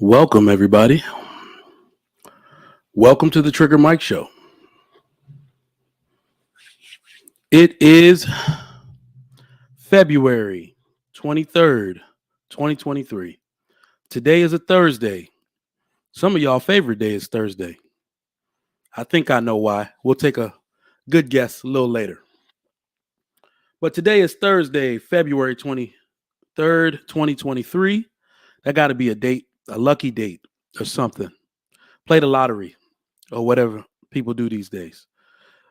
Welcome, everybody. Welcome to the Trigger Mike Show. It is February 23rd, 2023. Today is a Thursday. Some of y'all favorite day is Thursday. I think I know why. We'll take a good guess a little later. But today is Thursday, February 23rd, 2023. That got to be a date, a lucky date or something. Play the lottery or whatever people do these days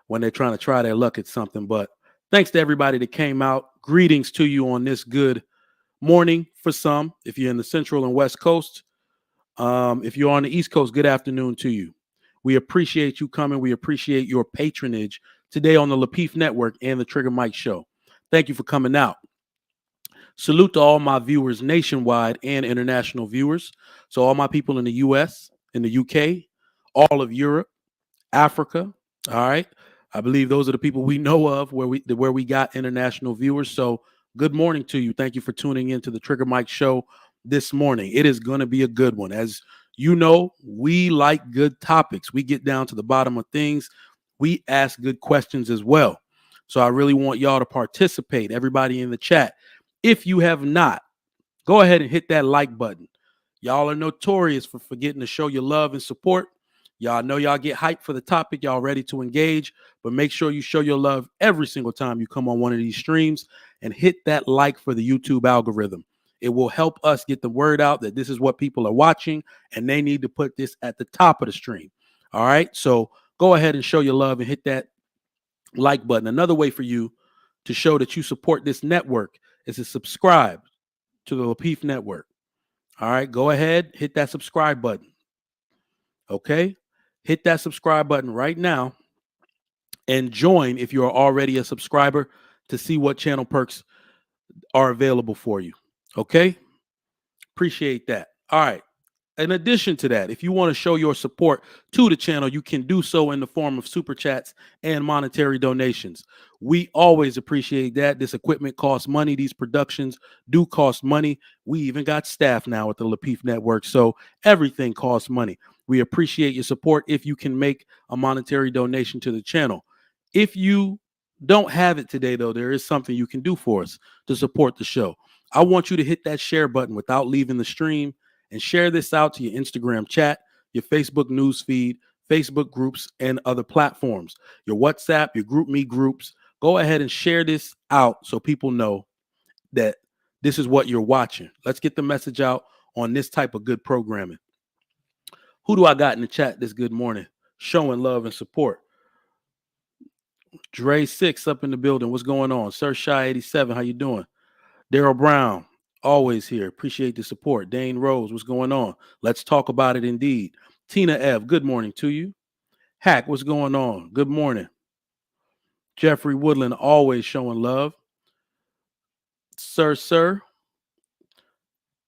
when they're trying to try their luck at something. But thanks to everybody that came out. Greetings to you on this good morning for some. If you're in the Central and West Coast, if you're on the East Coast, good afternoon to you. We appreciate you coming. We appreciate your patronage today on the Lapeef Network and the Trigger Mike Show. Thank you for coming out. Salute to all my viewers nationwide and international viewers. So all my people in the U.S., in the U.K., all of Europe, Africa, all right? I believe those are the people we know of where we got international viewers. So good morning to you. Thank you for tuning in to the Trigger Mike Show this morning. It is going to be a good one. As you know, we like good topics. We get down to the bottom of things. We ask good questions as well. So I really want y'all to participate, everybody in the chat. If you have not, go ahead and hit that like button. Y'all are notorious for forgetting to show your love and support. Y'all know y'all get hyped for the topic. Y'all ready to engage, but make sure you show your love every single time you come on one of these streams and hit that like for the YouTube algorithm. It will help us get the word out that this is what people are watching and they need to put this at the top of the stream. All right. So go ahead and show your love and hit that like button. Another way for you to show that you support this network is to subscribe to the Lapeef Network. All right. Go ahead, hit that subscribe button. Okay. Hit that subscribe button right now and join if you are already a subscriber to see what channel perks are available for you. Okay. Appreciate that. All right. In addition to that, if you want to show your support to the channel, you can do so in the form of super chats and monetary donations. We always appreciate that. This equipment costs money. These productions do cost money. We even got staff now at the Lapeef Network, so everything costs money. We appreciate your support if you can make a monetary donation to the channel. If you don't have it today, though, there is something you can do for us to support the show. I want you to hit that share button without leaving the stream and share this out to your Instagram chat, your Facebook news feed, Facebook groups, and other platforms, your WhatsApp, your GroupMe groups. Go ahead and share this out so people know that this is what you're watching. Let's get the message out on this type of good programming. Who do I got in the chat this good morning? Showing love and support. Dre 6 up in the building. What's going on? Sir Shy 87, how you doing? Daryl Brown, always here. Appreciate the support. Dane Rose, what's going on? Let's talk about it indeed. Tina F, good morning to you. Hack, what's going on? Good morning. Jeffrey Woodland, always showing love. Sir,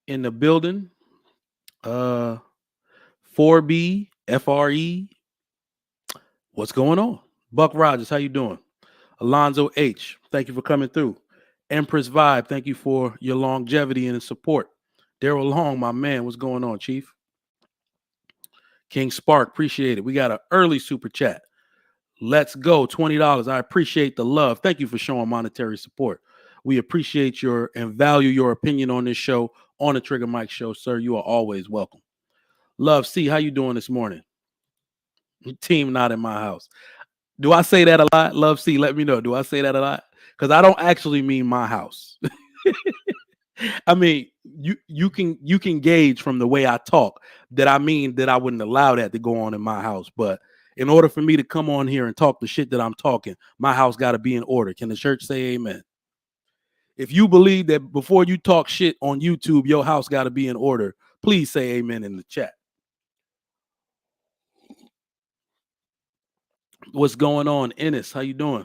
in the building. 4B, FRE, what's going on? Buck Rogers, how you doing? Alonzo H, thank you for coming through. Empress Vibe, thank you for your longevity and support. Daryl Long, my man, what's going on, Chief? King Spark, appreciate it. We got an early super chat. Let's go, $20. I appreciate the love. Thank you for showing monetary support. We appreciate your and value your opinion on this show, on the Trigger Mike Show, sir. You are always welcome. Love C, how you doing this morning? Team not in my house. Do I say that a lot? Love C, let me know. Do I say that a lot? Because I don't actually mean my house. I mean, you can gauge from the way I talk that I mean that I wouldn't allow that to go on in my house. But in order for me to come on here and talk the shit that I'm talking, my house got to be in order. Can the church say amen? If you believe that before you talk shit on YouTube, your house got to be in order, please say amen in the chat. What's going on? Ennis, how you doing?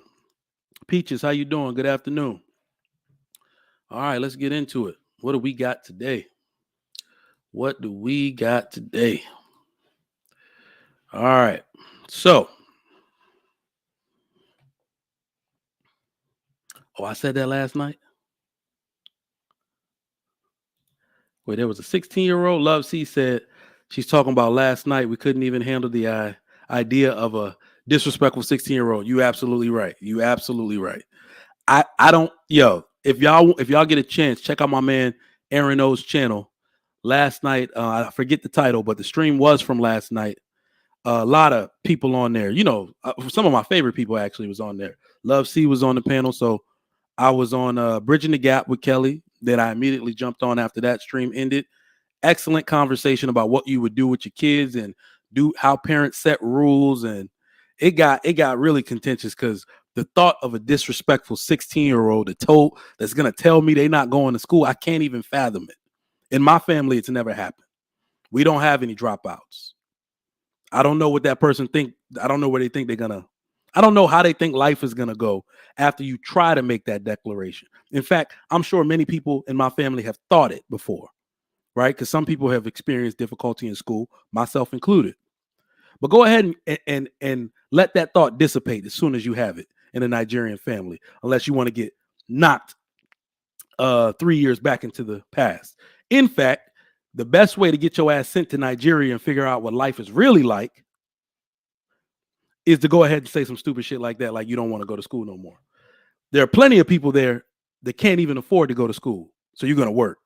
Peaches, how you doing? Good afternoon. All right, let's get into it. What do we got today? What do we got today? All right. So, I said that last night. Wait, there was a 16-year-old. Love C said she's talking about last night. We couldn't even handle the idea of a disrespectful 16-year-old. You absolutely right. You absolutely right. I don't, if y'all get a chance, check out my man Aaron O's channel. Last night, I forget the title, but the stream was from last night. A lot of people on there. Some of my favorite people actually was on there. Love C was on the panel, so I was on Bridging the Gap with Kelly. Then I immediately jumped on after that stream ended. Excellent conversation about what you would do with your kids and do how parents set rules, and it got really contentious because the thought of a disrespectful 16-year-old that's gonna tell me they're not going to school, I can't even fathom it. In my family, it's never happened. We don't have any dropouts. I don't know what that person think. I don't know where they think they're gonna. I don't know how they think life is gonna go after you try to make that declaration. In fact, I'm sure many people in my family have thought it before, right? Because some people have experienced difficulty in school, myself included. But go ahead and let that thought dissipate as soon as you have it in a Nigerian family, unless you want to get knocked 3 years back into the past. In fact, the best way to get your ass sent to Nigeria and figure out what life is really like is to go ahead and say some stupid shit like that, like you don't want to go to school no more. There are plenty of people there that can't even afford to go to school. So you're going to work.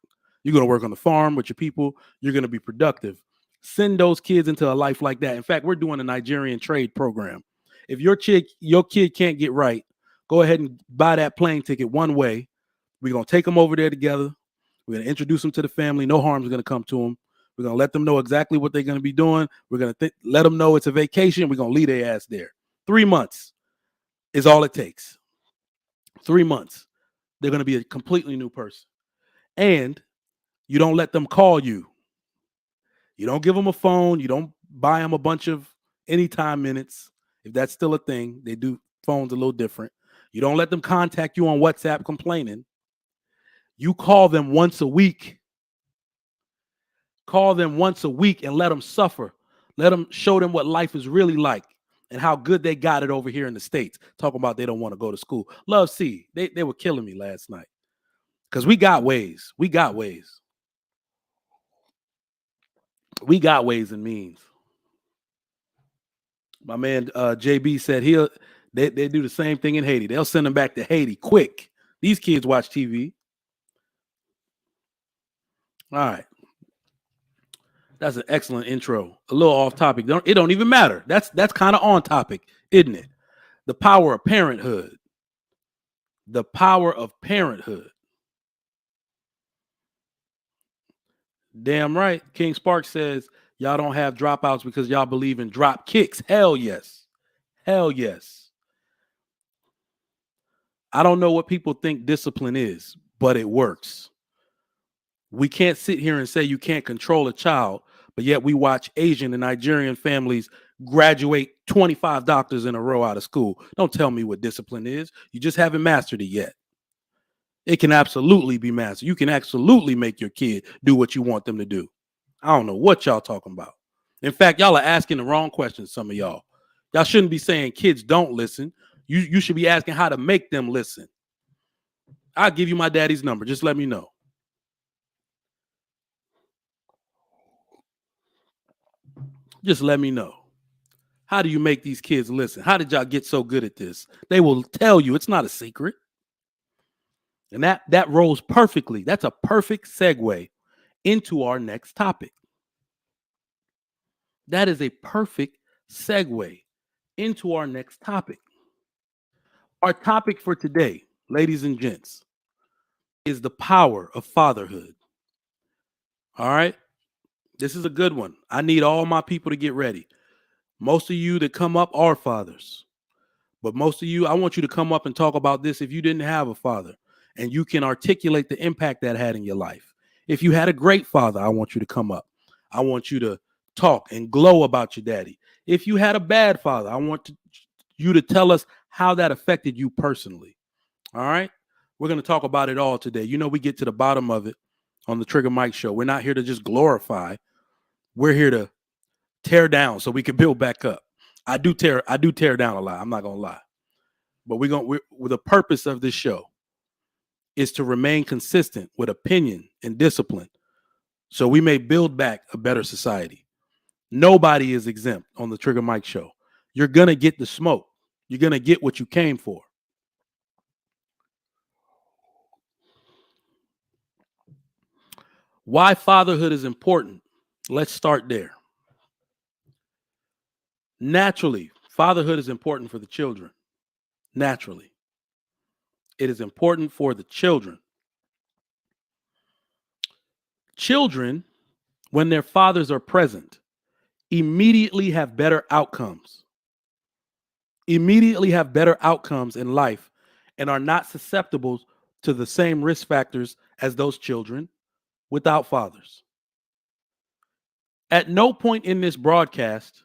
You're going to work on the farm with your people. You're going to be productive. Send those kids into a life like that. In fact, we're doing a Nigerian trade program. If your kid can't get right, go ahead and buy that plane ticket one way. We're going to take them over there together. We're going to introduce them to the family. No harm is going to come to them. We're going to let them know exactly what they're going to be doing. We're going to let them know it's a vacation. We're going to leave their ass there. 3 months is all it takes. 3 months. They're going to be a completely new person. And you don't let them call you. You don't give them a phone. You don't buy them a bunch of anytime minutes. If that's still a thing, they do phones a little different. You don't let them contact you on WhatsApp complaining. You call them once a week. Call them once a week and let them suffer. Let them show them what life is really like and how good they got it over here in the States. Talking about they don't want to go to school. Love C, they were killing me last night. Because we got ways. We got ways. We got ways and means. My man JB said they do the same thing in Haiti. They'll send them back to Haiti quick. These kids watch TV. All right. That's an excellent intro. A little off topic. It don't even matter. That's kind of on topic, isn't it? The power of parenthood. The power of parenthood. Damn right. King Spark says y'all don't have dropouts because y'all believe in drop kicks. Hell yes. Hell yes. I don't know what people think discipline is, but it works. We can't sit here and say you can't control a child, but yet we watch Asian and Nigerian families graduate 25 doctors in a row out of school. Don't tell me what discipline is. You just haven't mastered it yet. It can absolutely be mastered. You can absolutely make your kid do what you want them to do. I don't know what y'all talking about. In fact, y'all are asking the wrong questions, some of y'all. Y'all shouldn't be saying kids don't listen. You should be asking how to make them listen. I'll give you my daddy's number. Just let me know. Just let me know. How do you make these kids listen? How did y'all get so good at this? They will tell you. It's not a secret. And that rolls perfectly. That's a perfect segue into our next topic. That is a perfect segue into our next topic. Our topic for today, ladies and gents, is the power of fatherhood. All right? This is a good one. I need all my people to get ready. Most of you that come up are fathers. But most of you, I want you to come up and talk about this if you didn't have a father and you can articulate the impact that had in your life. If you had a great father, I want you to come up. I want you to talk and glow about your daddy. If you had a bad father, I want you to tell us how that affected you personally. All right? We're going to talk about it all today. You know, we get to the bottom of it on the Trigger Mike Show. We're not here to just glorify. We're here to tear down so we can build back up. I do tear down a lot. I'm not gonna lie, but the purpose of this show is to remain consistent with opinion and discipline, so we may build back a better society. Nobody is exempt on the Trigger Mike Show. You're going to get the smoke. You're going to get what you came for. Why fatherhood is important? Let's start there. Naturally, fatherhood is important for the children. Naturally, it is important for the children. Children, when their fathers are present, immediately have better outcomes. Immediately have better outcomes in life and are not susceptible to the same risk factors as those children without fathers. At no point in this broadcast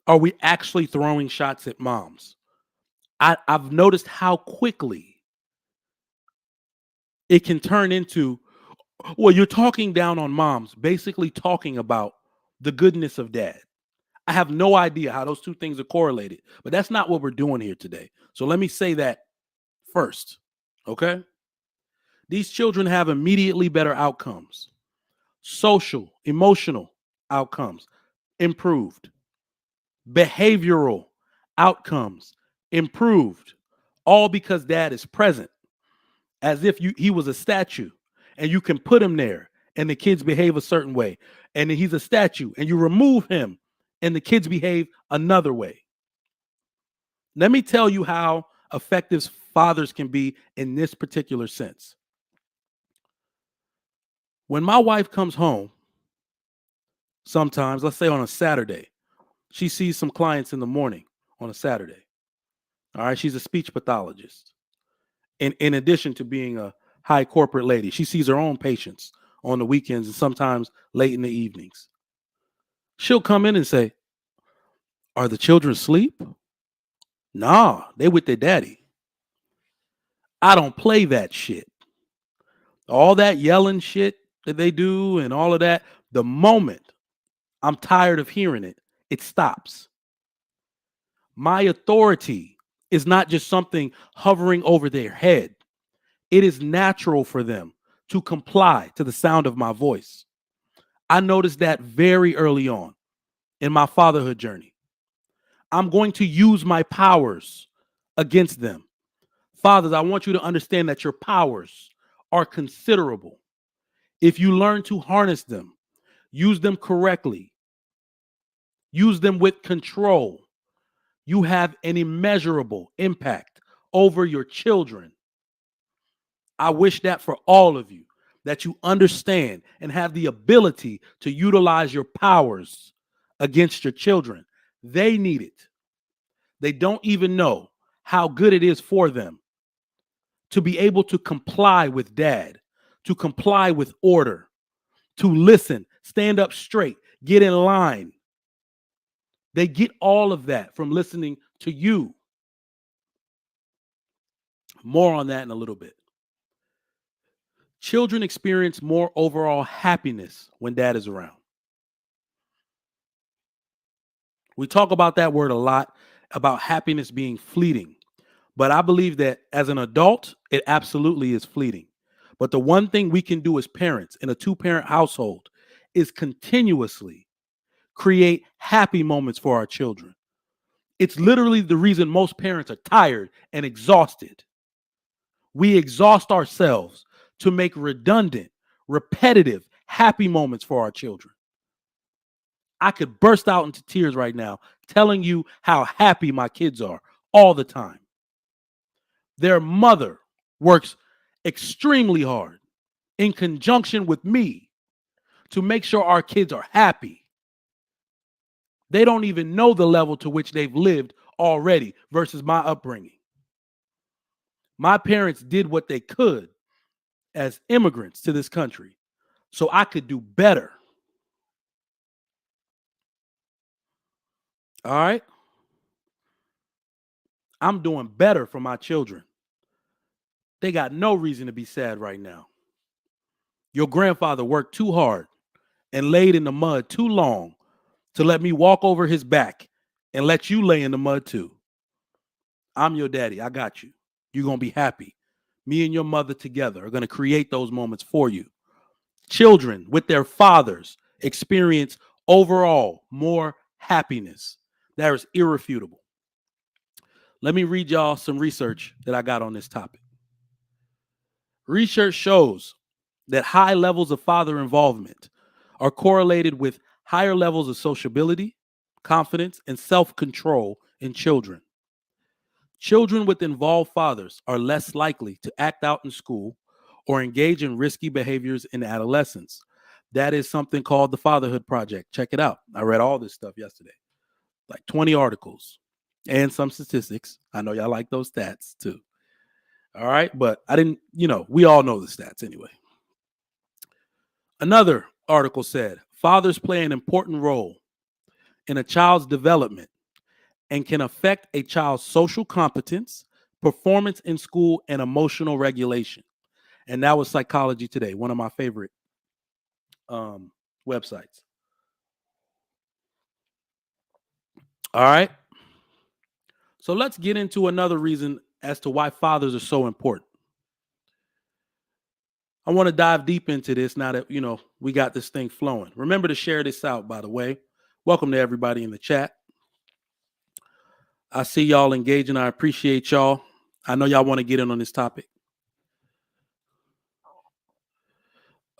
are we actually throwing shots at moms. I've noticed how quickly it can turn into, well, you're talking down on moms, basically talking about the goodness of dad. I have no idea how those two things are correlated, but that's not what we're doing here today. So let me say that first, okay? These children have immediately better outcomes. Social, emotional outcomes improved. Behavioral outcomes improved. All because dad is present, as if he was a statue and you can put him there and the kids behave a certain way. And then he's a statue and you remove him and the kids behave another way. Let me tell you how effective fathers can be in this particular sense. When my wife comes home, sometimes, let's say on a Saturday, she sees some clients in the morning on a Saturday. All right, she's a speech pathologist. In addition to being a high corporate lady, she sees her own patients on the weekends and sometimes late in the evenings. She'll come in and say, "Are the children asleep?" "Nah, they with their daddy." I don't play that shit. All that yelling shit that they do and all of that, the moment I'm tired of hearing it, it stops. My authority is not just something hovering over their head. It is natural for them to comply to the sound of my voice. I noticed that very early on in my fatherhood journey. I'm going to use my powers against them. Fathers, I want you to understand that your powers are considerable. If you learn to harness them, use them correctly, use them with control, you have an immeasurable impact over your children. I wish that for all of you, that you understand and have the ability to utilize your powers against your children. They need it. They don't even know how good it is for them to be able to comply with dad, to comply with order, to listen, stand up straight, get in line. They get all of that from listening to you. More on that in a little bit. Children experience more overall happiness when dad is around. We talk about that word a lot, about happiness being fleeting. But I believe that as an adult, it absolutely is fleeting. But the one thing we can do as parents in a two-parent household is continuously create happy moments for our children. It's literally the reason most parents are tired and exhausted. We exhaust ourselves to make redundant, repetitive, happy moments for our children. I could burst out into tears right now telling you how happy my kids are all the time. Their mother works extremely hard in conjunction with me to make sure our kids are happy. They don't even know the level to which they've lived already versus my upbringing. My parents did what they could as immigrants to this country so I could do better. All right? I'm doing better for my children. They got no reason to be sad right now. Your grandfather worked too hard and laid in the mud too long to let me walk over his back and let you lay in the mud too. I'm your daddy. I got you. You're going to be happy. Me and your mother together are going to create those moments for you. Children with their fathers experience overall more happiness. That is irrefutable. Let me read y'all some research that I got on this topic. Research shows that high levels of father involvement are correlated with higher levels of sociability, confidence, and self-control in children. Children with involved fathers are less likely to act out in school or engage in risky behaviors in adolescence. That is something called the Fatherhood Project. Check it out. I read all this stuff yesterday, like 20 articles and some statistics. I know y'all like those stats too. All right. But I didn't, we all know the stats anyway. Another article said fathers play an important role in a child's development and can affect a child's social competence, performance in school, and emotional regulation. And that was Psychology Today, one of my favorite websites. All right. So let's get into another reason as to why fathers are so important. I want to dive deep into this now that, we got this thing flowing. Remember to share this out, by the way. Welcome to everybody in the chat. I see y'all engaging. I appreciate y'all. I know y'all want to get in on this topic.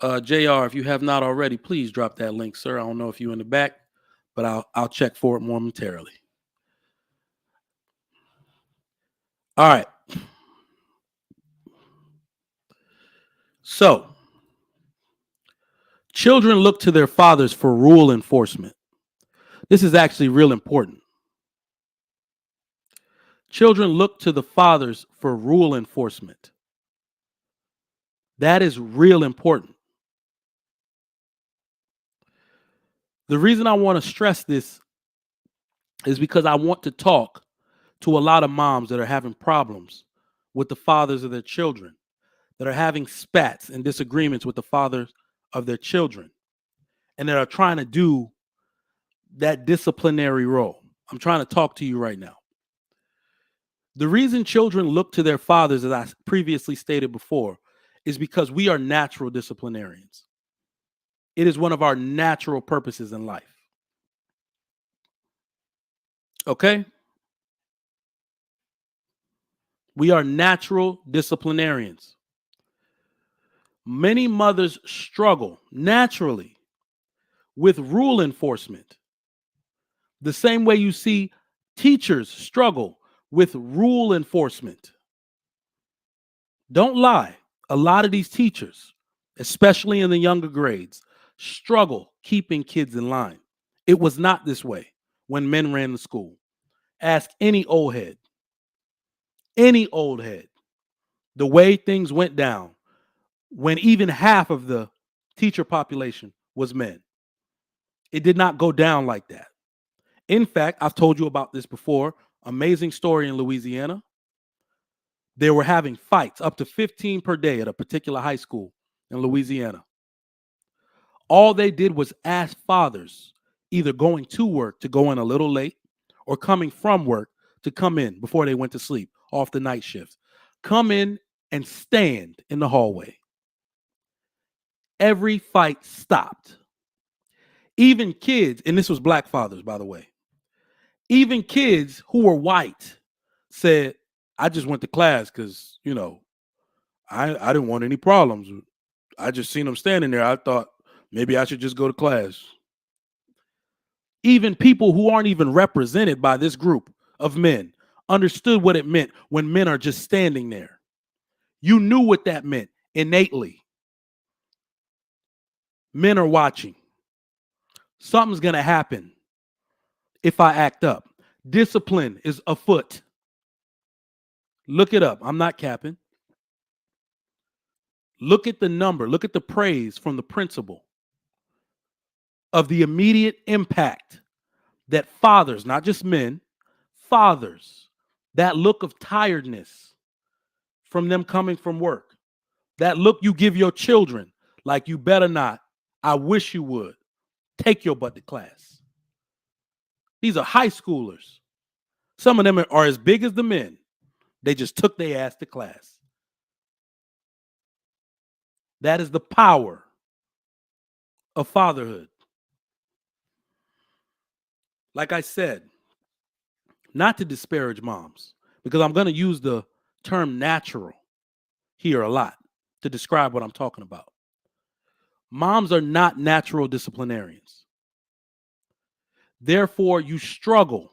JR, if you have not already, please drop that link, sir. I don't know if you're in the back, but I'll check for it momentarily. All right. So, children look to their fathers for rule enforcement. This is actually real important. Children look to the fathers for rule enforcement. That is real important. The reason I want to stress this is because I want to talk to a lot of moms that are having problems with the fathers of their children, that are having spats and disagreements with the fathers of their children, and that are trying to do that disciplinary role. I'm trying to talk to you right now. The reason children look to their fathers, as I previously stated before, is because we are natural disciplinarians. It is one of our natural purposes in life. Okay? We are natural disciplinarians. Many mothers struggle naturally with rule enforcement. The same way you see teachers struggle with rule enforcement. Don't lie. A lot of these teachers, especially in the younger grades, struggle keeping kids in line. It was not this way when men ran the school. Ask any old head. Any old head. The way things went down when even half of the teacher population was men. It did not go down like that. In fact, I've told you about this before. Amazing story in Louisiana. They were having fights up to 15 per day at a particular high school in Louisiana. All they did was ask fathers, either going to work to go in a little late or coming from work to come in before they went to sleep off the night shift. Come in and stand in the hallway. Every fight stopped. Even kids, and this was black fathers, by the way, even kids who were white said, I just went to class because, I didn't want any problems. I just seen them standing there. I thought maybe I should just go to class. Even people who aren't even represented by this group of men understood what it meant when men are just standing there. You knew what that meant innately. Men are watching. Something's going to happen if I act up. Discipline is afoot. Look it up. I'm not capping. Look at the number. Look at the praise from the principal of the immediate impact that fathers, not just men, fathers, that look of tiredness from them coming from work, that look you give your children like you better not, I wish you would, take your butt to class. These are high schoolers. Some of them are as big as the men. They just took their ass to class. That is the power of fatherhood. Like I said, not to disparage moms, because I'm going to use the term natural here a lot to describe what I'm talking about. Moms are not natural disciplinarians. Therefore, you struggle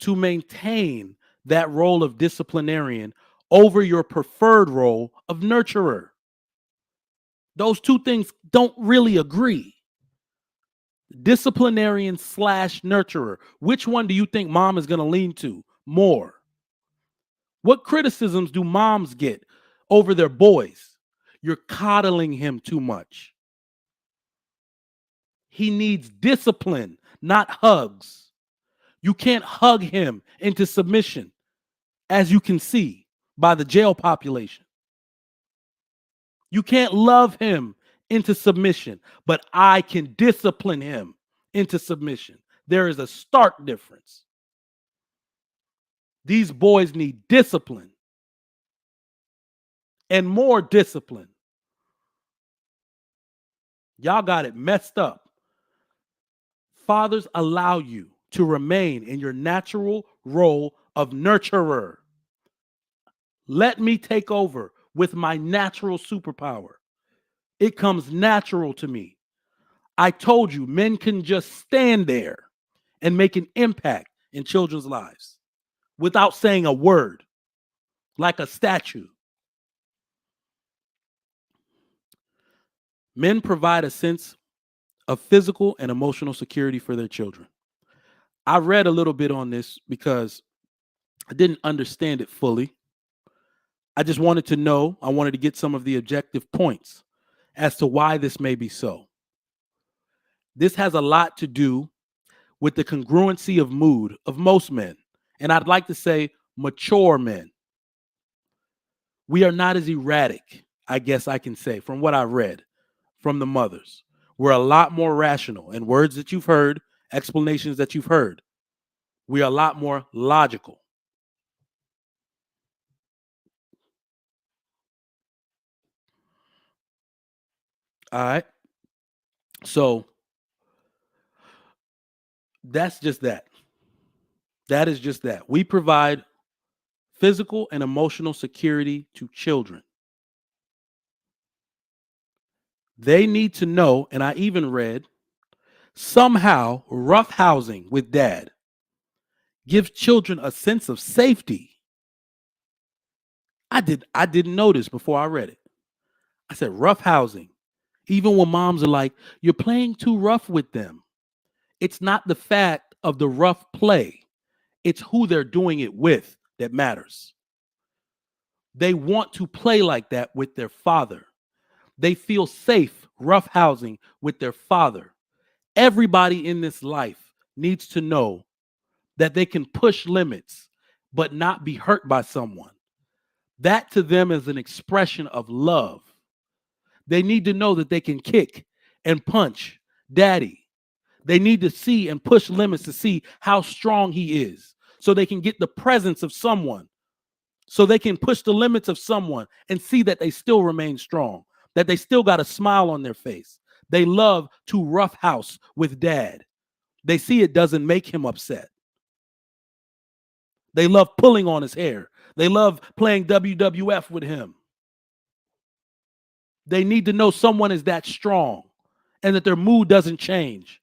to maintain that role of disciplinarian over your preferred role of nurturer. Those two things don't really agree. Disciplinarian / nurturer. Which one do you think mom is going to lean to more? What criticisms do moms get over their boys? You're coddling him too much. He needs discipline, not hugs. You can't hug him into submission, as you can see by the jail population. You can't love him into submission, but I can discipline him into submission. There is a stark difference. These boys need discipline and more discipline. Y'all got it messed up. Fathers, allow you to remain in your natural role of nurturer. Let me take over with my natural superpower. It comes natural to me. I told you, men can just stand there and make an impact in children's lives without saying a word, like a statue. Men provide a sense of physical and emotional security for their children. I read a little bit on this because I didn't understand it fully. I just wanted to know, I wanted to get some of the objective points as to why this may be so. This has a lot to do with the congruency of mood of most men. And I'd like to say mature men. We are not as erratic, I guess I can say, from what I read from the mothers. We're a lot more rational. And words that you've heard, explanations that you've heard, we are a lot more logical. All right. So that's just that. That is just that. We provide physical and emotional security to children. They need to know, and I even read, somehow rough housing with dad gives children a sense of safety. I didn't know this before I read it. I said rough housing. Even when moms are like, you're playing too rough with them. It's not the fact of the rough play. It's who they're doing it with that matters. They want to play like that with their father. They feel safe roughhousing with their father. Everybody in this life needs to know that they can push limits but not be hurt by someone. That to them is an expression of love. They need to know that they can kick and punch daddy. They need to see and push limits to see how strong he is so they can get the presence of someone, so they can push the limits of someone and see that they still remain strong, that they still got a smile on their face. They love to roughhouse with dad. They see it doesn't make him upset. They love pulling on his hair. They love playing WWF with him. They need to know someone is that strong and that their mood doesn't change.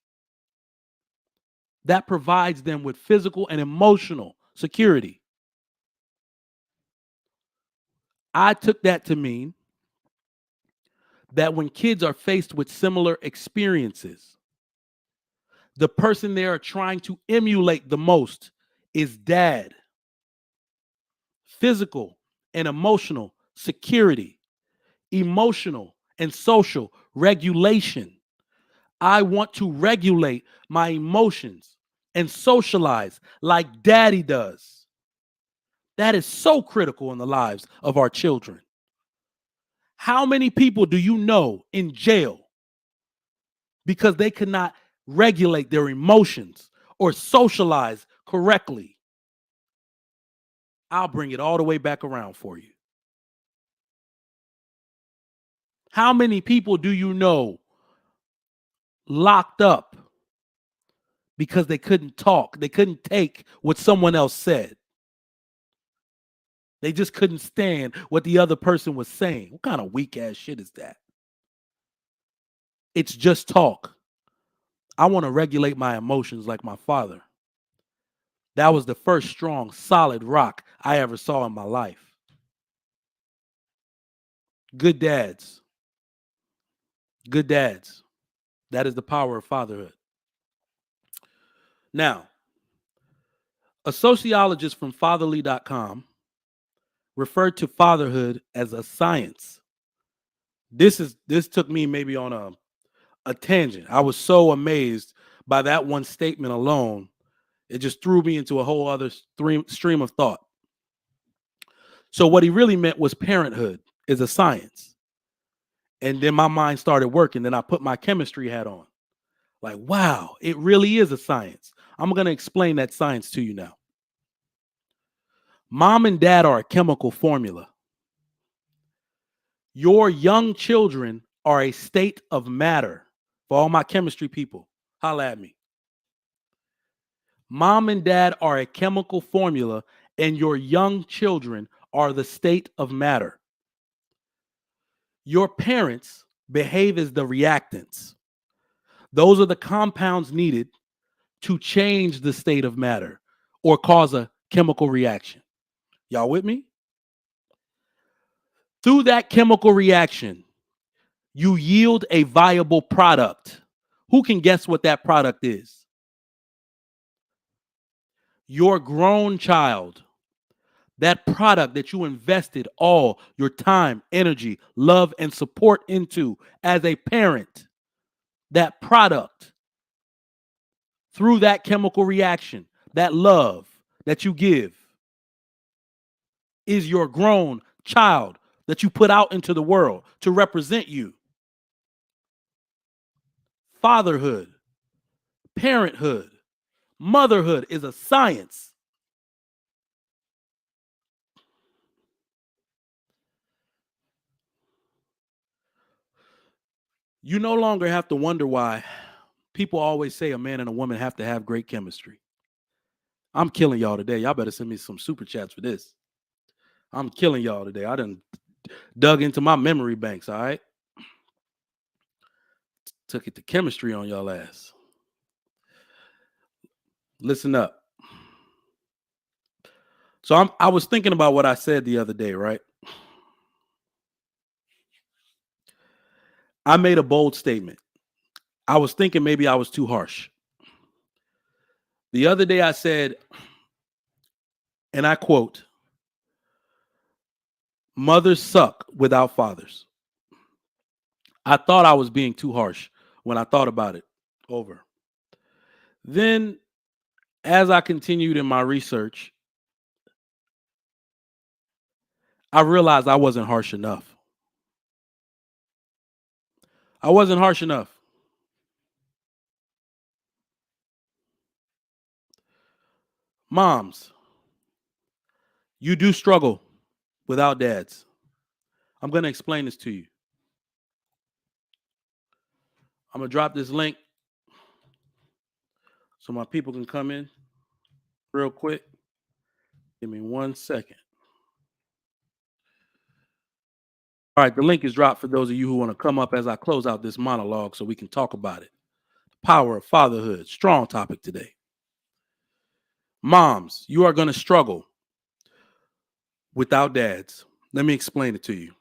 That provides them with physical and emotional security. I took that to mean that when kids are faced with similar experiences, the person they are trying to emulate the most is dad. Physical and emotional security, emotional and social regulation. I want to regulate my emotions and socialize like daddy does. That is so critical in the lives of our children. How many people do you know in jail because they could not regulate their emotions or socialize correctly? I'll bring it all the way back around for you. How many people do you know locked up because they couldn't talk. They couldn't take what someone else said. They just couldn't stand what the other person was saying. What kind of weak ass shit is that? It's just talk. I want to regulate my emotions like my father. That was the first strong, solid rock I ever saw in my life. Good dads. Good dads. That is the power of fatherhood. Now, a sociologist from fatherly.com referred to fatherhood as a science. This took me maybe on a tangent. I was so amazed by that one statement alone. It just threw me into a whole other stream of thought. So what he really meant was parenthood is a science. And then my mind started working. Then I put my chemistry hat on. Like, wow, it really is a science. I'm going to explain that science to you now. Mom and dad are a chemical formula. Your young children are a state of matter. For all my chemistry people, holla at me. Mom and dad are a chemical formula, and your young children are the state of matter. Your parents behave as the reactants. Those are the compounds needed to change the state of matter or cause a chemical reaction. Y'all with me? Through that chemical reaction, you yield a viable product. Who can guess what that product is? Your grown child. That product that you invested all your time, energy, love, and support into as a parent, that product, through that chemical reaction, that love that you give, is your grown child that you put out into the world to represent you. Fatherhood, parenthood, motherhood is a science. You no longer have to wonder why people always say a man and a woman have to have great chemistry. I'm killing y'all today. Y'all better send me some super chats for this. I'm killing y'all today. I done dug into my memory banks, all right? Took it to chemistry on y'all ass. Listen up. So I was thinking about what I said the other day, right? I made a bold statement. I was thinking maybe I was too harsh. The other day I said, and I quote, mothers suck without fathers. I thought I was being too harsh when I thought about it over. Then, as I continued in my research, I realized I wasn't harsh enough. I wasn't harsh enough. Moms, you do struggle without dads. I'm going to explain this to you. I'm going to drop this link so my people can come in real quick. Give me 1 second. All right, the link is dropped for those of you who want to come up as I close out this monologue so we can talk about it. Power of fatherhood, strong topic today. Moms, you are going to struggle without dads. Let me explain it to you.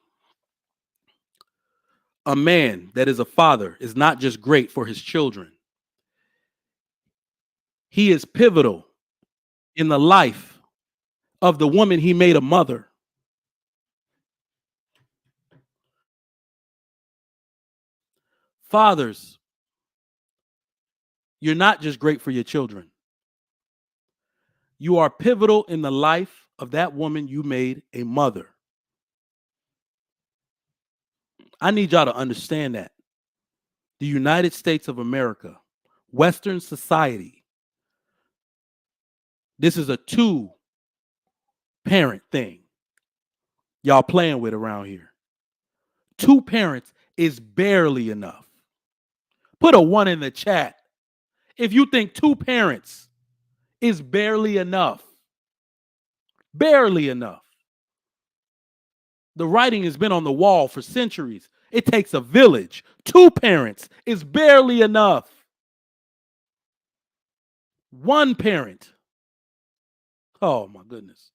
A man that is a father is not just great for his children. He is pivotal in the life of the woman he made a mother. Fathers, you're not just great for your children. You are pivotal in the life of that woman you made a mother. I need y'all to understand that. The United States of America, Western society, this is a two-parent thing y'all playing with around here. 2 parents is barely enough. Put a 1 in the chat if you think 2 parents is barely enough. Barely enough. The writing has been on the wall for centuries. It takes a village. 2 parents is barely enough. 1 parent. Oh, my goodness.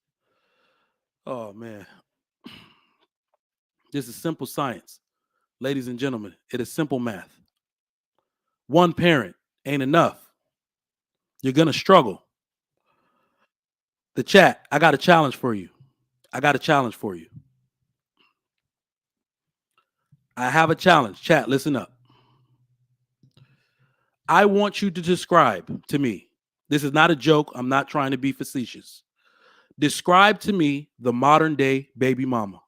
Oh, man. This is simple science. Ladies and gentlemen, it is simple math. 1 parent ain't enough. You're going to struggle. The chat, I got a challenge for you. I have a challenge. Chat, listen up. I want you to describe to me. This is not a joke. I'm not trying to be facetious. Describe to me the modern day baby mama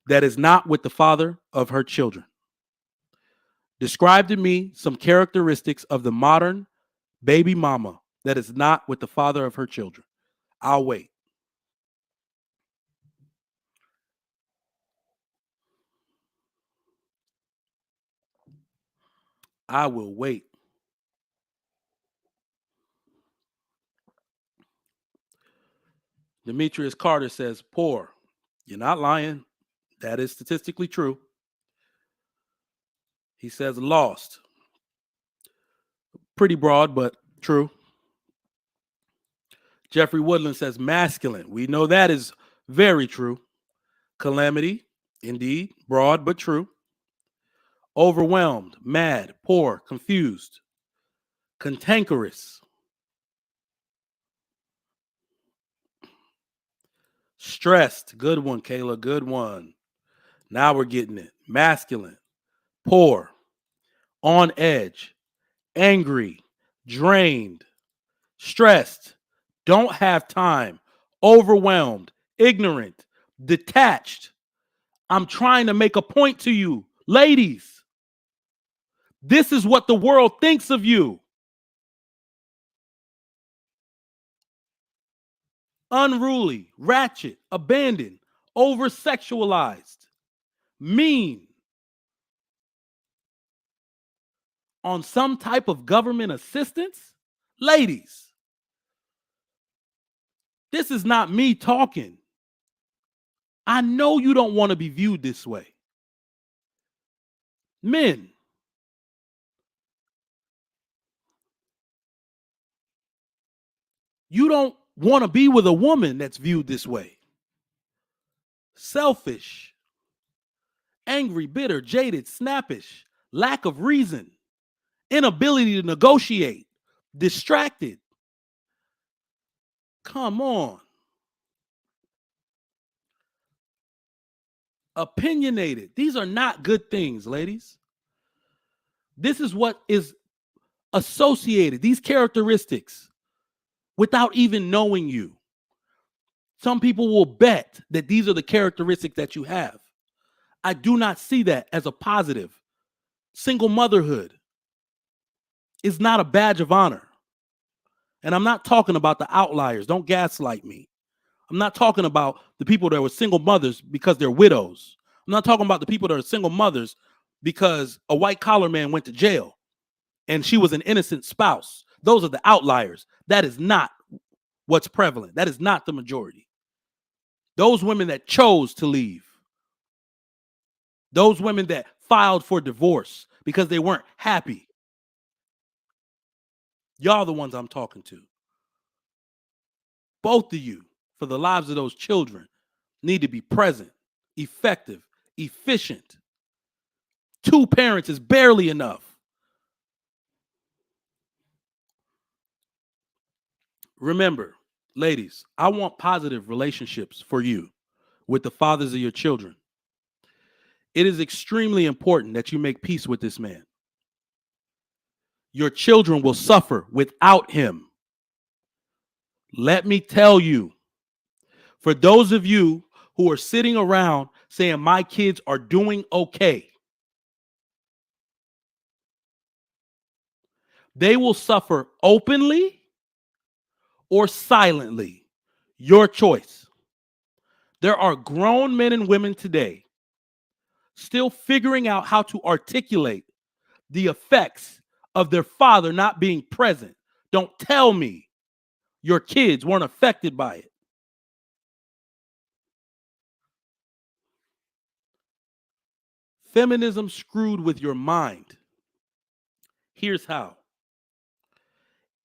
that is not with the father of her children. Describe to me some characteristics of the modern baby mama that is not with the father of her children. I'll wait. I will wait. Demetrius Carter says, poor. You're not lying. That is statistically true. He says lost. Pretty broad, but true. Jeffrey Woodland says masculine. We know that is very true. Calamity, indeed, broad but true. Overwhelmed, mad, poor, confused. Cantankerous. Stressed. Good one, Kayla. Good one. Now we're getting it. Masculine, poor, on edge, angry, drained, stressed, don't have time, overwhelmed, ignorant, detached. I'm trying to make a point to you, ladies. This is what the world thinks of you. Unruly, ratchet, abandoned, over-sexualized, mean, on some type of government assistance? Ladies, this is not me talking. I know you don't want to be viewed this way. Men, you don't want to be with a woman that's viewed this way. Selfish, angry, bitter, jaded, snappish, lack of reason, inability to negotiate, distracted. Come on. Opinionated. These are not good things, ladies. This is what is associated, these characteristics, without even knowing you. Some people will bet that these are the characteristics that you have. I do not see that as a positive. Single motherhood is not a badge of honor. And I'm not talking about the outliers. Don't gaslight me. I'm not talking about the people that were single mothers because they're widows. I'm not talking about the people that are single mothers because a white collar man went to jail and she was an innocent spouse. Those are the outliers. That is not what's prevalent. That is not the majority. Those women that chose to leave. Those women that filed for divorce because they weren't happy. Y'all the ones I'm talking to. Both of you, for the lives of those children, need to be present, effective, efficient. 2 parents is barely enough. Remember, ladies, I want positive relationships for you with the fathers of your children. It is extremely important that you make peace with this man. Your children will suffer without him. Let me tell you, for those of you who are sitting around saying my kids are doing okay, they will suffer openly or silently. Your choice. There are grown men and women today still figuring out how to articulate the effects of their father not being present. Don't tell me your kids weren't affected by it. Feminism screwed with your mind. Here's how.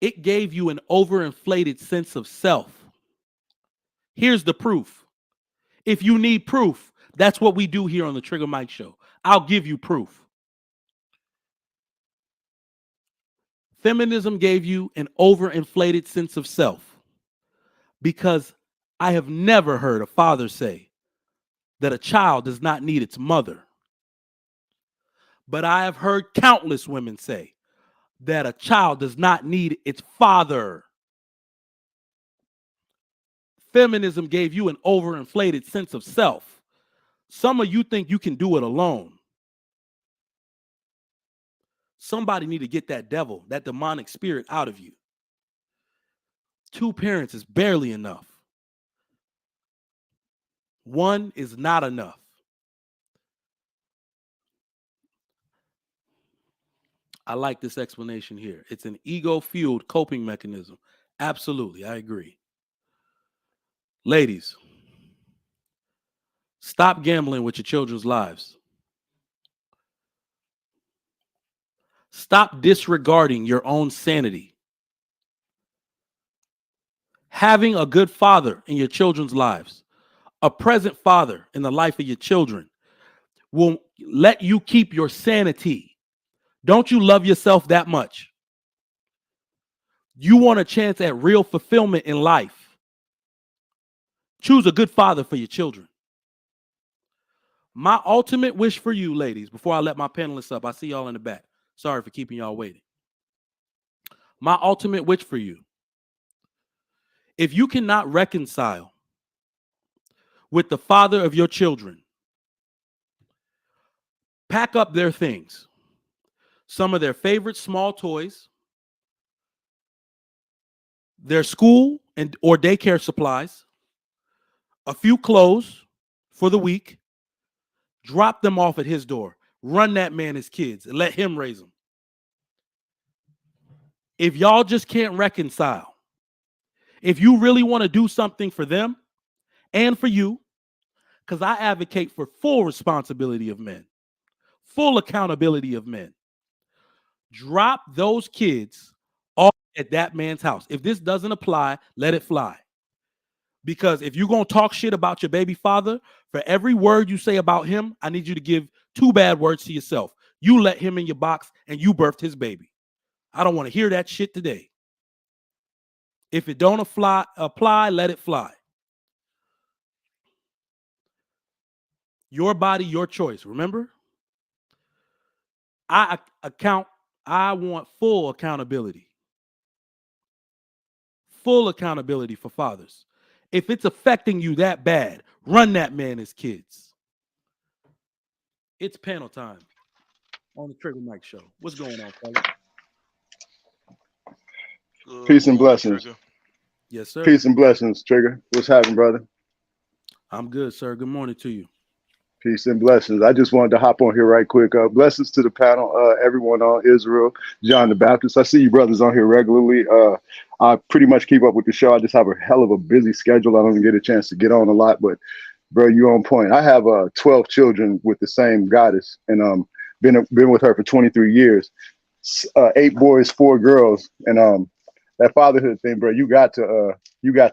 It gave you an overinflated sense of self. Here's the proof. If you need proof, that's what we do here on the Trigger Mike Show. I'll give you proof. Feminism gave you an overinflated sense of self because I have never heard a father say that a child does not need its mother. But I have heard countless women say that a child does not need its father. Feminism gave you an overinflated sense of self. Some of you think you can do it alone. Somebody need to get that devil, that demonic spirit out of you. 2 parents is barely enough. 1 is not enough. I like this explanation here. It's an ego-fueled coping mechanism. Absolutely, I agree. Ladies, stop gambling with your children's lives. Stop disregarding your own sanity. Having a good father in your children's lives, a present father in the life of your children, will let you keep your sanity. Don't you love yourself that much? You want a chance at real fulfillment in life. Choose a good father for your children. My ultimate wish for you, ladies, before I let my panelists up, I see y'all in the back. Sorry for keeping y'all waiting. My ultimate wish for you, if you cannot reconcile with the father of your children, pack up their things. Some of their favorite small toys, their school and or daycare supplies, a few clothes for the week, drop them off at his door. Run that man his kids and let him raise them. If y'all just can't reconcile, if you really want to do something for them and for you, because I advocate for full responsibility of men, full accountability of men, drop those kids off at that man's house. If this doesn't apply, let it fly. Because if you're going to talk shit about your baby father, for every word you say about him, I need you to give 2 bad words to yourself. You let him in your box and you birthed his baby. I don't want to hear that shit today. If it don't apply, let it fly. Your body, your choice. Remember? I want full accountability. Full accountability for fathers. If it's affecting you that bad, run that man his kids. It's panel time on the Trigger Mike Show. What's going on, fellas? Peace and blessings. Trigger. Yes, sir. Peace and blessings, Trigger. What's happening, brother? I'm good, sir. Good morning to you. Peace and blessings. I just wanted to hop on here right quick. Blessings to the panel, everyone on Israel, John the Baptist. I see you brothers on here regularly. I pretty much keep up with the show. I just have a hell of a busy schedule. I don't get a chance to get on a lot, but bro, you on point. I have 12 children with the same goddess, and been with her for 23 years. 8 boys, 4 girls, and that fatherhood thing, bro. You got to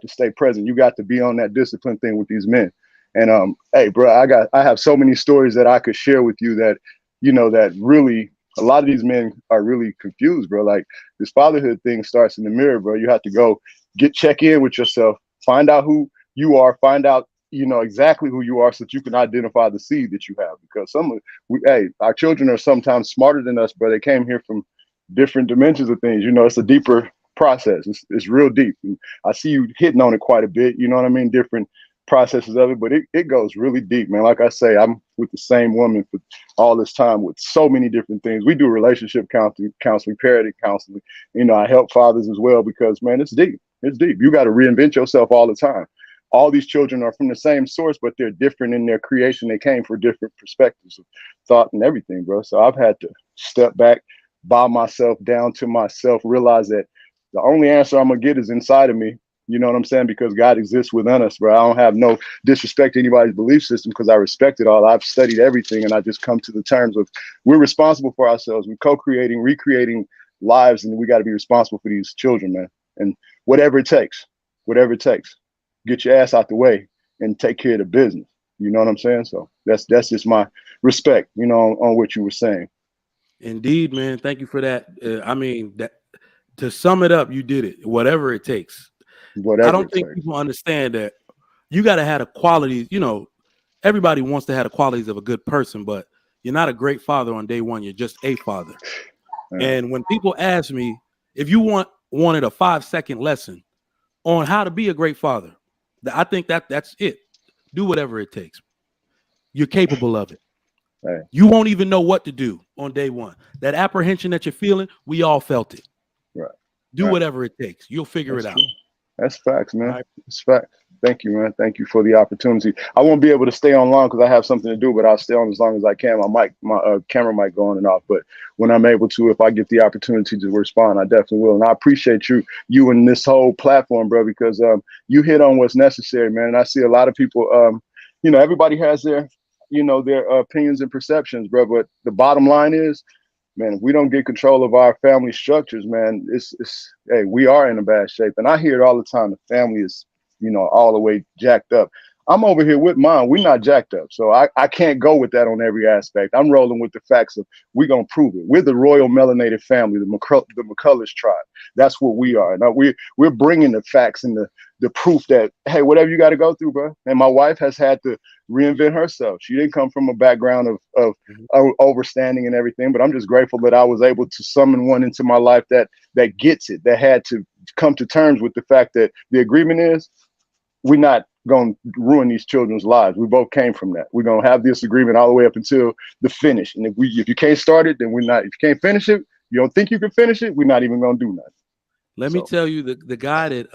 stay present. You got to be on that discipline thing with these men. And hey, bro, I have so many stories that I could share with you that, you know, that really a lot of these men are really confused, bro. Like this fatherhood thing starts in the mirror, bro. You have to go check in with yourself, find out who you are, find out, you know, exactly who you are so that you can identify the seed that you have. Because our children are sometimes smarter than us, bro. They came here from different dimensions of things. You know, it's a deeper process. It's real deep. And I see you hitting on it quite a bit. You know what I mean? Different processes of it, but it goes really deep, man. Like I say, I'm with the same woman for all this time with so many different things. We do relationship counseling, parenting counseling. You know, I help fathers as well because, man, it's deep. It's deep. You got to reinvent yourself all the time. all these children are from the same source, but they're different in their creation. They came from different perspectives of thought and everything, bro. So I've had to step back, bow myself down to myself, realize that the only answer I'm gonna get is inside of me. You know what I'm saying? Because God exists within us, bro. I don't have no disrespect to anybody's belief system because I respect it all. I've studied everything, and I just come to the terms of we're responsible for ourselves. We're co-creating, recreating lives, and we got to be responsible for these children, man. And whatever it takes, get your ass out the way and take care of the business. You know what I'm saying? So that's just my respect, you know, on what you were saying. Indeed, man. Thank you for that. I mean, that to sum it up, you did it. Whatever it takes. I Whatever don't it think takes. people understand that you got to have the qualities. You know, everybody wants to have the qualities of a good person, but you're not a great father on day one. You're just a father. Yeah. And when people ask me if you wanted a 5-second lesson on how to be a great father, I think that's it. Do whatever it takes. You're capable of it. Hey. You won't even know what to do on day one. That apprehension that you're feeling, we all felt it. Right. Do right. whatever it takes. You'll figure That's it out. true. That's facts, man. Right. It's facts. Thank you, man. Thank you for the opportunity. I won't be able to stay on long because I have something to do, but I'll stay on as long as I can. My camera might go on and off, but when I'm able to, if I get the opportunity to respond, I definitely will. And I appreciate you and this whole platform, bro, because you hit on what's necessary, man. And I see a lot of people, everybody has their, their opinions and perceptions, bro. But the bottom line is, man, if we don't get control of our family structures, man, hey, we are in a bad shape. And I hear it all the time. The family is, all the way jacked up. I'm over here with mine. We're not jacked up. So I can't go with that on every aspect. I'm rolling with the facts of we're going to prove it. We're the royal melanated family, the McCullers tribe. That's what we are. Now we're bringing the facts and the proof that, hey, whatever you got to go through, bro. And my wife has had to reinvent herself. She didn't come from a background of overstanding and everything, but I'm just grateful that I was able to summon one into my life that gets it, that had to come to terms with the fact that the agreement is we're not going to ruin these children's lives. We both came from that. We're going to have this agreement all the way up until the finish. And if you can't start it, then we're not. If you can't finish it, you don't think you can finish it, we're not even going to do nothing. Let me tell you, the guy that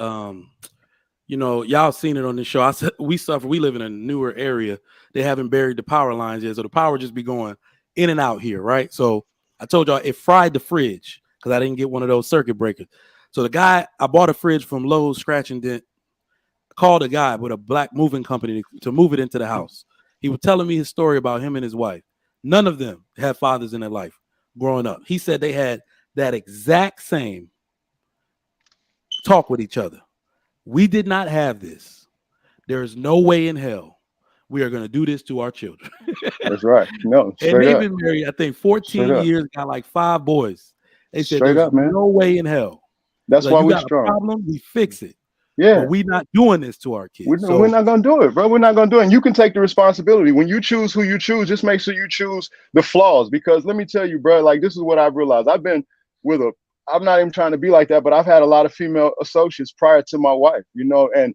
y'all seen it on this show. We live in a newer area. They haven't buried the power lines yet, so the power just be going in and out here, right? So I told y'all it fried the fridge because I didn't get one of those circuit breakers. So the guy, I bought a fridge from Lowe's Scratch and Dent, called a guy with a black moving company to move it into the house. He was telling me his story about him and his wife. None of them had fathers in their life growing up. He said they had that exact same talk with each other. We did not have this. There is no way in hell we are going to do this to our children. That's right. No, and they've been married, I think, 14 years, got like 5 boys. They said there's no way in hell. That's why you we're got strong. A problem, we fix it. Yeah. But we're not doing this to our kids. We're not going to do it, bro. We're not going to do it. And you can take the responsibility. When you choose who you choose, just make sure you choose the flaws. Because let me tell you, bro, like this is what I've realized. I've been I'm not even trying to be like that, but I've had a lot of female associates prior to my wife, and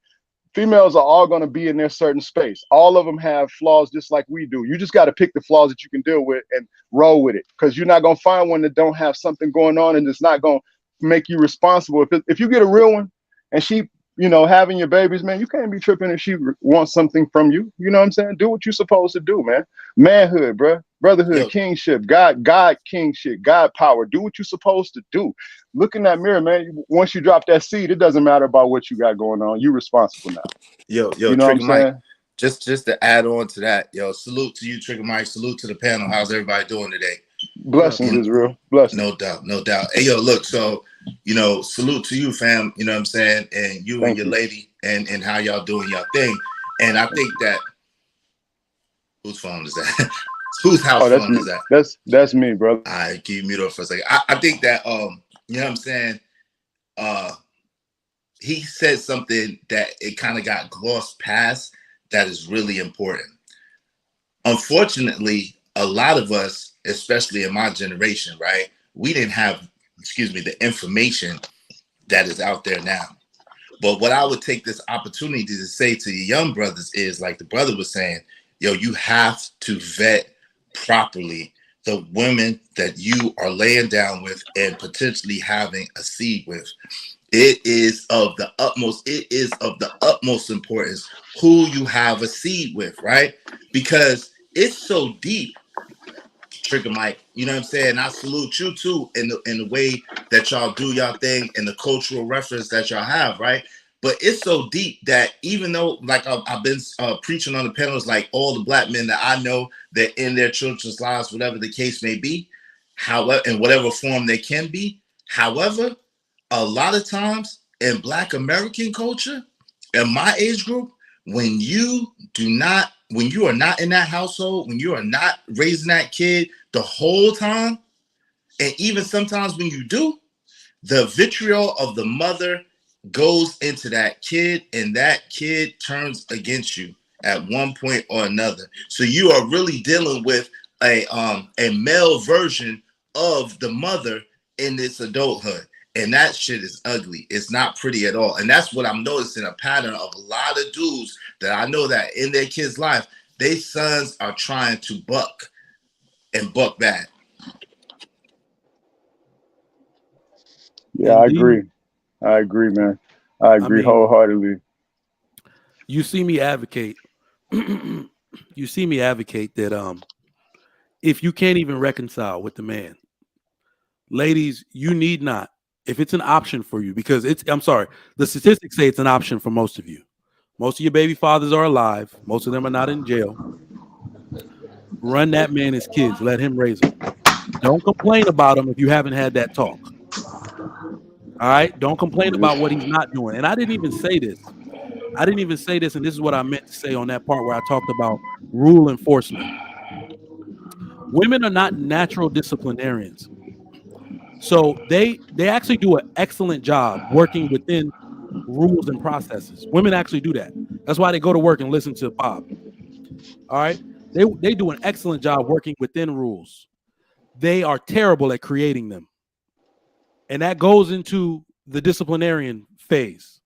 females are all going to be in their certain space. All of them have flaws just like we do. You just got to pick the flaws that you can deal with and roll with it, because you're not going to find one that don't have something going on and it's not going to make you responsible. If you get a real one and she, having your babies, man, you can't be tripping if she wants something from you. You know what I'm saying? Do what you're supposed to do, man. Manhood, bro. Brotherhood, kingship, God, kingship, God power. Do what you're supposed to do. Look in that mirror, man. Once you drop that seed, it doesn't matter about what you got going on. You're responsible now. Yo, you know Trigger Mike. Just to add on to that, salute to you, Trigger Mike. Salute to the panel. How's everybody doing today? Blessings, Israel. Blessings. No doubt, no doubt. Hey, look, so salute to you, fam. You know what I'm saying, and you and your lady, and how y'all doing your thing. And I think that whose phone is that? Whose house phone is that? That's me, brother. All right, keep mute up for a second. I think that you know what I'm saying. He said something that it kind of got glossed past that is really important. Unfortunately, a lot of us, especially in my generation, right, we didn't have, the information that is out there now. But what I would take this opportunity to say to the young brothers is, like the brother was saying, you have to vet properly the women that you are laying down with and potentially having a seed with. It is of the utmost. It is of the utmost importance who you have a seed with, right? Because it's so deep, Trigger Mike. You know what I'm saying? I salute you too in the way that y'all do y'all thing and the cultural reference that y'all have, right? But it's so deep that even though, like I've been preaching on the panels, like all the black men that I know that in their children's lives, whatever the case may be, however, in whatever form they can be, however, a lot of times in Black American culture, in my age group, when you are not in that household, when you are not raising that kid the whole time, and even sometimes when you do, the vitriol of the mother goes into that kid, and that kid turns against you at one point or another. So you are really dealing with a male version of the mother in this adulthood. And that shit is ugly. It's not pretty at all. And that's what I'm noticing, a pattern of a lot of dudes that I know that in their kids' life, their sons are trying to buck and buck bad. Yeah, Indeed. I agree, man. I I agree mean, wholeheartedly. you see me advocate. You see me advocate that if you can't even reconcile with the man, ladies, you need not. If it's an option for you, because I'm sorry, the statistics say it's an option for most of you. Most of your baby fathers are alive. Most of them are not in jail. Run that man his kids. Let him raise them. Don't complain about him if you haven't had that talk. All right. Don't complain about what he's not doing. And I didn't even say this. I didn't even say this. And this is what I meant to say on that part where I talked about rule enforcement. Women are not natural disciplinarians. So they actually do an excellent job working within rules and processes. Women actually do that. That's why they go to work and listen to Bob. All right. They do an excellent job working within rules. They are terrible at creating them. And that goes into the disciplinarian phase.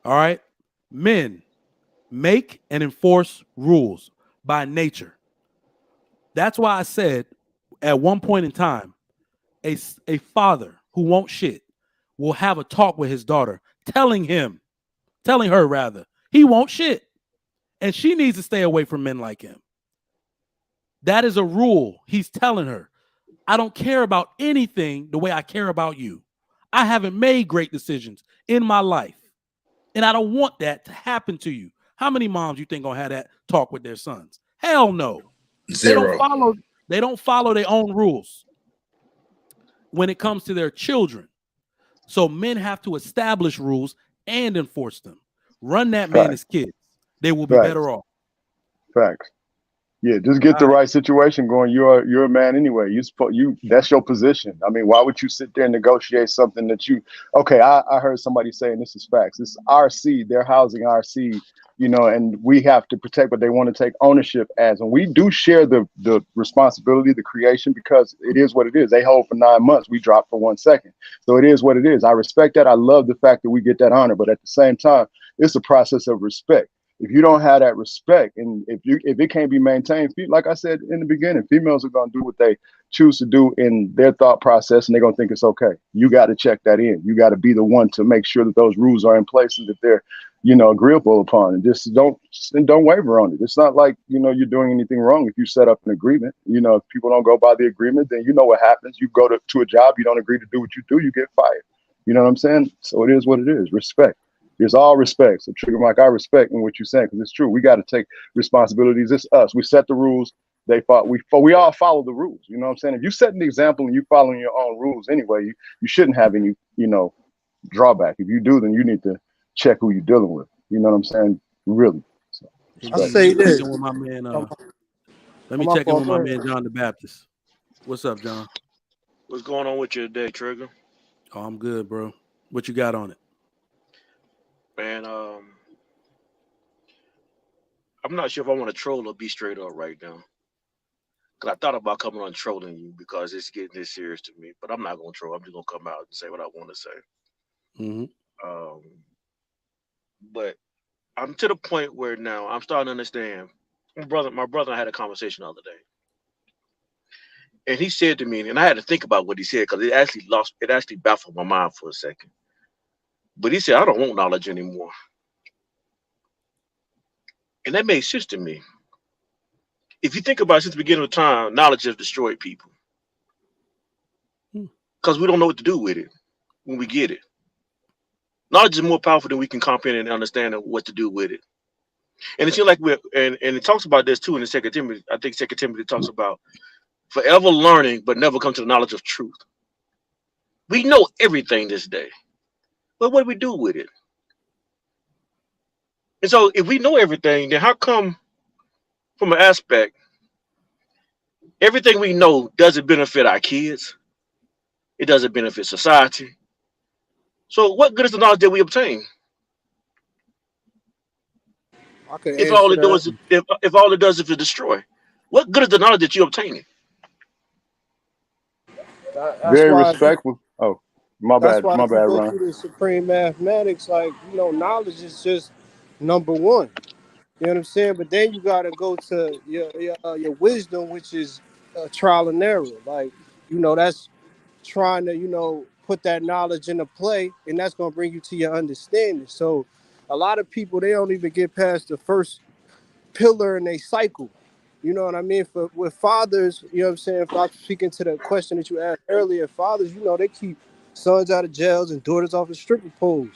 All right. Men make and enforce rules by nature. That's why I said at one point in time, a father who won't shit will have a talk with his daughter, telling her rather, he won't shit. And she needs to stay away from men like him. That is a rule. He's telling her, I don't care about anything the way I care about you. I haven't made great decisions in my life. And I don't want that to happen to you. How many moms you think gonna have that talk with their sons? Hell no. They don't Zero. follow their own rules when it comes to their children. So men have to establish rules and enforce them. Run that man Facts. his kids. They will be Facts. better off. Facts. Yeah, just get All the right. right situation going. You're a man anyway. You that's your position. I mean, why would you sit there and negotiate something that you? Okay, I heard somebody saying this is facts. It's our seed. They're housing our seed. And we have to protect, but they want to take ownership as, and we do share the responsibility, the creation, because it is what it is. They hold for 9 months. We drop for 1 second. So it is what it is. I respect that. I love the fact that we get that honor, but at the same time, it's a process of respect. If you don't have that respect, and if it can't be maintained, like I said in the beginning, females are going to do what they choose to do in their thought process, and they're going to think it's okay. You got to check that in. You got to be the one to make sure that those rules are in place and that they're agreeable upon, and just don't waver on it. It's not like you're doing anything wrong if you set up an agreement. If people don't go by the agreement, then you know what happens. You go to a job, you don't agree to do what you do, you get fired. You know what I'm saying? So it is what it is. Respect. It's all respect. So Trigger Mike, I respect in what you're saying, because it's true. We got to take responsibilities. It's us. We set the rules. We all follow the rules. You know what I'm saying? If you set an example and you following your own rules anyway, you shouldn't have any drawback. If you do, then you need to check who you're dealing with. You know what I'm saying? Really. So, I Indeed. respect. Let say me check this. in with my man. Oh, Let me my check in fault. with my Go man ahead. John the Baptist. What's up, John? What's going on with you today, Trigger? Oh, I'm good, bro. What you got on it? Man, I'm not sure if I want to troll or be straight up right now. Cause I thought about coming on trolling you because it's getting this serious to me. But I'm not gonna troll. I'm just gonna come out and say what I want to say. Mm-hmm. Um, but I'm to the point where now I'm starting to understand. My brother and I had a conversation the other day, and he said to me, and I had to think about what he said because it actually baffled my mind for a second. But he said, I don't want knowledge anymore. And that made sense to me. If you think about it, since the beginning of time, knowledge has destroyed people Hmm. because we don't know what to do with it when we get it. Knowledge is more powerful than we can comprehend and understand what to do with it. And it seems like and it talks about this too in the Second Timothy. I think Second Timothy talks about forever learning, but never come to the knowledge of truth. We know everything this day, but what do we do with it? And so, if we know everything, then how come, from an aspect, everything we know doesn't benefit our kids? It doesn't benefit society. So, what good is the knowledge that we obtain I could if all answer it that. does if all it does is to destroy? What good is the knowledge that you're obtaining? That's Very why. respectful. Oh, my That's bad. why My if you bad, go Ron. through the supreme mathematics, like knowledge is just number one. You know what I'm saying? But then you got to go to your wisdom, which is trial and error. Like that's trying to put that knowledge into play, and that's gonna bring you to your understanding. So, a lot of people they don't even get past the first pillar in a cycle. You know what I mean? For with fathers, you know what I'm saying? If I'm speaking to the question that you asked earlier, fathers, they keep sons out of jails and daughters off the stripper poles.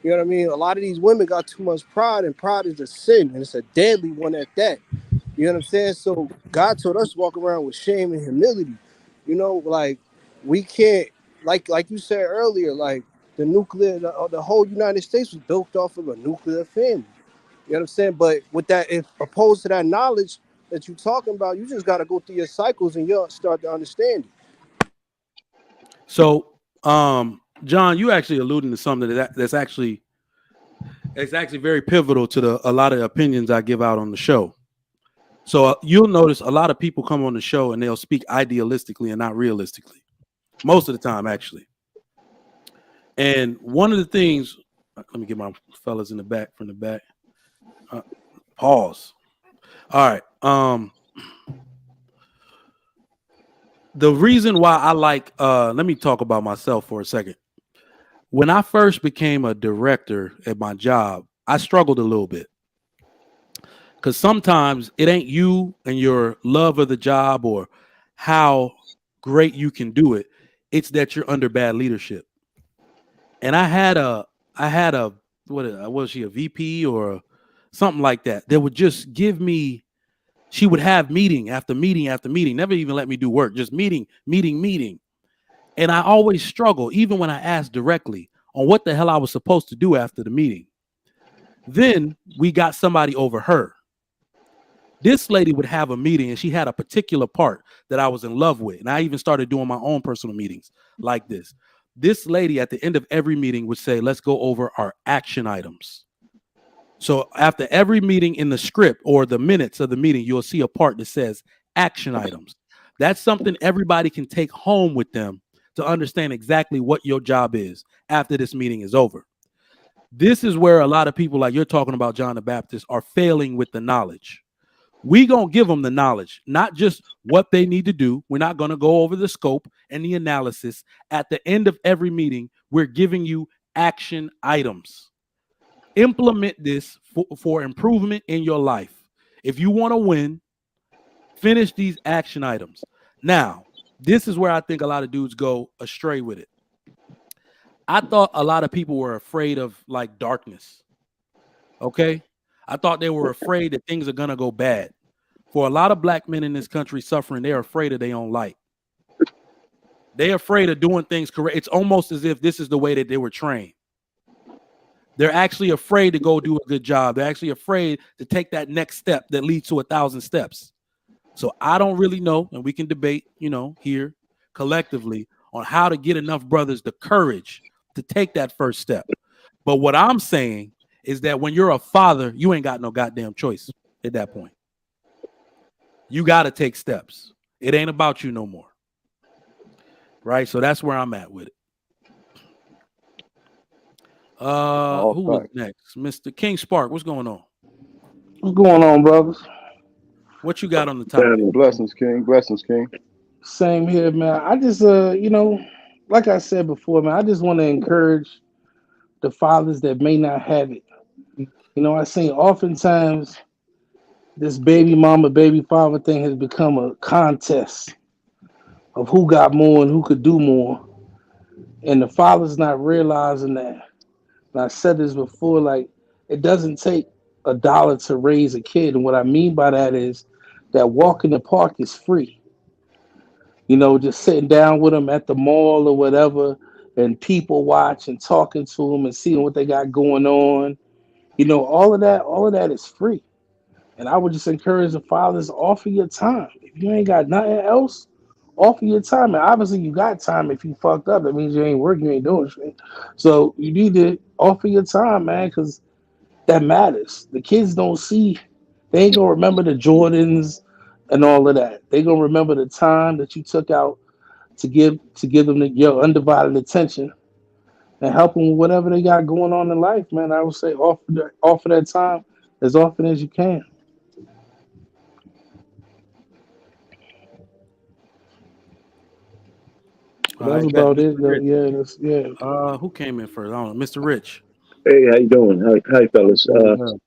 You know what I mean? A lot of these women got too much pride, and pride is a sin, and it's a deadly one at that. You know what I'm saying? So God told us to walk around with shame and humility. Like we can't, like you said earlier, like the whole United States was built off of a nuclear family. You know what I'm saying? But with that, if opposed to that knowledge that you're talking about, you just got to go through your cycles and you'll start to understand it. So, John, you actually alluding to something that's actually very pivotal to a lot of opinions I give out on the show. So you'll notice a lot of people come on the show and they'll speak idealistically and not realistically. Most of the time, actually. And one of the things, let me get my fellas in the back from the back. Pause. All right. The reason why I like, let me talk about myself for a second. When I first became a director at my job, I struggled a little bit because sometimes it ain't you and your love of the job or how great you can do it. It's that you're under bad leadership. And I had a what was she, a VP or something like that would just give me, she would have meeting after meeting after meeting, never even let me do work, just meeting. And I always struggle, even when I asked directly on what the hell I was supposed to do after the meeting. Then we got somebody over her. This lady would have a meeting and she had a particular part that I was in love with. And I even started doing my own personal meetings like this. This lady at the end of every meeting would say, let's go over our action items. So after every meeting in the script or the minutes of the meeting, you'll see a part that says action items. That's something everybody can take home with them to understand exactly what your job is after this meeting is over. This is where a lot of people, like you're talking about, John the Baptist, are failing with the knowledge. We gonna give them the knowledge, not just what they need to do. We're not gonna go over the scope and the analysis. At the end of every meeting, we're giving you action items. Implement this for improvement in your life. If you want to win, finish these action items. Now, this is where I think a lot of dudes go astray with it. I thought a lot of people were afraid of like darkness. Okay. I thought they were afraid that things are going to go bad. For a lot of black men in this country suffering, they're afraid of their own light. They're afraid of doing things correct. It's almost as if this is the way that they were trained. They're actually afraid to go do a good job. They're actually afraid to take that next step that leads to 1,000 steps. So I don't really know, and we can debate, here collectively on how to get enough brothers the courage to take that first step. But what I'm saying is that when you're a father, you ain't got no goddamn choice at that point. You got to take steps. It ain't about you no more. Right? So that's where I'm at with it. Who was next? Mr. King Spark, what's going on? What's going on, brothers? What you got on the topic? Blessings, King. Blessings, King. Same here, man. I just, like I said before, man, I just want to encourage the fathers that may not have it. I say oftentimes this baby mama, baby father thing has become a contest of who got more and who could do more. And the father's not realizing that. And I said this before, like, it doesn't take $1 to raise a kid. And what I mean by that is that walk in the park is free. Just sitting down with them at the mall or whatever, and people watch and talking to them and seeing what they got going on. All of that is free. And I would just encourage the fathers, offer your time. If you ain't got nothing else, offer your time. And obviously you got time. If you fucked up, that means you ain't working, you ain't doing shit. So you need to offer your time, man, because that matters. The kids don't see, they ain't gonna remember the Jordans and all of that. They gonna remember the time that you took out to give them your undivided attention and help them with whatever they got going on in life, man. I would say offer that time as often as you can. All That's right, bet. about Mr. it, though. Rich. Yeah, yeah. Who came in first? I don't know. Mr. Rich. Hey, how you doing? Hi, I'm fellas. doing well.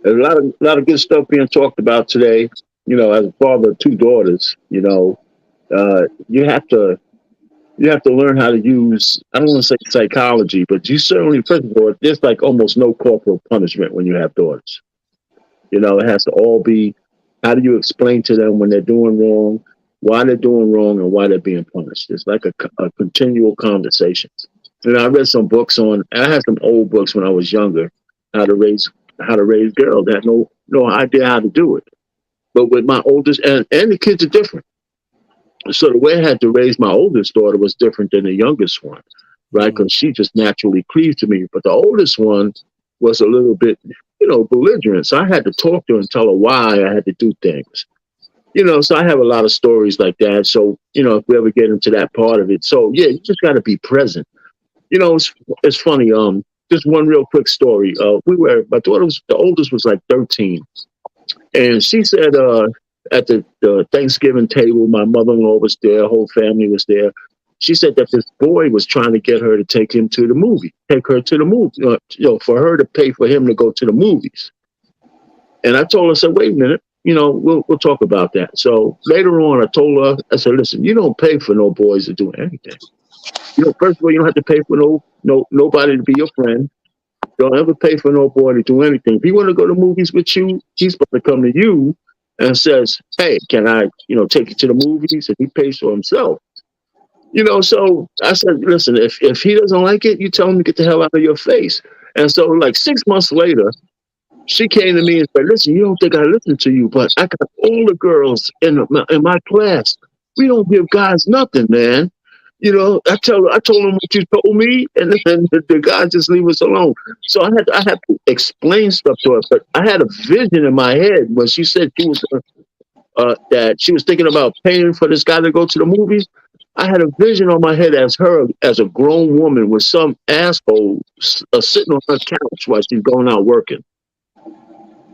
There's a lot of good stuff being talked about today. As a father of two daughters, you have to learn how to use. I don't want to say psychology, but you certainly, first of all, there's like almost no corporal punishment when you have daughters. It has to all be. How do you explain to them when they're doing wrong, why they're doing wrong, and why they're being punished? It's like a continual conversation. I read some books on. I had some old books when I was younger, how to raise how to raise girls. I had no idea how to do it. But with my oldest, and the kids are different. So the way I had to raise my oldest daughter was different than the youngest one, right? Mm, Because she just naturally cleaved to me. But the oldest one was a little bit, belligerent. So I had to talk to her and tell her why I had to do things. So I have a lot of stories like that. So, if we ever get into that part of it. So yeah, you just got to be present. It's funny. Just one real quick story. My daughter the oldest was like 13, and she said, at the Thanksgiving table, my mother-in-law was there, whole family was there. She said that this boy was trying to get her to take her to the movie, for her to pay for him to go to the movies. And I told her, I said, wait a minute, we'll talk about that. So later on, I told her, I said, listen, you don't pay for no boys to do anything. First of all, you don't have to pay for nobody to be your friend. Don't ever pay for no boy to do anything. If he want to go to movies with you, he's supposed to come to you and says, "Hey, can I, take you to the movies?" And he pays for himself. So I said, "Listen, if he doesn't like it, you tell him to get the hell out of your face." And so, like 6 months later, she came to me and said, "Listen, you don't think I listen to you, but I got all the girls in my class. We don't give guys nothing, man. I told them what you told me, and then the guys just leave us alone." So I had to explain stuff to her, but I had a vision in my head when she said that she was thinking about paying for this guy to go to the movies. I had a vision on my head as her as a grown woman with some asshole sitting on her couch while she's going out working.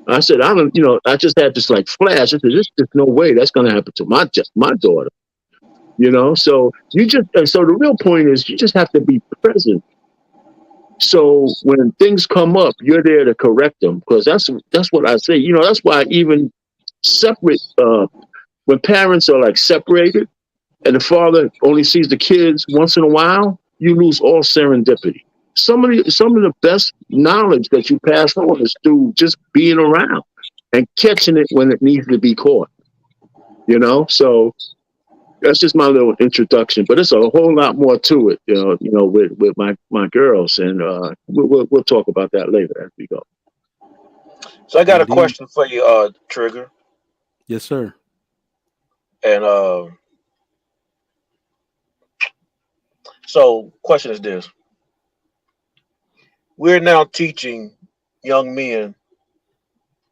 I said, I don't, I just had this like flash. I said, there's just no way that's going to happen to my daughter. So so the real point is you just have to be present. So when things come up, you're there to correct them, because that's what I say. That's why I even separate when parents are like separated and the father only sees the kids once in a while, you lose all serendipity. Some of the best knowledge that you pass on is through just being around and catching it when it needs to be caught. So that's just my little introduction, but it's a whole lot more to it, with my girls, and we'll talk about that later as we go. So I got a indeed. question for you, Trigger. Yes, sir. And so question is this: we're now teaching young men.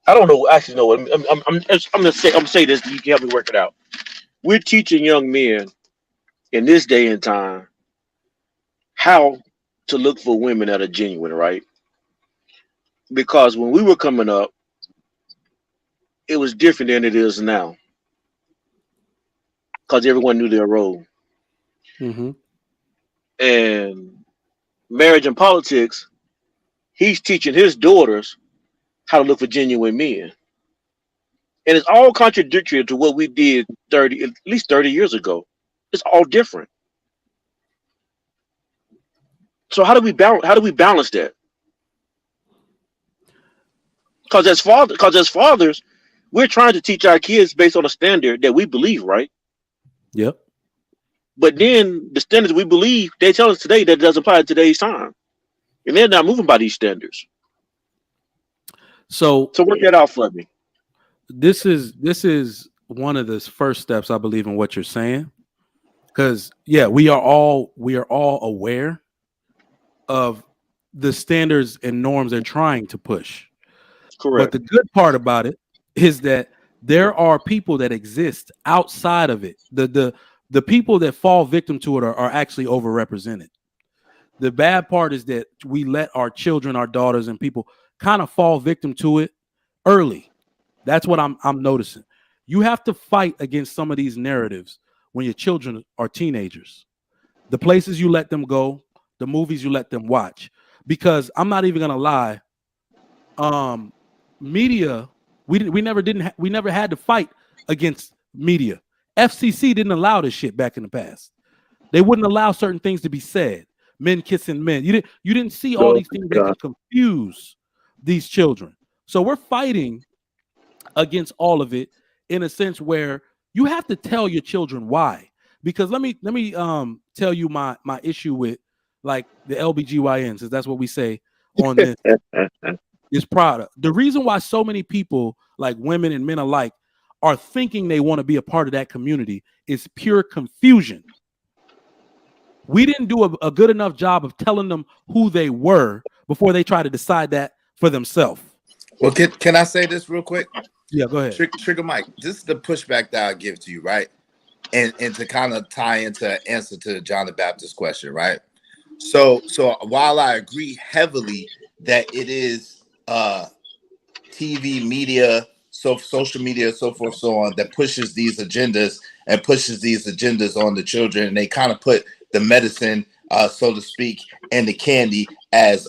I don't know. Actually, know what I'm gonna say this. You can help me work it out. We're teaching young men in this day and time how to look for women that are genuine, right? Because when we were coming up, it was different than it is now. Because everyone knew their role. Mm-hmm. And marriage and politics he's teaching his daughters how to look for genuine men. And it's all contradictory to what we did at least 30 years ago. It's all different. So how do we balance that? Because as fathers, we're trying to teach our kids based on a standard that we believe, right? Yep. But then the standards we believe, they tell us today that it doesn't apply to today's time. And they're not moving by these standards. So So work that out for me. this is one of the first steps, I believe, in what you're saying. Because yeah, we are all aware of the standards and norms they're trying to push. But Correct. the good part about it is that there are people that exist outside of it. The people that fall victim to it are actually overrepresented. The bad part is that we let our children, our daughters, and people kind of fall victim to it early. That's what I'm noticing. You have to fight against some of these narratives when your children are teenagers. The places you let them go, the movies you let them watch. Because I'm not even gonna lie, um, media, we never had to fight against media. FCC didn't allow this shit back in the past. They wouldn't allow certain things to be said. Men kissing men. You didn't see all Oh these things my that God. can confuse these children. So we're fighting against all of it in a sense where you have to tell your children why. Because let me tell you my issue with like the LBGYN, since that's what we say on this, is product. The reason why so many people, like women and men alike, are thinking they want to be a part of that community is pure confusion. We didn't do a good enough job of telling them who they were before they try to decide that for themselves. Well, can I say this real quick? Yeah, go ahead. Trigger Mike, this is the pushback that I give to you, right? And to kind of tie into an answer to John the Baptist question, right? So while I agree heavily that it is TV media, so social media, so forth, so on, that pushes these agendas and pushes these agendas on the children, and they kind of put the medicine, so to speak, and the candy, as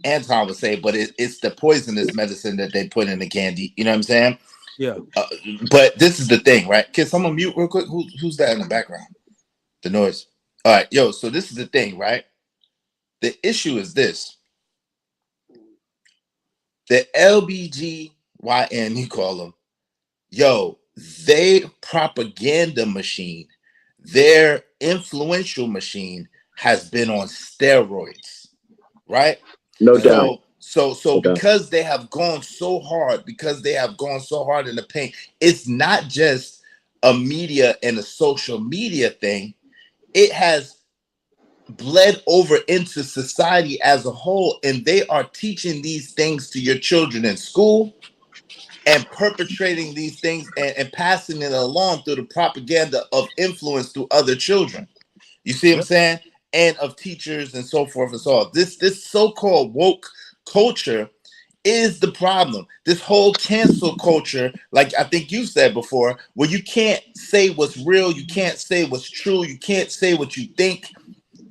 Anton would say, but it's the poisonous medicine that they put in the candy. You know what I'm saying? Yeah. Uh, but this is the thing, right? Can someone mute real quick? Who's that in the background? The noise. All right, yo. So this is the thing, right? The issue is this: the LBGYN, you call them, yo, they propaganda machine, their influential machine has been on steroids, right? No Yeah. doubt. So No doubt. because they have gone so hard, in the paint, it's not just a media and a social media thing. It has bled over into society as a whole, and they are teaching these things to your children in school and perpetrating these things and passing it along through the propaganda of influence to other children. You see what I'm Yep. saying? And of teachers and so forth and so on. This so-called woke culture is the problem. This whole cancel culture, like I think you said before, where you can't say what's real, you can't say what's true, you can't say what you think.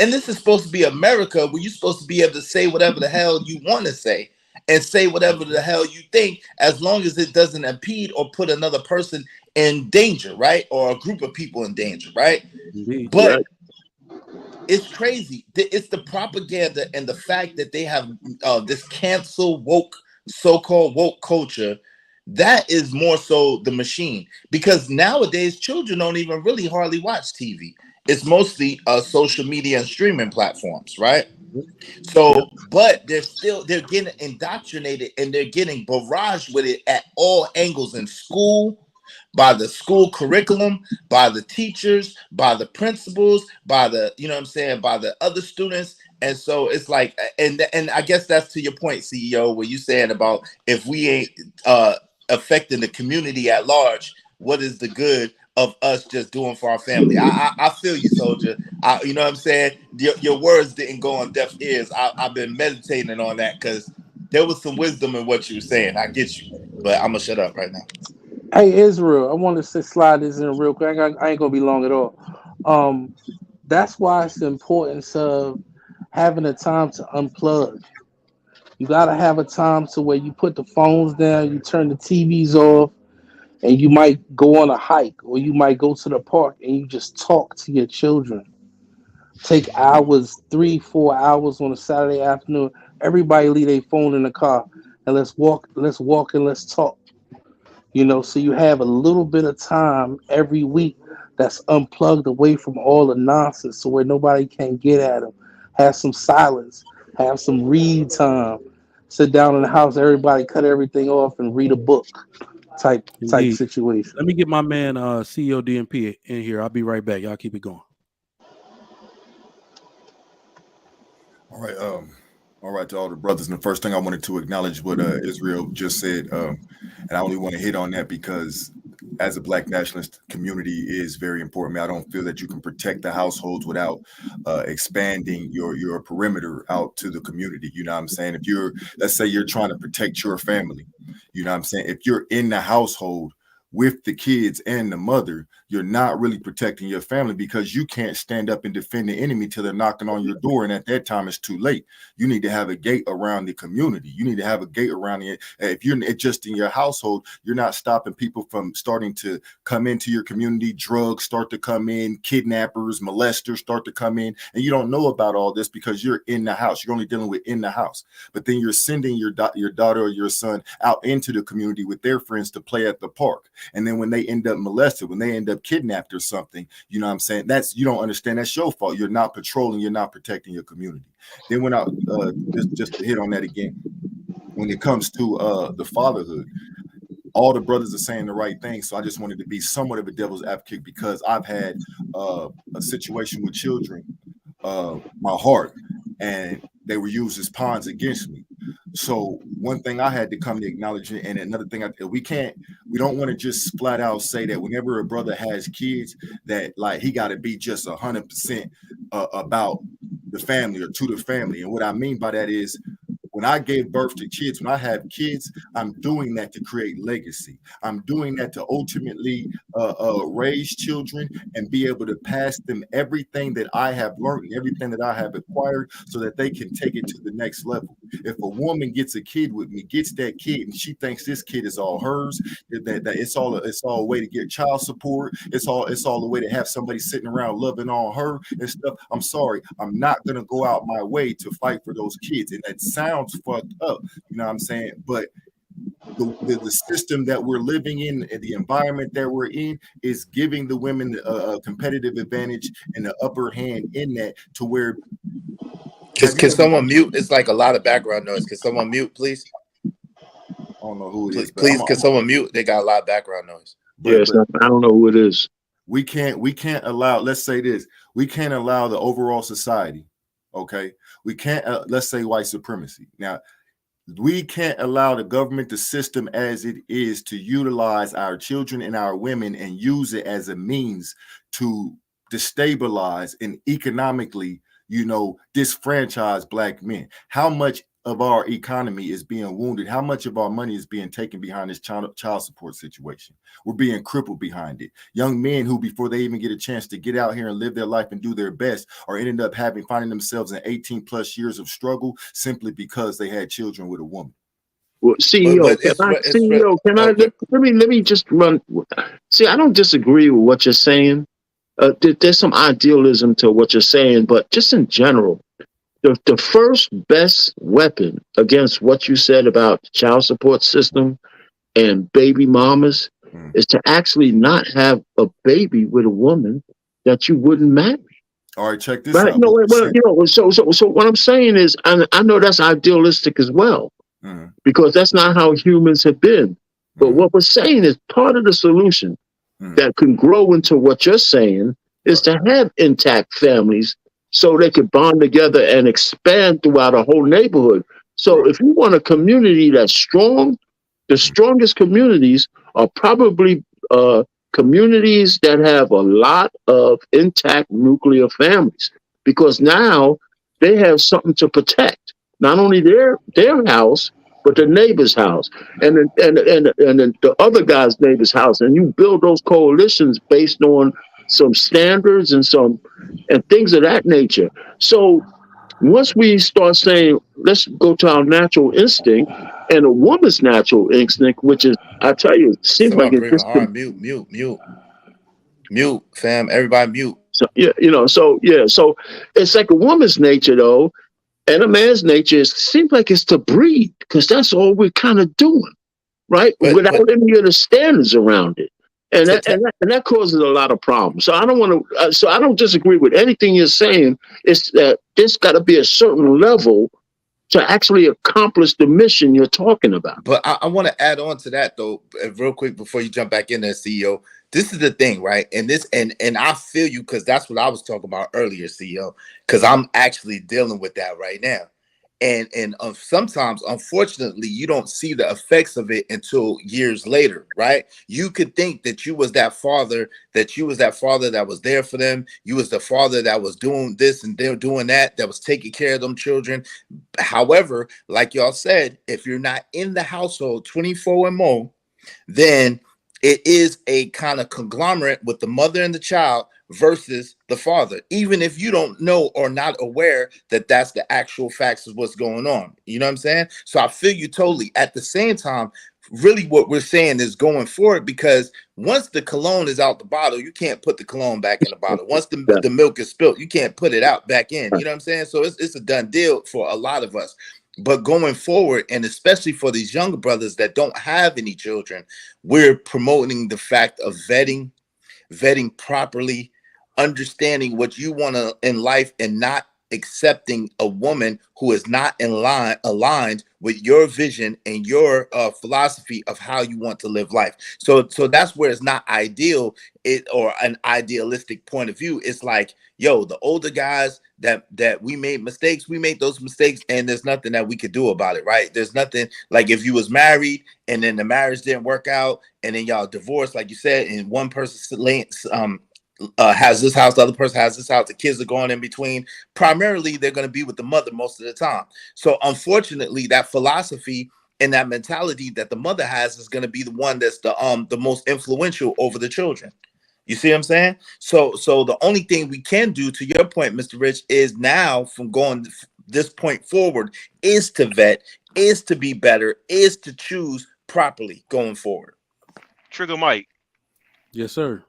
And this is supposed to be America, where you're supposed to be able to say whatever the hell you want to say and say whatever the hell you think, as long as it doesn't impede or put another person in danger, right? Or a group of people in danger, right? Indeed. But Right. it's crazy. It's the propaganda and the fact that they have this cancel woke, so-called woke culture. That is more so the machine, because nowadays children don't even really hardly watch TV. It's mostly social media and streaming platforms, right? Yep. So, but they're getting indoctrinated and they're getting barraged with it at all angles in school, by the school curriculum, by the teachers, by the principals, by the, you know what I'm saying, by the other students. And so it's like, and I guess that's to your point, CEO, where you saying about if we ain't affecting the community at large, what is the good of us just doing for our family? I feel you, soldier. You know what I'm saying? Your words didn't go on deaf ears. I've been meditating on that because there was some wisdom in what you were saying. I get you, but I'm gonna shut up right now. Hey Israel, I want to slide this in real quick. I ain't gonna be long at all. That's why it's the importance of having a time to unplug. You gotta have a time to where you put the phones down, you turn the TVs off, and you might go on a hike or you might go to the park and you just talk to your children. Take hours, 3, 4 hours on a Saturday afternoon. Everybody leave their phone in the car and let's walk and let's talk. So you have a little bit of time every week that's unplugged away from all the nonsense so where nobody can get at them. Have some silence, have some read time. Sit down in the house, everybody cut everything off and read a book type Indeed. situation. Let me get my man CEO DMP in here. I'll be right back. Y'all keep it going. All right, to all the brothers. And the first thing I wanted to acknowledge what Israel just said, and I only want to hit on that because as a Black nationalist, community is very important. Man, I don't feel that you can protect the households without expanding your perimeter out to the community. You know what I'm saying? If let's say you're trying to protect your family, you know what I'm saying? If you're in the household with the kids and the mother, you're not really protecting your family because you can't stand up and defend the enemy till they're knocking on your door. And at that time, it's too late. You need to have a gate around the community. You need to have a gate around it. If you're just in your household, you're not stopping people from starting to come into your community. Drugs start to come in, kidnappers, molesters start to come in. And you don't know about all this because you're in the house. You're only dealing with in the house. But then you're sending your daughter or your son out into the community with their friends to play at the park. And then when they end up molested, when they end up kidnapped or something, you know what I'm saying? You don't understand. That's your fault. You're not patrolling. You're not protecting your community. Then when just to hit on that again, when it comes to the fatherhood, all the brothers are saying the right thing. So I just wanted to be somewhat of a devil's advocate because I've had a situation with children, my heart, and they were used as pawns against me. So one thing I had to come to acknowledge, and another thing we don't want to just flat out say that whenever a brother has kids that like he got to be just 100% about the family or to the family. And what I mean by that is when I gave birth to kids, when I have kids, I'm doing that to create legacy. I'm doing that to ultimately raise children and be able to pass them everything that I have learned and everything that I have acquired so that they can take it to the next level. If a woman gets a kid with me, gets that kid, and she thinks this kid is all hers, that it's all a way to get child support, it's all a way to have somebody sitting around loving on her and stuff. I'm sorry, I'm not gonna go out my way to fight for those kids, and that sounds fucked up, you know what I'm saying? But the system that we're living in, the environment that we're in, is giving the women a competitive advantage and the upper hand in that to where. Can someone mute? It's like a lot of background noise. Can someone mute, please? I don't know who it is. Please, can someone mute? They got a lot of background noise. Yes, I don't know who it is. We can't allow, let's say this, we can't allow the overall society, okay? We can't, let's say white supremacy. Now, we can't allow the government, the system as it is, to utilize our children and our women and use it as a means to destabilize and economically, disfranchise Black men. How much of our economy is being wounded? How much of our money is being taken behind this child support situation? We're being crippled behind it. Young men who, before they even get a chance to get out here and live their life and do their best, are ended up finding themselves in 18 plus years of struggle simply because they had children with a woman. Well, CEO, let me just run. See, I don't disagree with what you're saying. There's some idealism to what you're saying, but just in general, the first best weapon against what you said about the child support system and baby mamas is to actually not have a baby with a woman that you wouldn't marry. All right, check this out. So what I'm saying is, I know that's idealistic as well, because that's not how humans have been. But what we're saying is part of the solution that can grow into what you're saying is to have intact families so they could bond together and expand throughout a whole neighborhood. So if you want a community that's strong, the strongest communities are probably communities that have a lot of intact nuclear families, because now they have something to protect, not only their house, but the neighbor's house and the other guy's neighbor's house. And you build those coalitions based on some standards and things of that nature. So Once we start saying, let's go to our natural instinct and a woman's natural instinct, which is, I tell you, it seems like Someone it's breathing just hard. Mute, fam. Everybody mute. so, yeah, so yeah, so it's like a woman's nature though, and a man's nature seems like it's to breed because that's all we're kind of doing, right? But Without any of the standards around it. And to, that causes a lot of problems. So I don't want to. So I don't disagree with anything you're saying. It's that there's got to be a certain level to actually accomplish the mission you're talking about. But I want to add on to that though, real quick before you jump back in there, CEO. This is the thing, right? And this and I feel you because that's what I was talking about earlier, CEO. Because I'm actually dealing with that right now. And sometimes, unfortunately, you don't see the effects of it until years later, right? You could think that you was that father, that was there for them. You was the father that was doing this and they're doing that was taking care of them children. However, like y'all said, if you're not in the household 24 and more, then it is a kind of conglomerate with the mother and the child versus the father, even if you don't know or not aware that that's the actual facts of what's going on. You know what I'm saying? So I feel you totally. At the same time, really what we're saying is going forward, because once the cologne is out the bottle, you can't put the cologne back in the bottle. Once the milk is spilled, you can't put it out back in. You know what I'm saying? So it's a done deal for a lot of us. But going forward, and especially for these younger brothers that don't have any children, we're promoting the fact of vetting properly, understanding what you want to in life, and not accepting a woman who is not aligned with your vision and your philosophy of how you want to live life. So that's where it's not ideal, or an idealistic point of view. It's like, yo, the older guys that we made mistakes, we made those mistakes, and there's nothing that we could do about it, right? There's nothing, like if you was married and then the marriage didn't work out and then y'all divorced, like you said, and one person has this house, the other person has this house, the kids are going in between. Primarily, they're going to be with the mother most of the time. So unfortunately, that philosophy and that mentality that the mother has is going to be the one that's the most influential over the children. You see what I'm saying? So the only thing we can do, to your point, Mr. Rich, is now from going this point forward is to vet, is to be better, is to choose properly going forward. Trigger Mike, Yes, sir.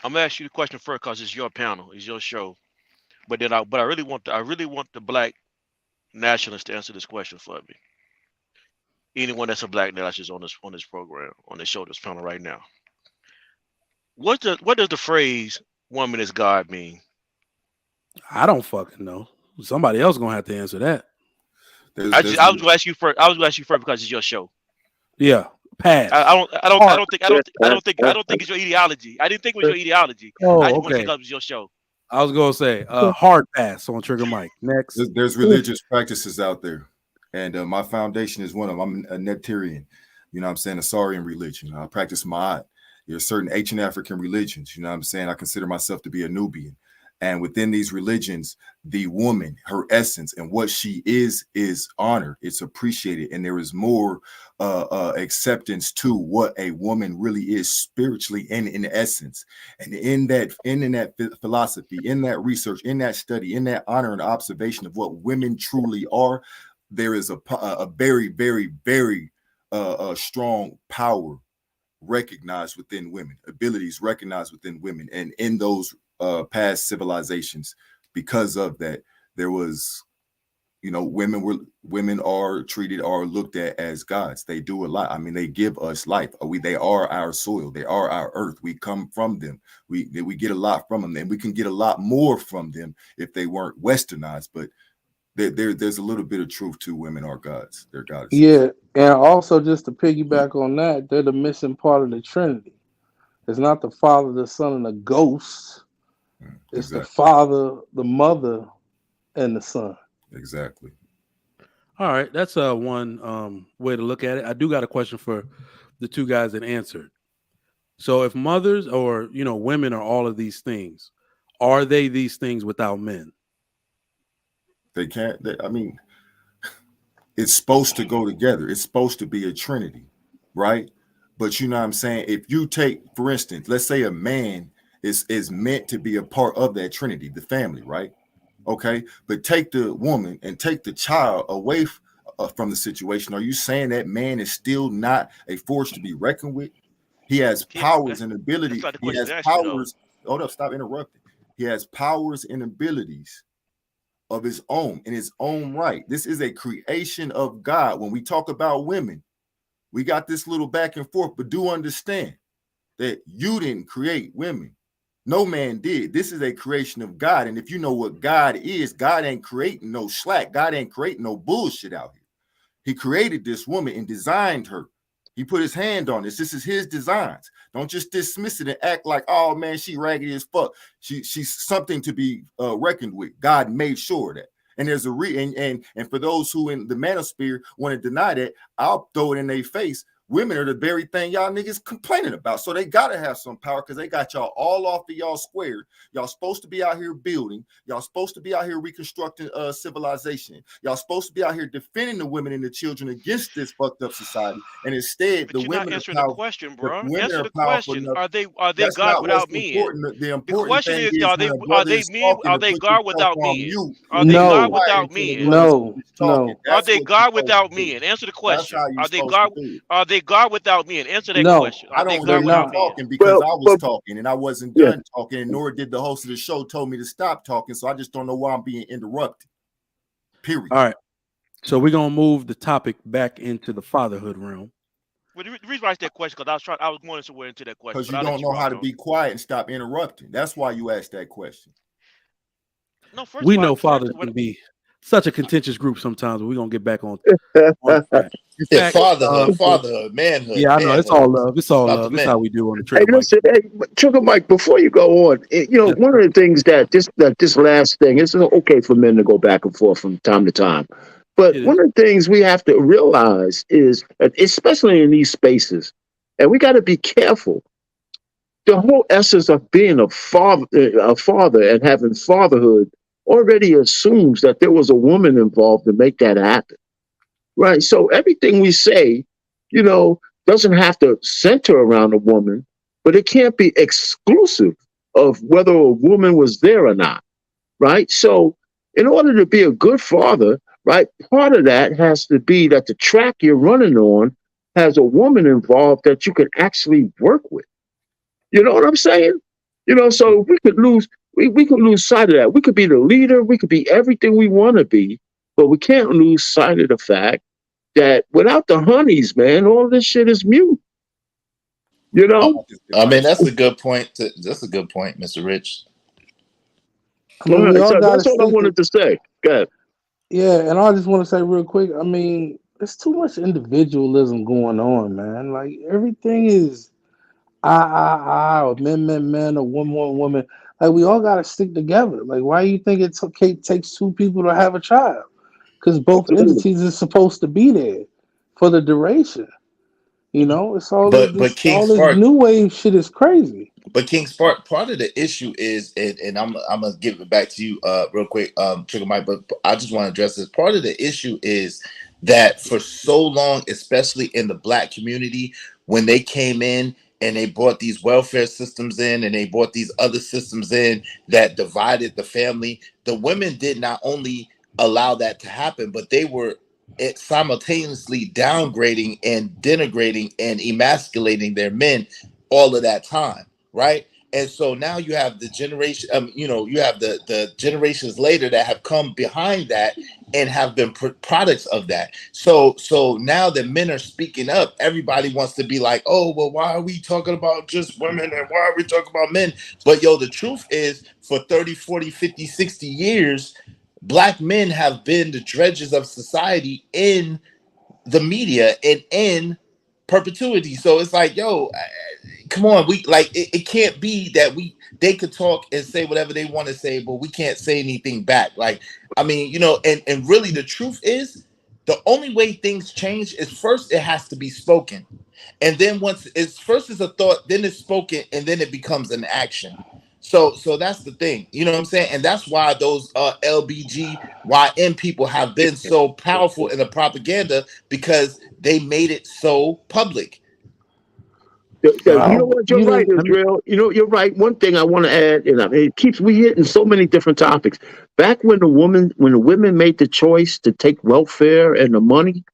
I'm gonna ask you the question first because it's your panel, it's your show. But I really want the black nationalists to answer this question for me. Anyone that's a black nationalist on this program, on this show, this panel right now. What does the phrase "woman is God" mean? I don't fucking know. Somebody else gonna have to answer that. I was gonna ask you first. I was gonna ask you first because it's your show. Yeah, pass. I don't think Yeah. it's your ideology. I didn't think it was your ideology. I Oh, just want to okay. think it was your show. I was gonna say hard pass on Trigger Mike. Next. There's religious practices out there, and my foundation is one of them. I'm a Neptarian, you know what I'm saying, a Saurian religion. I practice Ma'at. There's certain ancient African religions, you know what I'm saying. I consider myself to be a Nubian. And within these religions, the woman, her essence and what she is honored. It's appreciated. And there is more acceptance to what a woman really is spiritually and in essence. And in that philosophy, in that research, in that study, in that honor and observation of what women truly are, there is a very, very, very strong power recognized within women, abilities recognized within women. And in those past civilizations, because of that, there was, women are treated or looked at as gods. They do a lot. I mean, they give us life. They are our soil. They are our earth. We come from them. We get a lot from them, and we can get a lot more from them if they weren't westernized. But there's a little bit of truth to women are gods. They're goddesses. Yeah, and also just to piggyback on that, they're the missing part of the Trinity. It's not the Father, the Son, and the Ghost. It's Exactly. the Father, the Mother, and the Son. Exactly. All right, that's one way to look at it. I do got a question for the two guys that answered. So if mothers or women are all of these things, are they these things without men? They can't. I mean, it's supposed to go together. It's supposed to be a trinity, right? But you know what I'm saying? If you take, for instance, let's say a man is meant to be a part of that trinity, the family, right? Okay, but take the woman and take the child away from the situation. Are you saying that man is still not a force to be reckoned with? He has powers and ability. That's not the He question has you asked me, though. powers. Hold up, stop interrupting. He has powers and abilities of his own in his own right. This is a creation of God. When we talk about women, we got this little back and forth, but do understand that you didn't create women. No man did. This is a creation of God. And if you know what God is, God ain't creating no slack. God ain't creating no bullshit out here. He created this woman and designed her. He put his hand on this. This is his designs. Don't just dismiss it and act like, oh man, she raggedy as fuck. She's something to be reckoned with. God made sure of that. And there's a and for those who in the manosphere want to deny that, I'll throw it in their face. Women are the very thing y'all niggas complaining about. So they gotta have some power because they got y'all all off of y'all square. Y'all supposed to be out here building. Y'all supposed to be out here reconstructing civilization. Y'all supposed to be out here defending the women and the children against this fucked up society. And instead, But the you're not women are answering the powerful. question, The bro. women Answer are the powerful question. enough. Are they That's God not what's without men? important. The The important question thing is, is when a brother is talking are to they put God yourself without on men? mute Are and they be God No, quiet without until the men? brother no, finishes talking. no, Are That's they what you're God supposed without to do. men? Answer the That's question. how you're Are they supposed to God? do it. Are they God without men? Answer that no. question. I Are they don't They're God hear you without not. men? talking because I was But talking and I wasn't yeah, done talking, and nor did the host of the show told me to stop talking. So I just don't know why I'm being interrupted. Period. All right. So we're gonna move the topic back into the fatherhood realm. Well, the reason why I asked that question because I was going somewhere into that question, Because but you I'll let don't you know rock how to on. be quiet and stop interrupting. That's why you asked that question. No, first We of all, know first fathers when can be such a contentious group sometimes, but we're gonna get back on track. In Yeah, fact, fatherhood, manhood, yeah, I know it's all manhood. love. It's It's all about the love. This is how men. we do on the hey, Trigger Mike. listen, hey, Trigger Mike. Before you go on, Yeah. one of the things that this last thing, it's okay for men to go back and forth from time to time, but It is. one of the things we have to realize is, especially in these spaces, and we got to be careful. The whole essence of being a father, and having fatherhood already assumes that there was a woman involved to make that happen. Right. So everything we say, you know, doesn't have to center around a woman, but it can't be exclusive of whether a woman was there or not. Right. So in order to be a good father, right, part of that has to be that the track you're running on has a woman involved that you can actually work with. You know what I'm saying? So we could lose sight of that. We could be the leader, we could be everything we want to be, but we can't lose sight of the fact that without the honeys, man, all this shit is mute. You I, know? I mean, that's a good point. That's a good point, Mr. Rich. I All mean, we right, all so got to that's all I stick. wanted to say. Good. Yeah, and I just want to say real quick. I mean, there's too much individualism going on, man. Like everything is or men, or woman. Like we all got to stick together. Like why do you think takes two people to have a child? Because both entities is supposed to be there for the duration. It's But King all this Spark, new wave shit is crazy. part of the issue is, and I'm gonna give it back to you real quick, Trigger Mike, but I just want to address this. Part of the issue is that for so long, especially in the black community, when they came in and they brought these welfare systems in and they brought these other systems in that divided the family, the women did not only allow that to happen, but they were simultaneously downgrading and denigrating and emasculating their men all of that time, right? And so now you have the generation, you have the generations later that have come behind that and have been products of that. So now that men are speaking up, everybody wants to be like, oh, well, why are we talking about just women and why are we talking about men? But the truth is, for 30, 40, 50, 60 years, black men have been the dredges of society in the media and in perpetuity. So it's like, come on, we like it can't be that they could talk and say whatever they want to say, but we can't say anything back. Like, I mean, and really the truth is the only way things change is first it has to be spoken. And then once it's first it's a thought, then it's spoken, and then it becomes an action. So that's the thing, you know what I'm saying? And that's why those LBGYN people have been so powerful in the propaganda because they made it so public. You know what? You're right, Israel. You know, you're right. One thing I want to add, and we hitting so many different topics. Back when the women made the choice to take welfare and the money,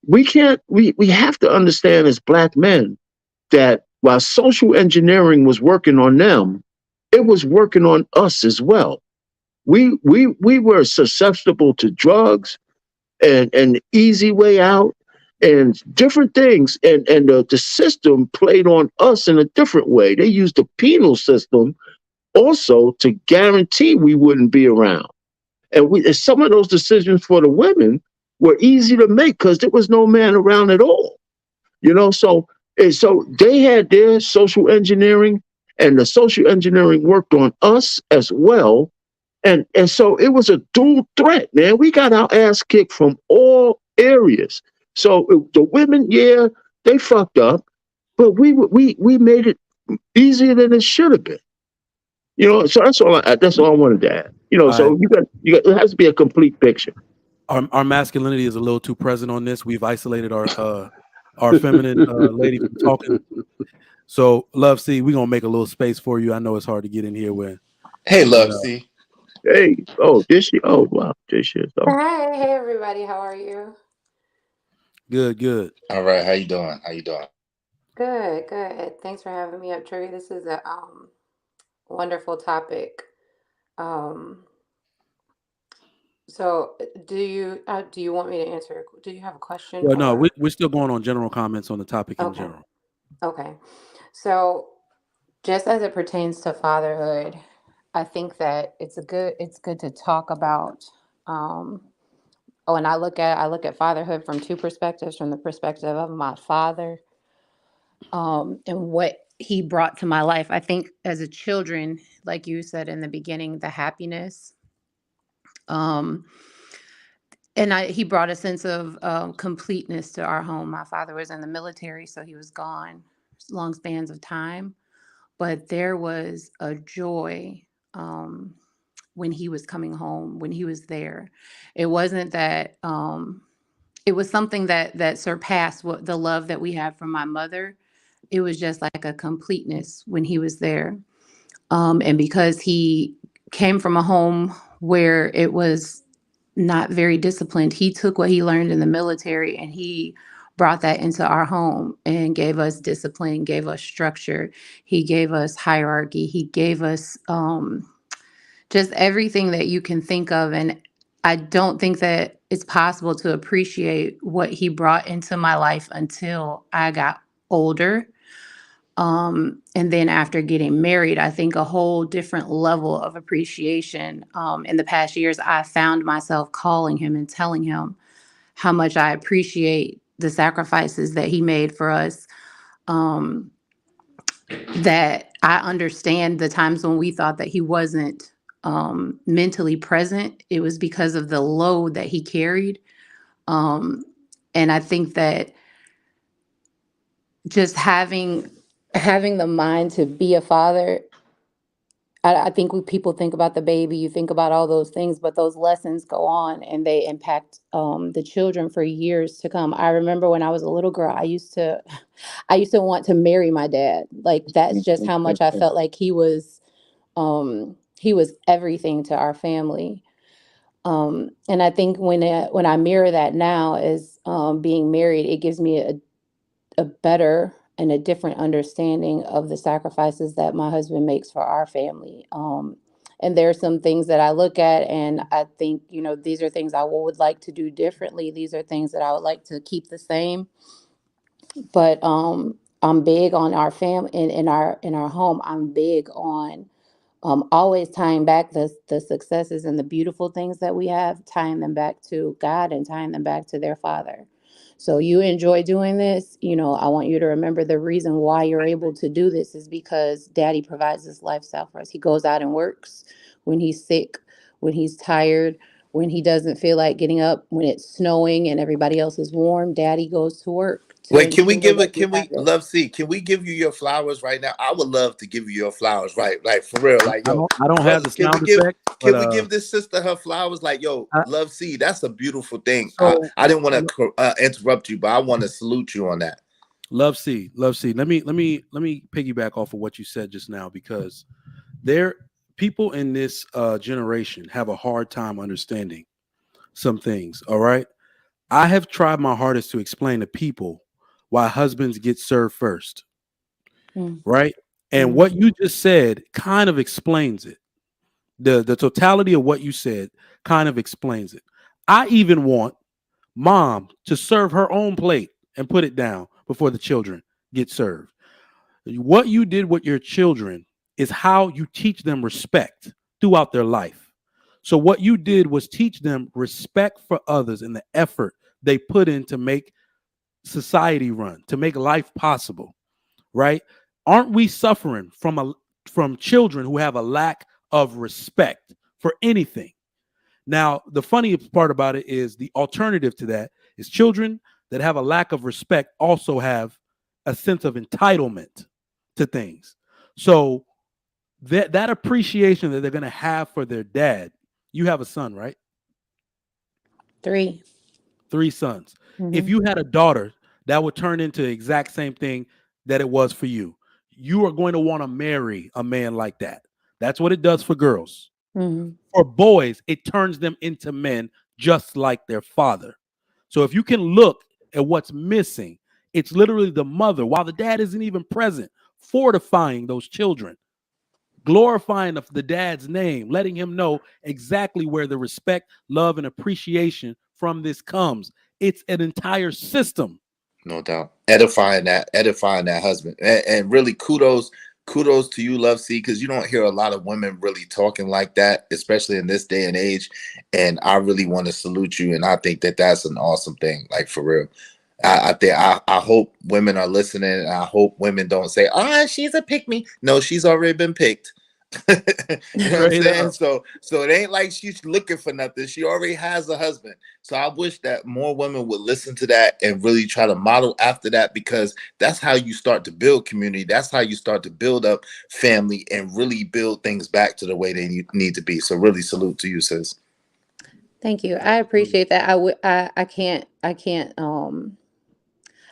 we have to understand as black men that while social engineering was working on them, it was working on us as well. We were susceptible to drugs and an easy way out and different things. And the system played on us in a different way. They used the penal system also to guarantee we wouldn't be around. And some of those decisions for the women were easy to make because there was no man around at all. You know, so they had their social engineering, and the social engineering worked on us as well. And so it was a dual threat, man. We got our ass kicked from all areas. So the women, yeah, they fucked up, but we made it easier than it should have been. You know, so that's all I wanted to add. You know, so you got it has to be a complete picture. Our masculinity is a little too present on this. We've isolated our feminine lady from talking. So, Love C, we're gonna make a little space for you. I know it's hard to get in here when. Hey, Love C. Hey, oh, wow, this year. Oh. Hey, everybody. How are you? Good. All right, how you doing? Good. Thanks for having me up, Trey. This is a wonderful topic. So do you want me to answer? Do you have a question? Well, no, we're still going on general comments on the topic in general. Okay. So just as it pertains to fatherhood, I think that it's good to talk about. And I look at fatherhood from two perspectives, from the perspective of my father, and what he brought to my life. I think as a children, like you said in the beginning, the happiness, and he brought a sense of completeness to our home. My father was in the military, so he was gone long spans of time, but there was a joy when he was coming home, when he was there. It wasn't that it was something that surpassed what the love that we had from my mother. It was just like a completeness when he was there. And because he came from a home where it was not very disciplined, he took what he learned in the military and he brought that into our home and gave us discipline, gave us structure. He gave us hierarchy. He gave us just everything that you can think of. And I don't think that it's possible to appreciate what he brought into my life until I got older. And then after getting married, I think a whole different level of appreciation. In the past years, I found myself calling him and telling him how much I appreciate the sacrifices that he made for us. That I understand the times when we thought that he wasn't mentally present. It was because of the load that he carried. And I think that just having the mind to be a father, I think when people think about the baby, you think about all those things, but those lessons go on and they impact the children for years to come. I remember when I was a little girl, I used to want to marry my dad. Like, that's just how much I felt like he was everything to our family. And I think when I mirror that now as being married, it gives me a better and a different understanding of the sacrifices that my husband makes for our family. And there are some things that I look at and I think, these are things I would like to do differently. These are things that I would like to keep the same. But I'm big on our family in our home. I'm big on always tying back the successes and the beautiful things that we have, tying them back to God and tying them back to their Father. So you enjoy doing this, I want you to remember the reason why you're able to do this is because Daddy provides this lifestyle for us. He goes out and works when he's sick, when he's tired, when he doesn't feel like getting up, when it's snowing and everybody else is warm. Daddy goes to work. Wait, can we Love C, can we give you your flowers right now? I would love to give you your flowers, right? Like, for real. Like, yo, I don't have the sound effect. Can we give this sister her flowers? Like, yo, Love C, that's a beautiful thing. So, I didn't want to interrupt you, but I want to salute you on that. Love C. Love C. Let me piggyback off of what you said just now, because there people in this generation have a hard time understanding some things. All right. I have tried my hardest to explain to people why husbands get served first. Mm, Right. And mhm, what you just said kind of explains it. The totality of what you said kind of explains it. I even want mom to serve her own plate and put it down before the children get served. What you did with your children is how you teach them respect throughout their life. So, what you did was teach them respect for others and the effort they put in to make society run, to make life possible, right? Aren't we suffering from children who have a lack of respect for anything? Now, the funny part about it is the alternative to that is children that have a lack of respect also have a sense of entitlement to things. So that appreciation that they're going to have for their dad, you have a son, right? 3. 3 sons. If Mhm, you had a daughter, that would turn into the exact same thing that it was for you. You are going to want to marry a man like that. That's what it does for girls. mhm. For boys, it turns them into men just like their father. So if you can look at what's missing, it's literally the mother, while the dad isn't even present, fortifying those children, glorifying the dad's name, letting him know exactly where the respect, love, and appreciation from this comes. It's an entire system. No doubt. Edifying that husband. And really kudos to you, Love C, because you don't hear a lot of women really talking like that, especially in this day and age. And I really want to salute you. And I think that that's an awesome thing, like for real. I hope women are listening, and I hope women don't say, "Ah, she's a pick me." No, she's already been picked. You know what I'm Straight saying? up. So it ain't like she's looking for nothing. She already has a husband. So I wish that more women would listen to that and really try to model after that, because that's how you start to build community. That's how you start to build up family and really build things back to the way they need to be. So really salute to you, sis. Thank you. I appreciate that.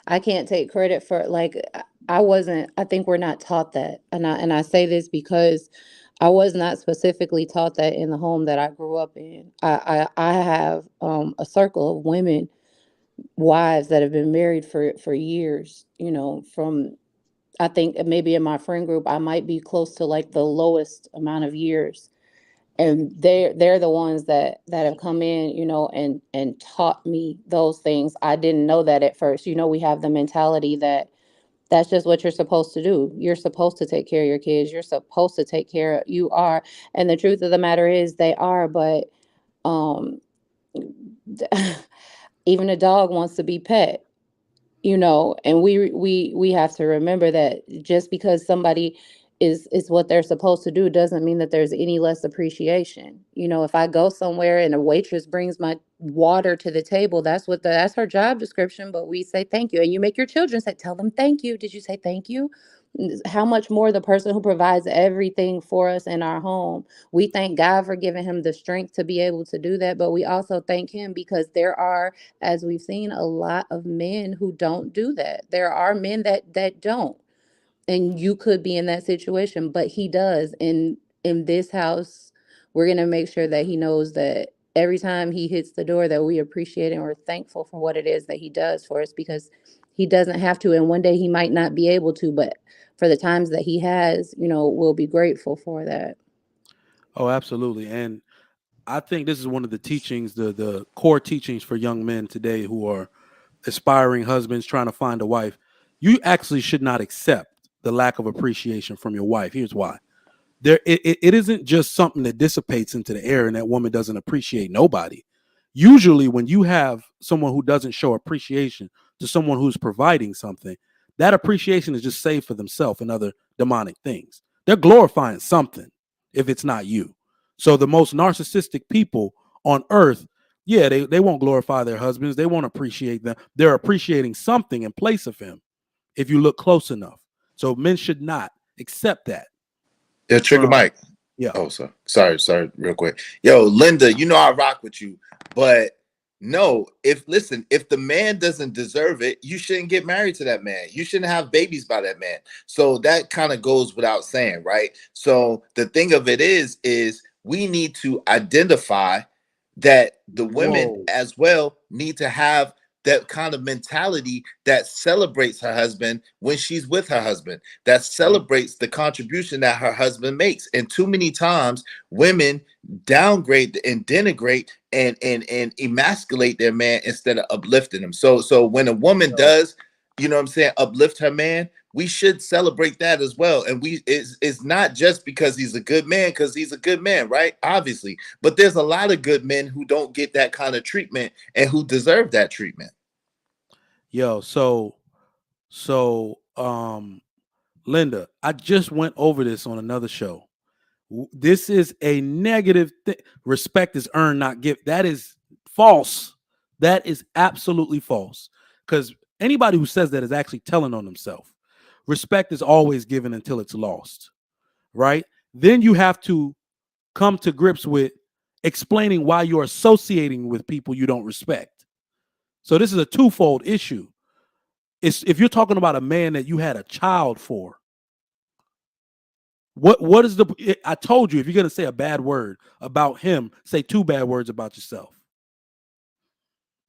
I can't take credit for, like, I wasn't, I think we're not taught that. And I say this because I was not specifically taught that in the home that I grew up in. I have a circle of women, wives that have been married for years, from, I think maybe in my friend group I might be close to like the lowest amount of years, and they're the ones that have come in, and taught me those things. I didn't know that at first. We have the mentality that that's just what you're supposed to do. You're supposed to take care of your kids. You're supposed to take care of, you are. And the truth of the matter is they are, but um even a dog wants to be pet, and we have to remember that just because somebody is what they're supposed to do doesn't mean that there's any less appreciation. If I go somewhere and a waitress brings my water to the table, that's her job description, but we say thank you. And you make your children say, tell them thank you. Did you say thank you? How much more the person who provides everything for us in our home? We thank God for giving him the strength to be able to do that, but we also thank him because there are, as we've seen, a lot of men who don't do that. There are men that don't, and you could be in that situation, but he does. And in this house, we're going to make sure that he knows that every time he hits the door, that we appreciate and we're thankful for what it is that he does for us, because he doesn't have to, and one day he might not be able to, but for the times that he has, we'll be grateful for that. Oh, absolutely. And I think this is one of the teachings, the core teachings for young men today who are aspiring husbands trying to find a wife. You actually should not accept the lack of appreciation from your wife. Here's why. It isn't just something that dissipates into the air and that woman doesn't appreciate nobody. Usually when you have someone who doesn't show appreciation to someone who's providing something, that appreciation is just saved for themselves and other demonic things. They're glorifying something if it's not you. So the most narcissistic people on earth, yeah, they won't glorify their husbands. They won't appreciate them. They're appreciating something in place of him if you look close enough. So men should not accept that Yeah, Trigger from, Mike. yeah. Oh, sorry, real quick. Yo, Linda, I rock with you, but No, if the man doesn't deserve it, you shouldn't get married to that man. You shouldn't have babies by that man. So that kind of goes without saying, right? So the thing of it is we need to identify that the women Whoa. as well need to have that kind of mentality that celebrates her husband when she's with her husband, that celebrates the contribution that her husband makes. And too many times women downgrade and denigrate and emasculate their man instead of uplifting them. So when a woman does, you know what I'm saying, uplift her man, we should celebrate that as well. And it's not just because he's a good man, because he's a good man, right? Obviously. But there's a lot of good men who don't get that kind of treatment and who deserve that treatment. Yo, Linda, I just went over this on another show. This is a negative thing. Respect is earned, not given. That is false. That is absolutely false. Because anybody who says that is actually telling on themselves. Respect is always given until it's lost, right? Then you have to come to grips with explaining why you're associating with people you don't respect. So this is a twofold issue. It's if you're talking about a man that you had a child for, what is I told you, if you're going to say a bad word about him, say 2 bad words about yourself.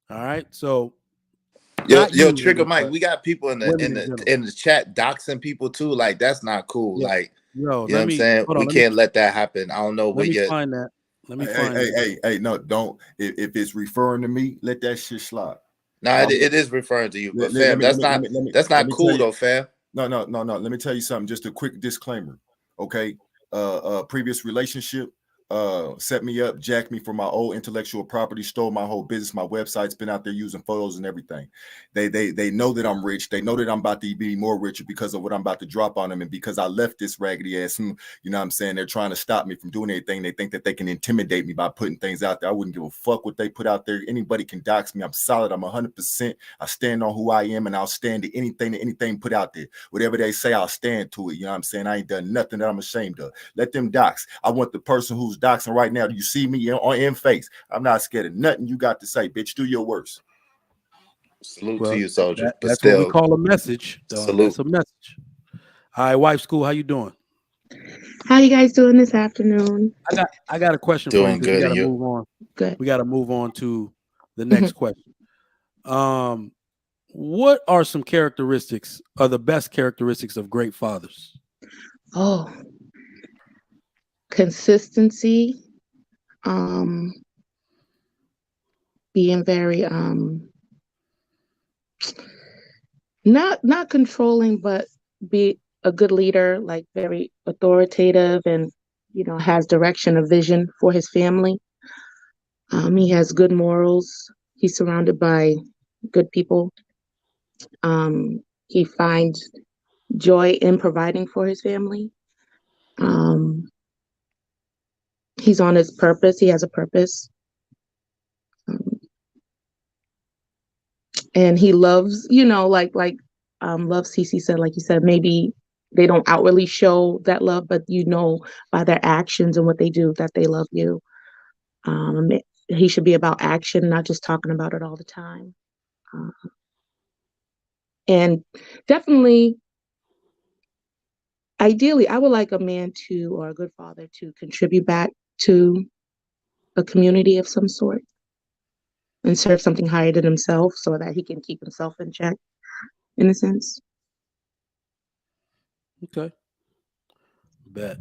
All right? So not Yo, you, Trigger Linda, Mike, but we got people in the women in in the general. in the chat doxing people too. Like that's not cool. Yeah. Like, Yo, you know what I'm saying? hold We on, can't let that happen. I don't know where let me you. find that. Let me Hey, find that. hey, no, don't. If it's referring to me, let that shit slide. No, it is referring to you, but Let fam, me that's let not me tell cool you. though, fam. No. Let me tell you something. Just a quick disclaimer. Okay. Previous relationship set me up, jacked me for my old intellectual property, stole my whole business, my website's been out there using photos and everything. They know that I'm rich. They know that I'm about to be more richer because of what I'm about to drop on them. And because I left this raggedy ass, you know what I'm saying? They're trying to stop me from doing anything. They think that they can intimidate me by putting things out there. I wouldn't give a fuck what they put out there. Anybody can dox me. I'm solid. I'm 100%. I stand on who I am, and I'll stand to anything put out there. Whatever they say, I'll stand to it. You know what I'm saying? I ain't done nothing that I'm ashamed of. Let them dox. I want the person who's doxing right now. Do you see me in face? I'm not scared of nothing you got to say, bitch. Do your worst. Salute to Well, you, soldier. But that's what we still, call a message. salute. That's a message. All right, wife school, how you doing? How you guys doing this afternoon? I got a question for you Doing because we good, got and to you? move on. Good. We got to move on to the Mhm. next question. What are some characteristics, are the best characteristics of great fathers? Oh, consistency, being very not controlling, but be a good leader, like very authoritative and has direction, a vision for his family. He has good morals. He's surrounded by good people. He finds joy in providing for his family. Um, he's on his purpose. He has a purpose. Um, and he loves, love Cece said, like you said, maybe they don't outwardly show that love, but by their actions and what they do that they love you. He should be about action, not just talking about it all the time. And definitely, ideally, I would like a man or a good father to contribute back to a community of some sort and serve something higher than himself so that he can keep himself in check, in a sense. Okay, bet.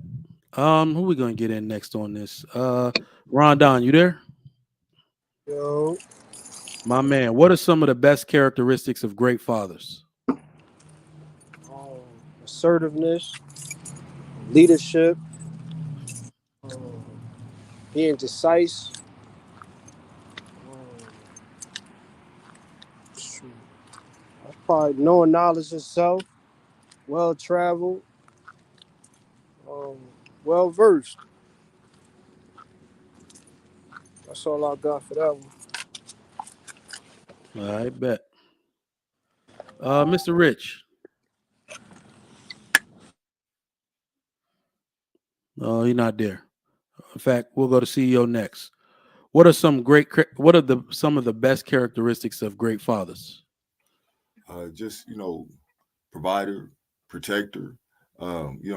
Who we gonna get in next on this? Rondon, you there? Yo, My man, what are some of the best characteristics of great fathers? um, assertiveness, leadership, um, being decisive. Um, shoot, that's probably knowing knowledge of self, well traveled, um, well versed. That's all I got for that one. I bet. Mr. Rich. No, he's not there. In fact, we'll go to CEO next. What are some of the best characteristics of great fathers? Just provider, protector,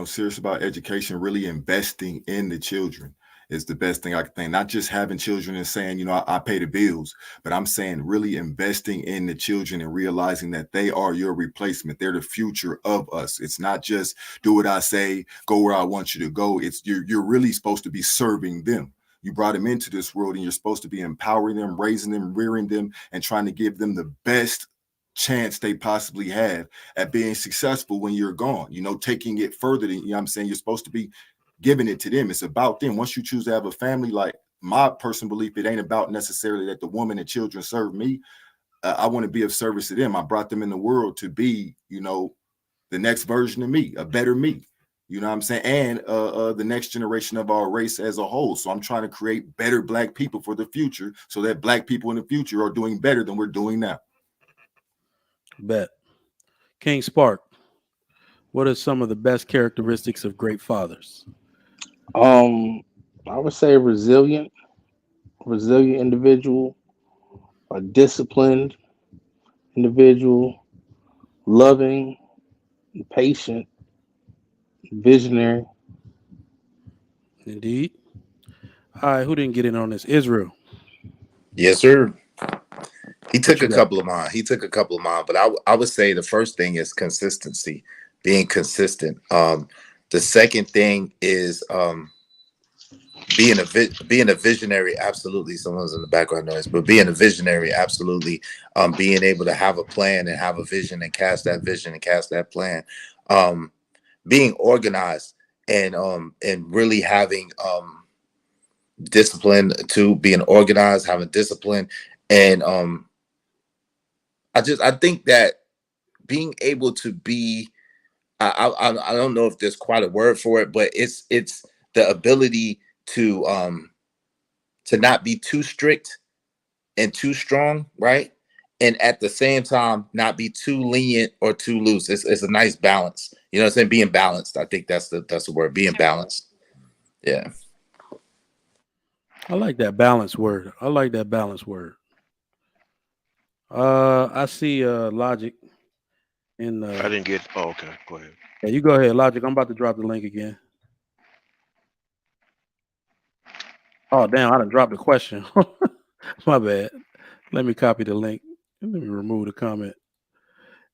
serious about education, really investing in the children is the best thing I can think. Not just having children and saying, I pay the bills, but I'm saying really investing in the children and realizing that they are your replacement. They're the future of us. It's not just do what I say, go where I want you to go. It's you're really supposed to be serving them. You brought them into this world and you're supposed to be empowering them, raising them, rearing them, and trying to give them the best chance they possibly have at being successful when you're gone, taking it further than, I'm saying, you're supposed to be giving it to them. It's about them. Once you choose to have a family, like my personal belief, it ain't about necessarily that the woman and children serve me. I want to be of service to them. I brought them in the world to be, the next version of me, a better me. You know what I'm saying? And the next generation of our race as a whole. So I'm trying to create better Black people for the future so that Black people in the future are doing better than we're doing now. Bet. King Spark, what are some of the best characteristics of great fathers? I would say resilient individual, a disciplined individual, loving, patient, visionary. Indeed. All right, who didn't get in on this? Israel. Yes, sir. He What took you a got? couple of mine. But I would say the first thing is consistency, being consistent. The second thing is being a visionary. Absolutely. Someone's in the background noise, but being a visionary. Absolutely. Being able to have a plan and have a vision and cast that vision and cast that plan. Being organized and really having discipline, to being organized, having discipline. And I think that being able to be, I don't know if there's quite a word for it, but it's the ability to not be too strict and too strong, right? And at the same time, not be too lenient or too loose. It's a nice balance. You know what I'm saying? Being balanced. I think that's the word. Being balanced. Yeah. I like that balance word. I see Logic in I didn't get. Oh, okay. Go ahead. yeah, you go ahead, Logic. I'm about to drop the link again. Oh damn, I done dropped the question. My bad. Let me copy the link. Let me remove the comment.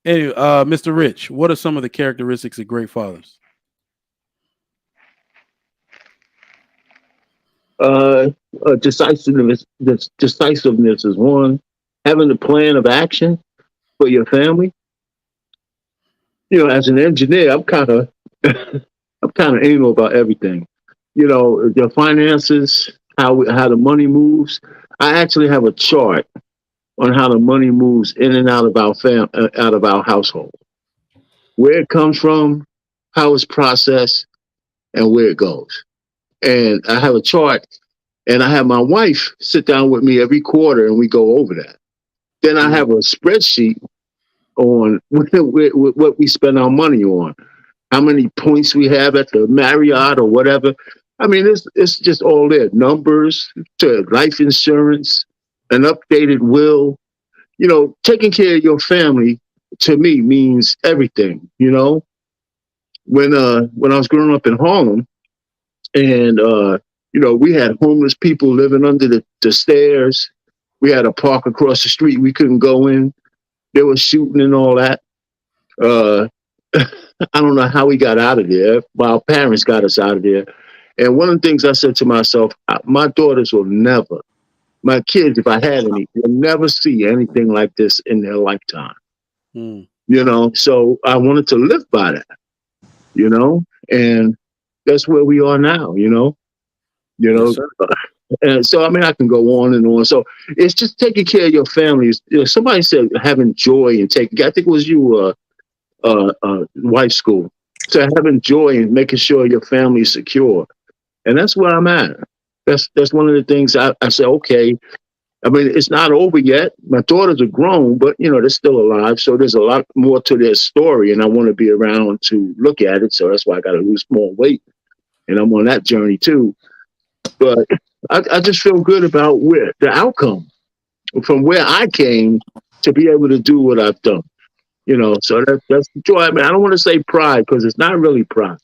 Anyway, Mr. Rich, what are some of the characteristics of great fathers? Decisiveness. Decisiveness is one. Having a plan of action for your family. As an engineer, I'm kind of anal about everything. The finances, how the money moves. I actually have a chart on how the money moves in and out of our household, where it comes from, how it's processed, and where it goes. And I have a chart, and I have my wife sit down with me every quarter, and we go over that. Then I have a spreadsheet on what we spend our money on, how many points we have at the Marriott or whatever. I mean, it's just all there. Numbers to life insurance, an updated will. Taking care of your family to me means everything. When I was growing up in Harlem, and we had homeless people living under the stairs. We had a park across the street we couldn't go in. They were shooting and all that. I don't know how we got out of there, but our parents got us out of there. And one of the things I said to myself, my daughters will never, my kids, if I had any, will never see anything like this in their lifetime. So I wanted to live by that, and that's where we are now, Yes, sir. And so, I mean, I can go on and on. So it's just taking care of your families. Somebody said having joy and taking, I think it was you, wife school. So having joy and making sure your family is secure. And that's where I'm at. That's one of the things I say, okay, I mean, it's not over yet. My daughters are grown, but they're still alive. So there's a lot more to their story, and I want to be around to look at it. So that's why I got to lose more weight. And I'm on that journey too. But I just feel good about where the outcome from where I came to be able to do what I've done. So that's the joy. I mean, I don't want to say pride because it's not really pride.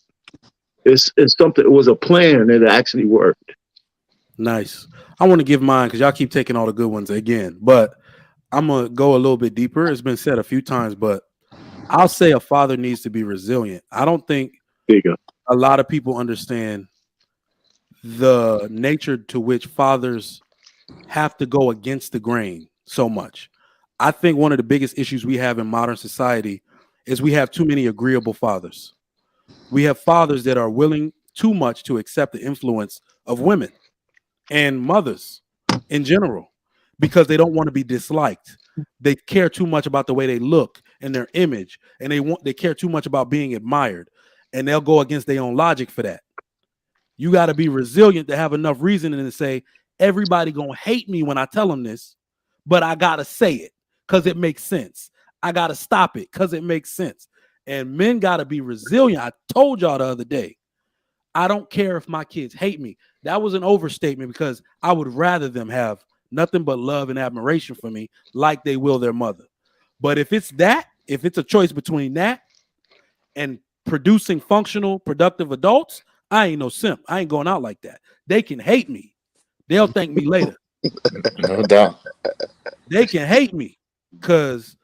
It's something. It was a plan that actually worked. Nice. I want to give mine because y'all keep taking all the good ones again, but I'm gonna go a little bit deeper. It's been said a few times, but I'll say a father needs to be resilient. I don't think Bigger. a lot of people understand the nature to which fathers have to go against the grain so much. I think one of the biggest issues we have in modern society is we have too many agreeable fathers. We have fathers that are willing too much to accept the influence of women and mothers in general because they don't want to be disliked. They care too much about the way they look and their image, and they care too much about being admired, and they'll go against their own logic for that. You got to be resilient to have enough reasoning to say everybody gonna hate me when I tell them this, but I gotta say it because it makes sense. I gotta stop it because it makes sense. And men gotta be resilient. I told y'all the other day, I don't care if my kids hate me. That was an overstatement because I would rather them have nothing but love and admiration for me like they will their mother. But if it's a choice between that and producing functional, productive adults, I ain't no simp. I ain't going out like that. They can hate me. They'll thank me later. No doubt. They can hate me because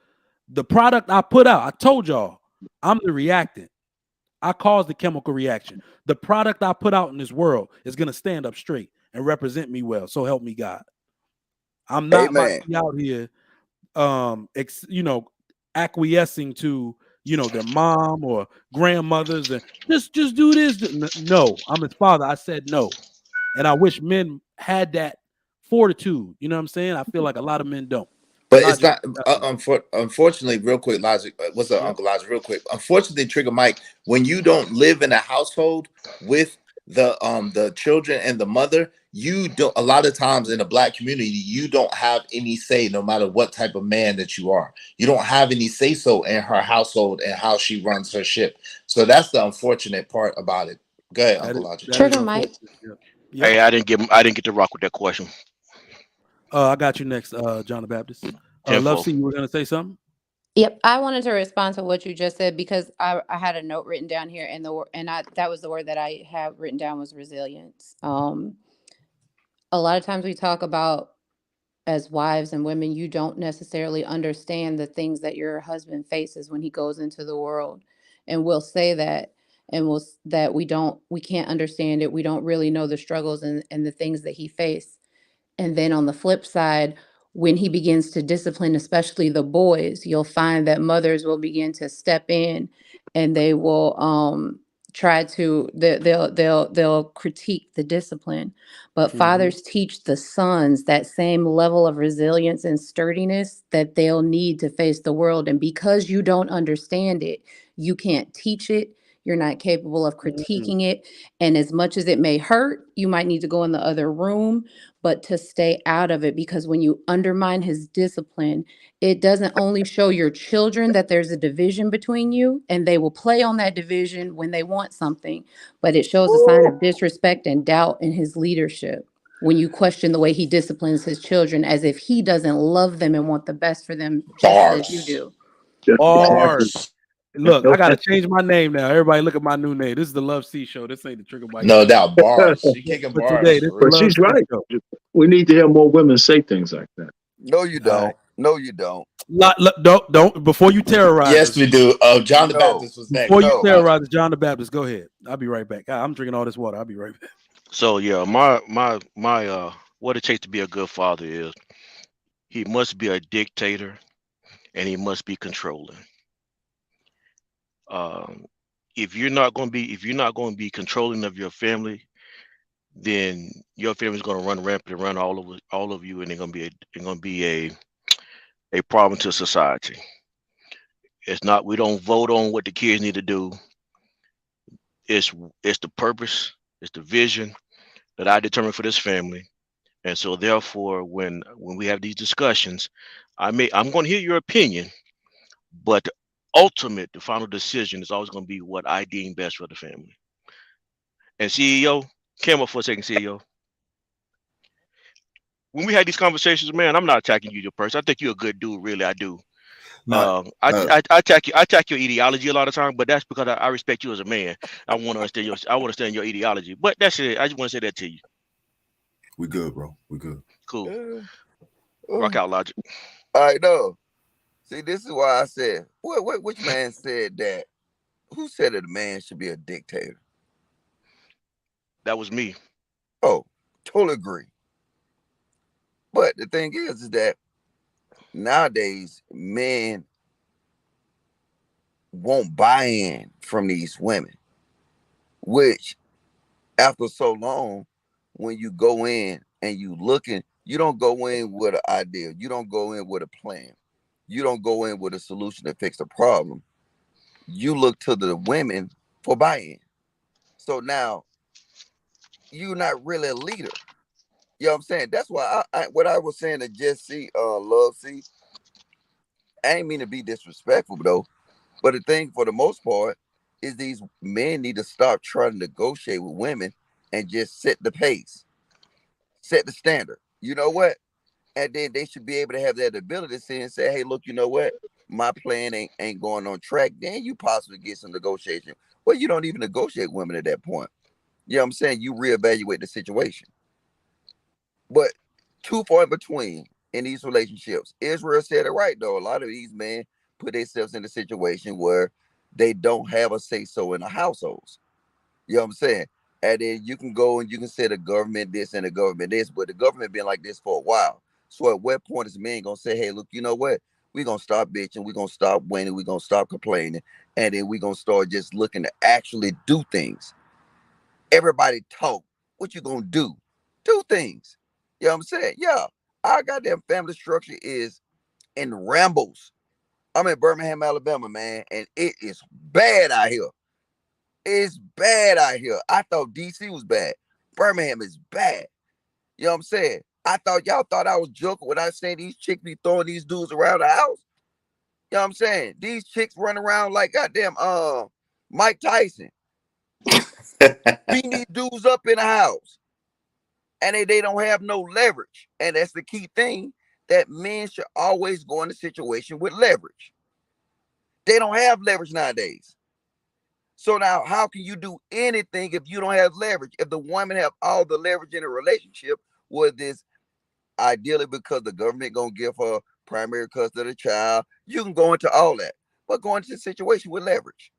the product I put out, I told y'all, I'm the reactant. I cause the chemical reaction. The product I put out in this world is going to stand up straight and represent me well. So help me God. I'm not about Amen. to be out here, acquiescing to, their mom or grandmothers and just do this. No, I'm his father. I said no. And I wish men had that fortitude. You know what I'm saying? I feel like a lot of men don't. But it's Logic. not. Unfortunately, real quick, Logic. What's up, Yep. Uncle Logic? Real quick. Unfortunately, Trigger Mike, when you don't live in a household with the children and the mother, you don't. A lot of times in the Black community, you don't have any say, no matter what type of man that you are. You don't have any say so in her household and how she runs her ship. So that's the unfortunate part about it. Go ahead, That Uncle is Logic. that is Trigger Mike. unfortunate. Yep. Yep. Hey, I didn't get to rock with that question. I got you next, John the Baptist. Love, Tenfold. see, you were gonna say something. Yep, I wanted to respond to what you just said because I had a note written down here, and that was the word that I have written down was resilience. A lot of times we talk about as wives and women, you don't necessarily understand the things that your husband faces when he goes into the world, and we'll say that, and that we can't understand it. We don't really know the struggles and the things that he faced. And then on the flip side, when he begins to discipline, especially the boys, you'll find that mothers will begin to step in and they will try to they'll critique the discipline. But Mm-hmm. fathers teach the sons that same level of resilience and sturdiness that they'll need to face the world. And because you don't understand it, you can't teach it. You're not capable of Mm-hmm. critiquing it. And as much as it may hurt, you might need to go in the other room, but to stay out of it, because when you undermine his discipline, it doesn't only show your children that there's a division between you and they will play on that division when they want something, but it shows a sign of disrespect and doubt in his leadership when you question the way he disciplines his children as if he doesn't love them and want the best for them just as you Bars. do. Just Bars. Look, I no, gotta change my name now. Everybody, look at my new name. This is the Love C Show. This ain't the Trigger Mike No Show. doubt. Bars. She kicking But bars today, this is for the but real. Love she's C right. Show. We need to hear more women say things like that. No, you All right. don't. No, you don't. Don't before you terrorize Yes, us. we do. John the No, Baptist was Before next. you Go ahead, no. Logic. terrorize John the Baptist, go ahead. I'll be right back. I'm drinking all this water. I'll be right back. So yeah, my what it takes to be a good father is he must be a dictator and he must be controlling. Um, if you're not going to be controlling of your family, then your family's going to run rampant and run all of you, and they're going to be a problem to society. It's not we don't vote on what the kids need to do. It's it's the purpose, it's the vision that I determine for this family. And so therefore when we have these discussions, I'm going to hear your opinion, but the final decision is always going to be what I deem best for the family. And CEO, came up for a second, CEO. when we had these conversations, man, I'm not attacking you, your person. I think you're a good dude, really. I do. Not I attack your ideology a lot of times, but that's because I respect you as a man. I want to understand your ideology. But that's it. I just want to say that to you. we good, bro. We good. Cool. Uh, Rock out, Logic. I know. See, this is why I said, which man said that? Who said that a man should be a dictator? That was me. Oh, totally agree. But the thing is that nowadays men won't buy in from these women, which after so long, when you go in and you looking, you don't go in with an idea, you don't go in with a plan, you don't go in with a solution to fix the problem. You look to the women for buy-in. So now you're not really a leader. You know what I'm saying? That's why what I was saying to Jesse, Love, see, I ain't mean to be disrespectful though. But the thing for the most part is these men need to stop trying to negotiate with women and just set the pace, set the standard. You know what? And then they should be able to have that ability to say and say, hey, look, you know what? My plan ain't going on track. Then you possibly get some negotiation. Well, you don't even negotiate women at that point. You know what I'm saying? You reevaluate the situation. But too far in between in these relationships. Israel said it right, though. A lot of these men put themselves in a situation where they don't have a say-so in the households. You know what I'm saying? And then you can go and you can say the government this and the government this, but the government been like this for a while. So at what point is men gonna say, hey, look, you know what? We're gonna stop bitching, we're gonna stop winning, we're gonna stop complaining, and then we're gonna start just looking to actually do things. Everybody talk. What you gonna do? Do things. You know what I'm saying? Yeah. Our goddamn family structure is in rambles. I'm in Birmingham, Alabama, man, and it is bad out here. It's bad out here. I thought DC was bad. Birmingham is bad. You know what I'm saying? I thought y'all thought I was joking when I saying these chicks be throwing these dudes around the house. You know what I'm saying? These chicks run around like goddamn Mike Tyson. Beating these dudes up in the house. And they don't have no leverage. And that's the key thing, that men should always go in a situation with leverage. They don't have leverage nowadays. So now how can you do anything if you don't have leverage? If the woman have all the leverage in a relationship, with this ideally because the government gonna give her primary custody of the child, you can go into all that. But go into a situation with leverage.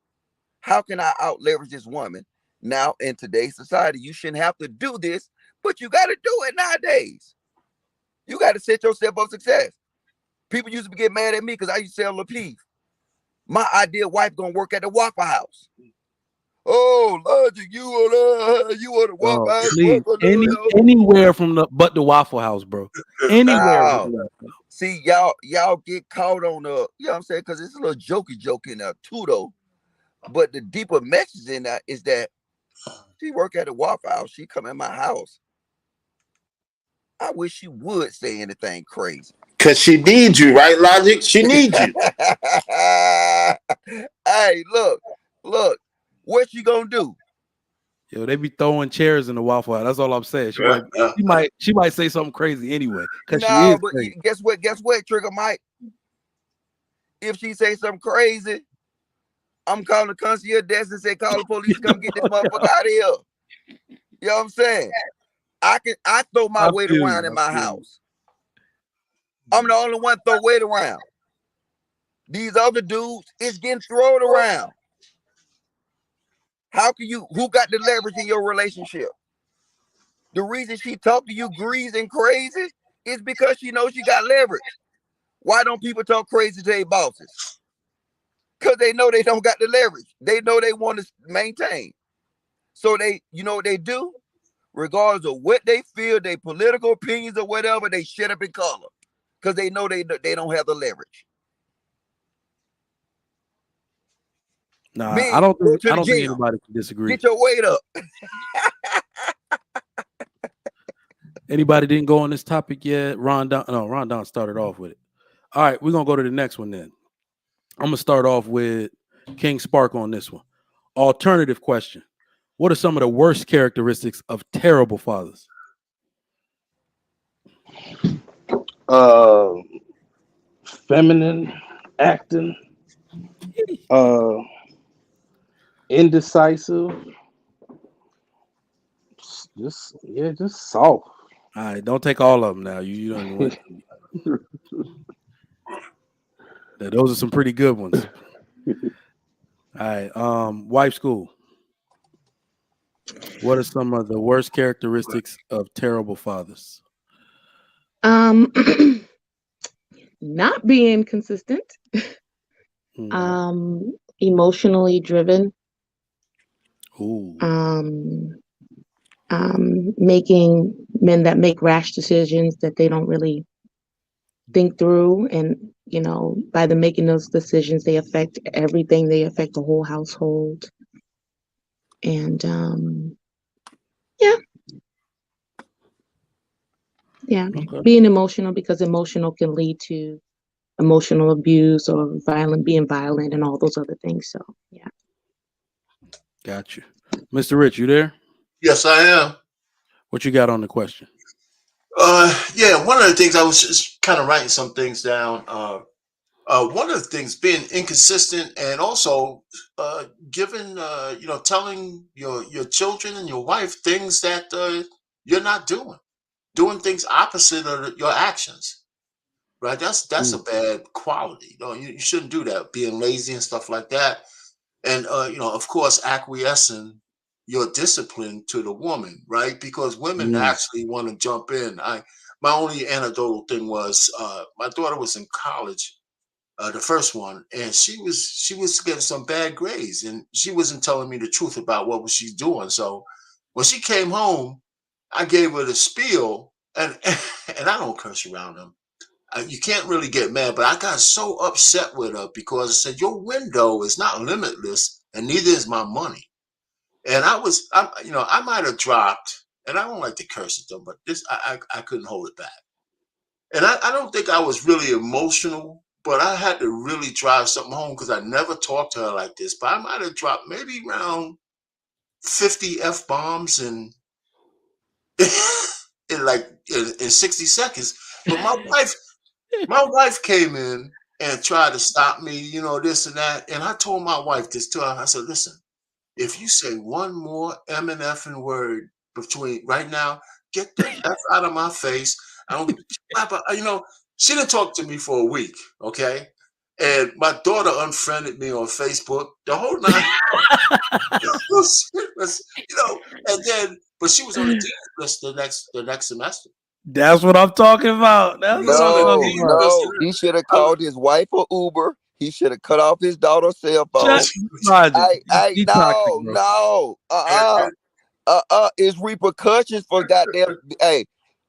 How can I out leverage this woman? Now in today's society, you shouldn't have to do this, but you got to do it nowadays. You got to set yourself up for success. People used to get mad at me because I used to sell Lapeef. My ideal wife gonna work at the Waffle House. Oh, Logic, you want to Waffle House? Please, anywhere from but the Waffle House, bro. Anywhere. No. See, y'all get caught on the, you know what I'm saying? Because it's a little jokey joke in there too, though. But the deeper message in that is that she work at the Waffle House. She come in my house. I wish she would say anything crazy. Cause she needs you, right, Logic? She needs you. Hey, look, what she gonna do? Yo, they be throwing chairs in the Waffle House. That's all I'm saying. She might say something crazy anyway. Cause she is but crazy. guess what, Trigger Mike? If she say something crazy, I'm calling the concierge desk and say, call the police, come get this motherfucker out of here. You know what I'm saying? I throw my weight around in my house. I'm the only one throw weight around. These other dudes is getting thrown around. Who got the leverage in your relationship? The reason she talk to you greasy and crazy is because she knows she got leverage. Why don't people talk crazy to their bosses? Because they know they don't got the leverage. They know they want to maintain. So you know what they do? Regardless of what they feel, their political opinions or whatever, they shut up in color. Because they know they don't have the leverage. Nah, Men, I don't go to the think gym. anybody can disagree. Get your weight up. Anybody didn't go on this topic yet? Ron Don started off with it. All right, we're gonna go to the next one then. I'm gonna start off with King Spark on this one. Alternative question. What are some of the worst characteristics of terrible fathers? Uh, feminine acting, uh, indecisive, just soft. All right, don't take all of them now. You don't want. Those are some pretty good ones. All right, wife school. What are some of the worst characteristics of terrible fathers? Um, not being consistent, Mm. emotionally driven, Ooh. um, making men that make rash decisions that they don't really think through. And, by them making those decisions, they affect everything, they affect the whole household. And, yeah, yeah, Okay. being emotional, because emotional can lead to emotional abuse or being violent and all those other things. So, yeah. Got you. Mr. Rich, you there? Yes, I am. What you got on the question? Yeah, one of the things I was just kind of writing some things down. One of the things being inconsistent and also giving, telling your children and your wife things that you're not doing things opposite of your actions. Right? That's a Mm. bad quality. You shouldn't do that. Being lazy and stuff like that. And of course, acquiescing your discipline to the woman, right? Because women Mm. actually want to jump in. My only anecdotal thing was my daughter was in college, the first one, and she was getting some bad grades, and she wasn't telling me the truth about what was she doing. So when she came home, I gave her the spiel, and and I don't curse around them. You can't really get mad, but I got so upset with her because I said, your window is not limitless and neither is my money. And I might have dropped, and I don't like to curse at them, but I couldn't hold it back. And I don't think I was really emotional, but I had to really drive something home because I never talked to her like this. But I might have dropped maybe around 50 F bombs and in 60 seconds. But my wife came in and tried to stop me, this and that. And I told my wife this too. I said, listen, if you say one more M and F and word between right now, get the F out of my face. I don't, she didn't talk to me for a week. Okay. And my daughter unfriended me on Facebook. The whole nine, and then, but she was on the dean's list the next semester. That's what I'm talking about. She That's what was I'm on the talking No, dean's about. list. no. He should have I, called his wife or Uber. He should have cut off his daughter's cell phone. Shut Logic. I Be toxic, no, bro. no. and, It's repercussions for goddamn. Hey,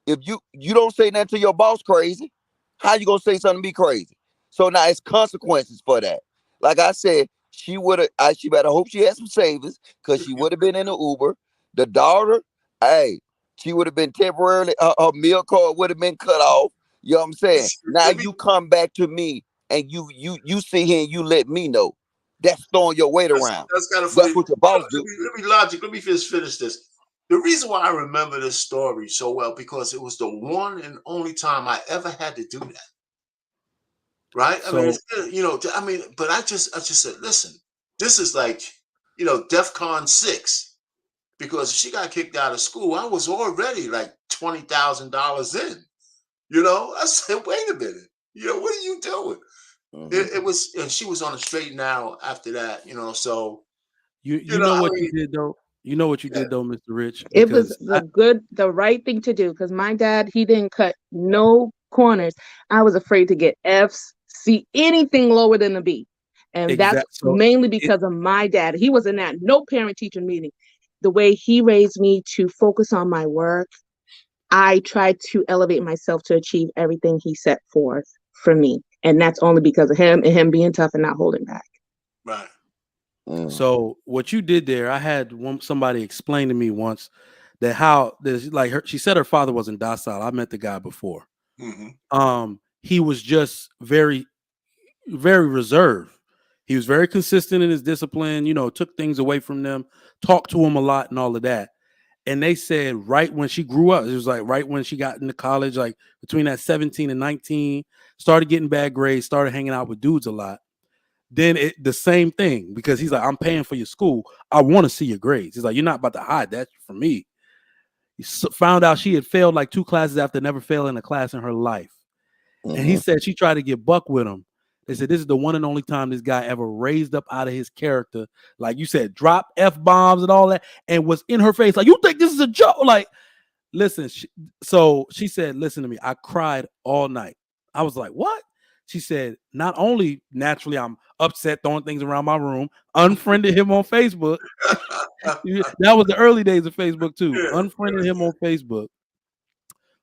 if you don't say nothing to your boss crazy, how you gonna say something to me crazy? So now it's consequences for that. Like I said, she would have. She better hope she had some savings because she would have been in the Uber. The daughter, hey, she would have been temporarily. Her meal card would have been cut off. You know what I'm saying? Now let me you come back to me and you sit here and you let me know. That's throwing your weight around. that's kind of funny. That's what your boss do. Let me just finish this. The reason why I remember this story so well because it was the one and only time I ever had to do that. Right? I mean, So but I just said, listen, this is like, DEFCON 6 because if she got kicked out of school, I was already like $20,000 in. I said, wait a minute, what are you doing? Mhm. It was, and she was on the straight and narrow after that. So you know I what you mean, did though? You know what you yeah. did though, Mr. Rich? It was Because the right thing to do, because my dad, he didn't cut no corners. I was afraid to get F's, C, anything lower than a B. And that's so mainly it because of my dad. He wasn't at no parent teacher meeting. The way he raised me to focus on my work, I tried to elevate myself to achieve everything he set forth for me. And that's only because of him and him being tough and not holding back. Right. Mm. so what you did there, I had somebody explain to me once that how this like she said her father wasn't docile. I met the guy before. Hmm. He was just very, very reserved. He was very consistent in his discipline, took things away from them, talked to him a lot and all of that. And they said right when she grew up, it was like right when she got into college, like between that 17 and 19, started getting bad grades, started hanging out with dudes a lot. Then the same thing, because he's like, I'm paying for your school. I want to see your grades. He's like, you're not about to hide that from me. He found out she had failed like 2 classes after never failing a class in her life. And he said she tried to get buck with him. They said this is the one and only time this guy ever raised up out of his character. Like you said, drop F-bombs and all that, and was in her face like, you think this is a joke? Like, listen. So she said, listen to me. I cried all night. I was like, what? She said, not only naturally I'm upset throwing things around my room, unfriended him on Facebook. That was the early days of Facebook too. Unfriended him on Facebook.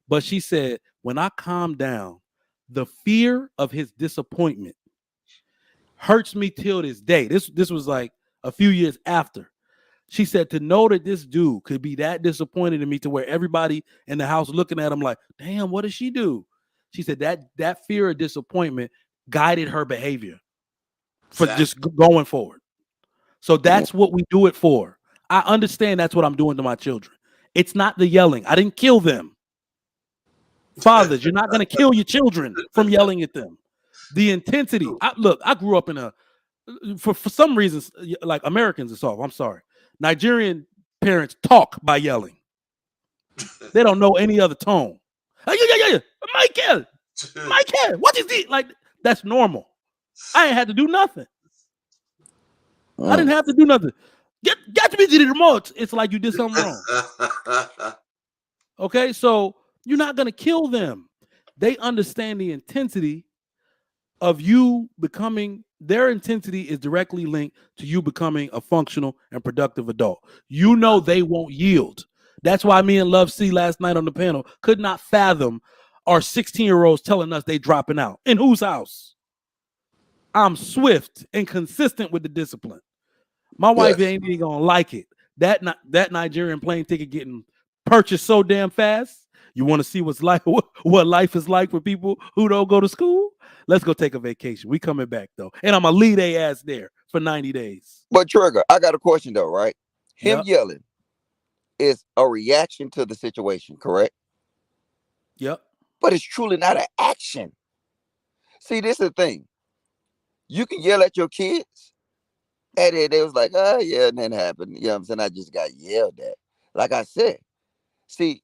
But she said, when I calmed down, the fear of his disappointment hurts me till this day. This was like a few years after. She said, to know that this dude could be that disappointed in me to where everybody in the house looking at him like, damn, what did she do? She said that fear of disappointment guided her behavior for just going forward. So that's what we do it for. I understand that's what I'm doing to my children. It's not the yelling. I didn't kill them. Fathers, you're not going to kill your children from yelling at them. The intensity. I grew up in for some reasons, like Americans are soft. I'm sorry. Nigerian parents talk by yelling. They don't know any other tone. Yeah. Michael, what is this? Like, that's normal. I ain't had to do nothing. I didn't have to do nothing. Get me to the remote. It's like you did something wrong. Okay, so you're not going to kill them. They understand the intensity of you becoming, their intensity is directly linked to you becoming a functional and productive adult. You know they won't yield. That's why me and Love C last night on the panel could not fathom our 16-year-olds telling us they dropping out. In whose house? I'm swift and consistent with the discipline. My wife ain't even gonna like it. That Nigerian plane ticket getting purchased so damn fast. You want to see what life is like for people who don't go to school? Let's go take a vacation. We coming back though, and I'm gonna leave their ass there for 90 days. But Trigger, I got a question though, right? Him yelling is a reaction to the situation, correct? Yep. But it's truly not an action. See, this is the thing. You can yell at your kids, and they was like, oh yeah, and then happened. You know what I'm saying? I just got yelled at. Like I said, see,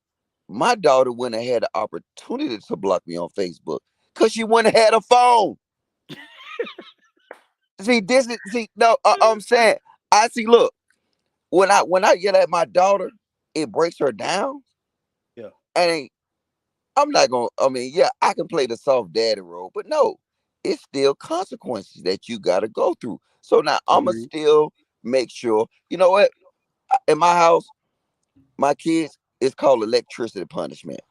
my daughter wouldn't have had the opportunity to block me on Facebook because she wouldn't have had a phone. I'm saying, look, when I yell at my daughter, it breaks her down. Yeah. And I'm not gonna, I can play the soft daddy role, but no, it's still consequences that you gotta go through. So now I'ma still make sure, you know what? In my house, my kids, it's called electricity punishment.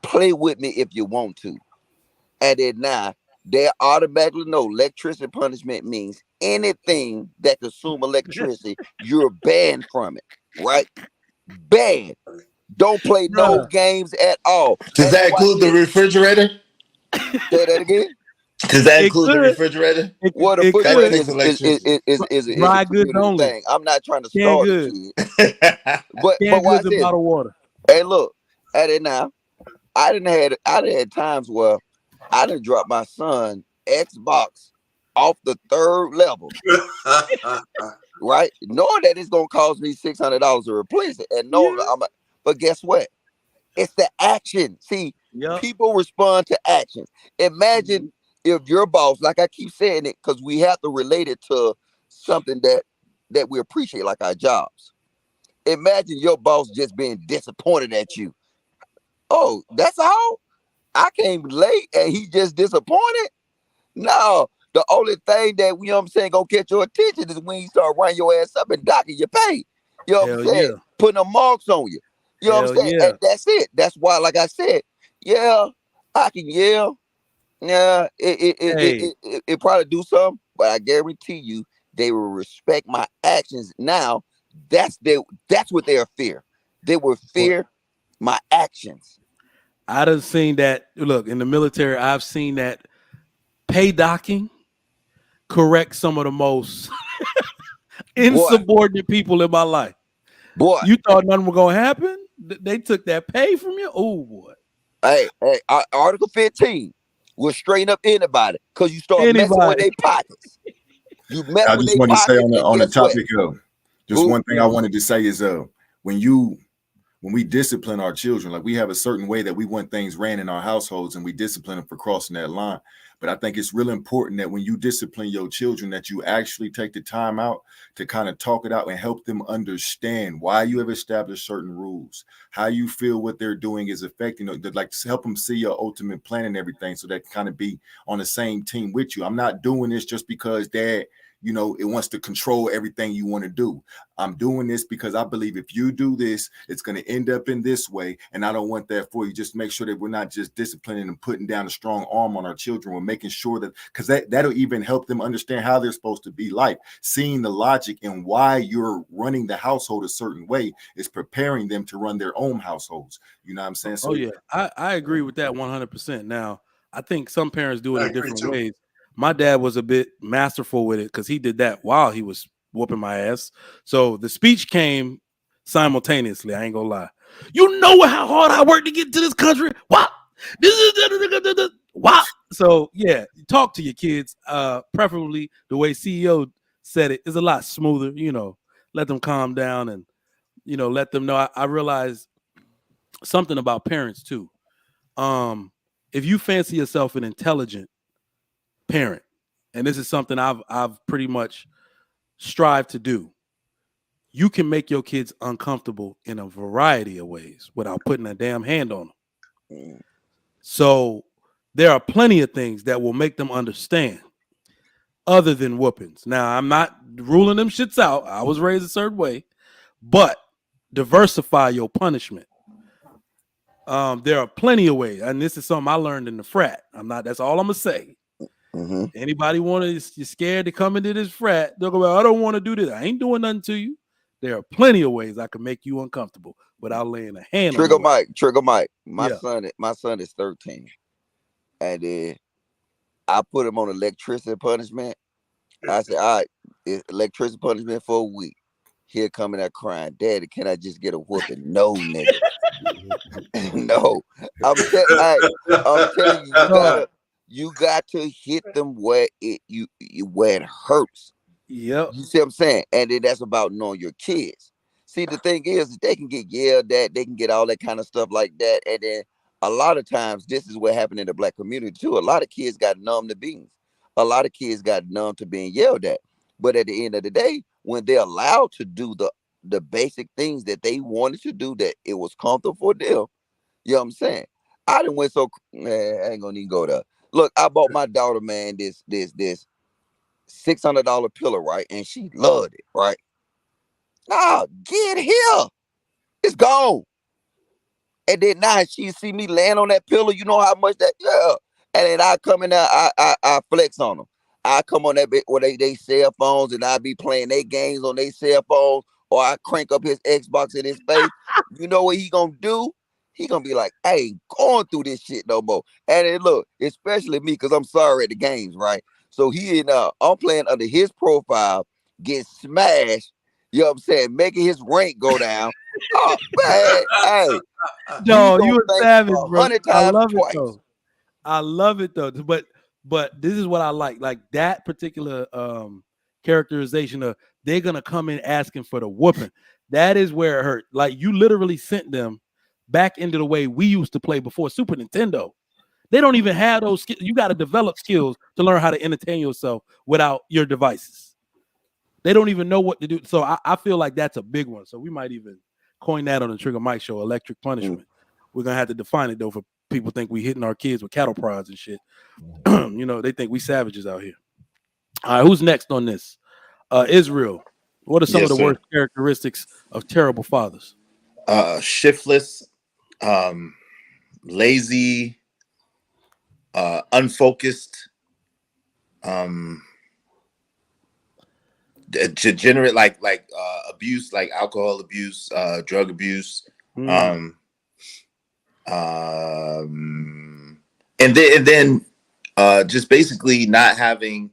Play with me if you want to. And then now they automatically know electricity punishment means anything that consumes electricity, you're banned from it, right? Banned. Don't play no games at all. Does that include the refrigerator? Say that again. Does that include the refrigerator? What a refrigerator is dry goods only. Thing. I'm not trying to start it. But watch this. Bottled water. Hey, look at it now. I didn't had times where I didn't drop my son Xbox off the 3rd level, right? Knowing that it's gonna cost me $600 to replace it, and knowing but guess what? It's the action. See, people respond to actions. Imagine if your boss, like I keep saying it, because we have to relate it to something that we appreciate, like our jobs. Imagine your boss just being disappointed at you. Oh, that's all? I came late and he just disappointed? No, the only thing that, you know what I'm saying, gonna catch your attention is when you start running your ass up and docking your pay. You know what I'm saying? Putting the marks on you. You know what I'm saying? And that's it. That's why, like I said, I can yell. Yeah, it probably do something, but I guarantee you they will respect my actions. Now, that's what they'll fear. They will fear my actions. I done seen that. Look, in the military, I've seen that pay docking correct some of the most insubordinate people in my life. Boy, You thought nothing was gonna happen? They took that pay from you? Oh boy. hey, Article 15 will straighten up anybody because you start messing with Anybody. their pockets. You mess I with just their wanted to say pockets, and on the guess what? topic of just Who? one thing I wanted to say is when we discipline our children, like we have a certain way that we want things ran in our households and we discipline them for crossing that line. But I think it's really important that when you discipline your children, that you actually take the time out to kind of talk it out and help them understand why you have established certain rules, how you feel what they're doing is affecting, like to help them see your ultimate plan and everything so they can kind of be on the same team with you. I'm not doing this just because dad, it wants to control everything you want to do. I'm doing this because I believe if you do this, it's going to end up in this way. And I don't want that for you. Just make sure that we're not just disciplining and putting down a strong arm on our children. We're making sure that, because that'll even help them understand how they're supposed to be like. Seeing the logic and why you're running the household a certain way is preparing them to run their own households. You know what I'm saying? So Oh yeah, I agree with that 100%. Now, I think some parents do it I in agree different too. ways. My dad was a bit masterful with it because he did that while he was whooping my ass. So the speech came simultaneously. I ain't gonna lie. You know how hard I worked to get to this country. What? This is what? So yeah, talk to your kids. Preferably the way CEO said it is a lot smoother. Let them calm down and let them know. I realize something about parents too. If you fancy yourself an intelligent parent, and this is something I've pretty much strived to do, you can make your kids uncomfortable in a variety of ways without putting a damn hand on them. So there are plenty of things that will make them understand other than whoopings. Now, I'm not ruling them shits out. I was raised a certain way, but diversify your punishment. There are plenty of ways, and this is something I learned in the frat. That's all I'm gonna say. Mm-hmm. Anybody you're scared to come into this frat, they'll go, I don't want to do this. I ain't doing nothing to you. There are plenty of ways I can make you uncomfortable without laying a hand on Trigger you. Mike. My Yeah. son is 13, and then I put him on electricity punishment. I said, all right, electricity punishment for a week. He'll come in there crying, Daddy, can I just get a whooping? No, nigga. No. I'm telling you, No. you got to hit them where where it hurts. Yep. You see what I'm saying? And then that's about knowing your kids. See, the thing is, they can get yelled at, they can get all that kind of stuff like that. And then a lot of times, this is what happened in the black community too. A lot of kids got numb to beans. A lot of kids got numb to being yelled at. But at the end of the day, when they're allowed to do the basic things that they wanted to do, that it was comfortable for them, you know what I'm saying? I didn't went so, man, I ain't gonna even go there. Look, I bought my daughter, man, this $600 pillow, right? And she loved it, right? Nah, get here. It's gone. And then now she see me laying on that pillow. You know how much that, yeah. And then I come in there, I flex on them. I come on that bit where they cell phones and I be playing their games on their cell phones, or I crank up his Xbox in his face. You know what he gonna do? He gonna be like, I ain't going through this shit no more. And then look, especially me, because I'm sorry at the games, right? So I'm playing under his profile, get smashed, you know what I'm saying, making his rank go down. Oh man, hey, he No, gonna you a think savage, bro. 100 I times love it twice. though. I love it though. But this is what I like. Like that particular characterization of they're gonna come in asking for the whooping. That is where it hurt. Like you literally sent them back into the way we used to play before Super Nintendo. They don't even have those skills. You got to develop skills to learn how to entertain yourself without your devices. They don't even know what to do. So I feel like that's a big one. So we might even coin that on the Trigger Mike show, electric punishment. We're gonna have to define it though, for people think we hitting our kids with cattle prods and shit. They think we savages out here. All right, who's next on this? Israel. What are some of Yes, the sir. worst characteristics of terrible fathers? Shiftless, lazy, unfocused, degenerate, like abuse, like alcohol abuse, drug abuse, and then just basically not having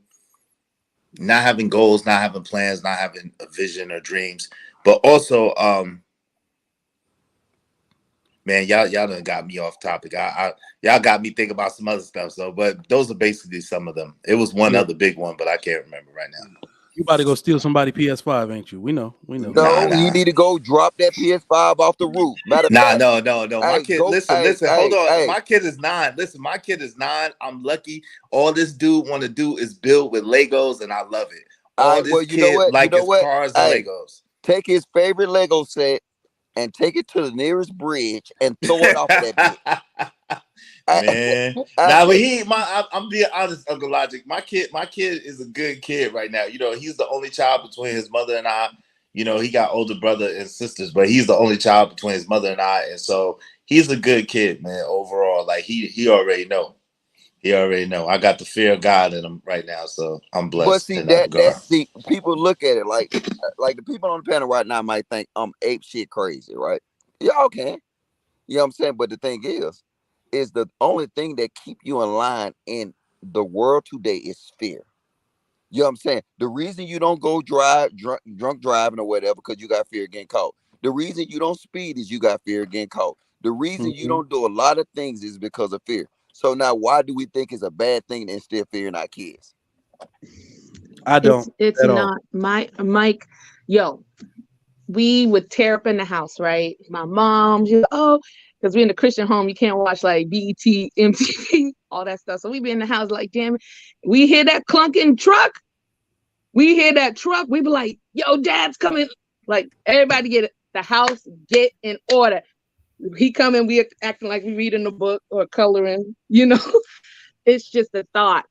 goals, not having plans, not having a vision or dreams. But also, man, y'all done got me off topic. Y'all got me thinking about some other stuff. So, but those are basically some of them. It was one Yeah. other big one, but I can't remember right now. You about to go steal somebody PS5, ain't you? We know. Nah, No, you need to go drop that PS5 off the roof. Matter of fact, no. My hey, kid, go, listen. Hold on. hey. My kid is 9. Listen, my kid is 9. I'm lucky. All this dude want to do is build with Legos, and I love it. All All right, well, this kid like is cars and Hey, Legos. take his favorite Lego set and take it to the nearest bridge and throw it off of that bitch. Man, now but I'm being honest, Uncle Logic. My kid is a good kid right now. You know, he's the only child between his mother and I. You know, he got older brother and sisters, but he's the only child between his mother and I, and so he's a good kid, man. Overall, like he already know. He already know. I got the fear of God in him right now, so I'm But blessed see in that regard. see, people look at it like the people on the panel right now might think I'm ape shit crazy, right? Y'all can, you know what I'm saying. But the thing is the only thing that keep you in line in the world today is fear. You know what I'm saying? The reason you don't go drunk driving or whatever because you got fear of getting caught. The reason you don't speed is you got fear of getting caught. The reason you Mm-hmm. don't do a lot of things is because of fear. So now, why do we think it's a bad thing to instill fear in our kids? I don't It's at all. not my Mike. Yo, we would tear up in the house, right? My mom, she was, oh, because we're in the Christian home, you can't watch like BET, MTV, all that stuff. So we be in the house like, damn it. We hear that clunking truck. We hear that truck. We be like, yo, dad's coming. Like everybody get the house, get in order. He coming, we acting like we reading the book or coloring, you know. It's just the thought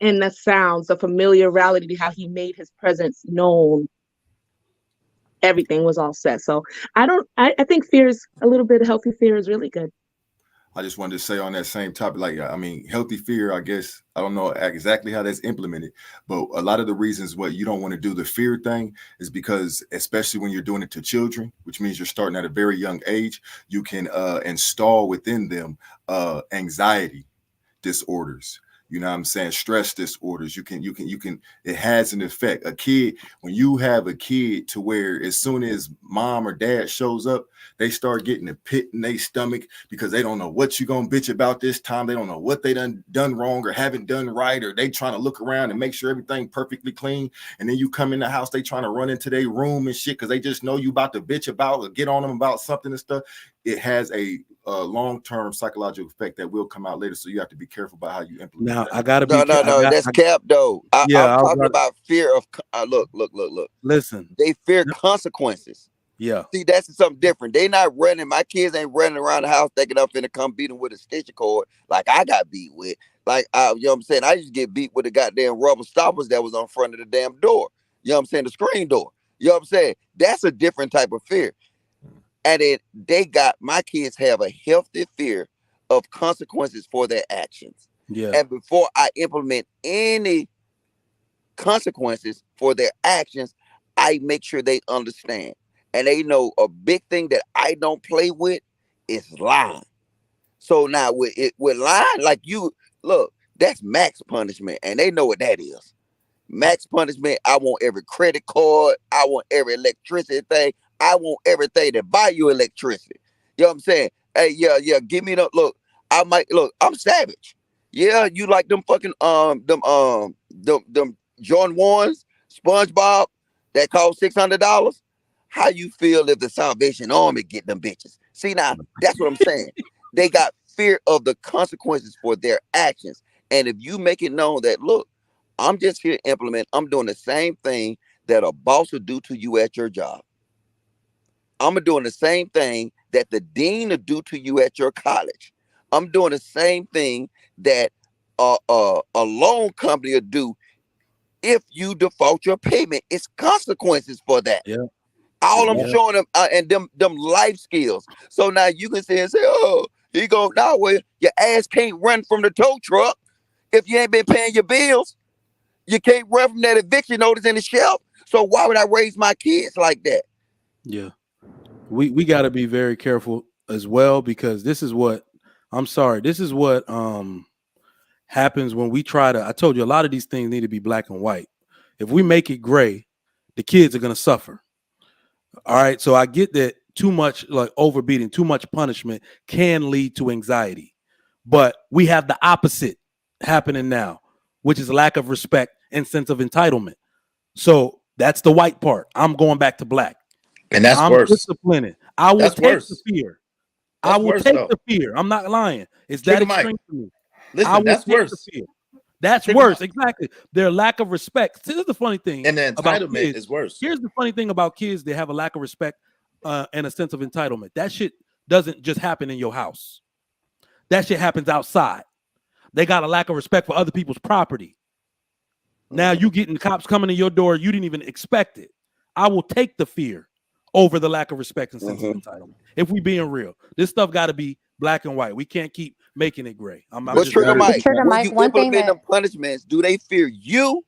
and the sounds, the familiarity, how he made his presence known. Everything was all set. So I think fear is a little bit of healthy fear is really good. I just wanted to say on that same topic, like, I mean, healthy fear, I guess, I don't know exactly how that's implemented, but a lot of the reasons what you don't want to do the fear thing is because, especially when you're doing it to children, which means you're starting at a very young age, you can install within them anxiety disorders. You know what I'm saying? Stress disorders. You can, it has an effect. A kid, when you have a kid to where as soon as mom or dad shows up, they start getting a pit in their stomach because they don't know what you're going to bitch about this time. They don't know what they done wrong or haven't done right, or they trying to look around and make sure everything perfectly clean. And then you come in the house, they trying to run into their room and shit because they just know you about to bitch about or get on them about something and stuff. It has a long-term psychological effect that will come out later. So you have to be careful about how you implement Now that. I gotta be. No, that's cap though. Yeah, I'm talking about fear of. Look. listen. They fear consequences. Yeah, See, that's something different. They not running. My kids ain't running around the house thinking I'm finna come beat them with a stitcher cord like I got beat with. Like, you know what I'm saying? I used to get beat with the goddamn rubber stoppers that was on front of the damn door. You know what I'm saying? The screen door. You know what I'm saying? That's a different type of fear. And my kids have a healthy fear of consequences for their actions. yeah. And before I implement any consequences for their actions, I make sure they understand. And they know a big thing that I don't play with is lying. So now with lying, like you look, that's max punishment, and they know what that is. Max punishment. I want every credit card. I want every electricity thing. I want everything to buy you electricity. You know what I'm saying? Hey, yeah. Give me the look. I might look. I'm savage. Yeah, you like them fucking them Jordan ones, SpongeBob that cost $600. How you feel if the Salvation Army get them bitches? See now, that's what I'm saying. They got fear of the consequences for their actions, and if you make it known that look, I'm just here to implement. I'm doing the same thing that a boss would do to you at your job. I'm doing the same thing that the dean would do to you at your college. I'm doing the same thing that a loan company would do if you default your payment. It's consequences for that. Yeah. All I'm Yeah. showing them and them life skills. So now you can say and say, oh, he go now well, your ass can't run from the tow truck if you ain't been paying your bills. You can't run from that eviction notice in the shelf. So why would I raise my kids like that? Yeah. We got to be very careful as well, because this is what happens when we try to. I told you a lot of these things need to be black and white. If we make it gray, the kids are going to suffer. All right. So I get that too much, like overbeating, too much punishment can lead to anxiety. But we have the opposite happening now, which is lack of respect and sense of entitlement. So that's the white part. I'm going back to black. And that's I'm worse. disciplining. I will That's take the worse. fear. I That's will worse take though. the fear. I'm not lying. It's that Trigger Mike. extreme for me. I Listen, will that's take the worse. fear. That's Trigger worse. Mike. Exactly. Their lack of respect. See, this is the funny thing And the about entitlement kids. is worse. Here's the funny thing about kids. They have a lack of respect and a sense of entitlement. That shit doesn't just happen in your house. That shit happens outside. They got a lack of respect for other people's property. Now you getting cops coming to your door. You didn't even expect it. I will take the fear over the lack of respect and sense of entitlement. If we being real, this stuff got to be black and white. We can't keep making it gray. I'm But just Trigger being But Mike, Trigger when Mike, you one thing implement them that punishments, do they fear you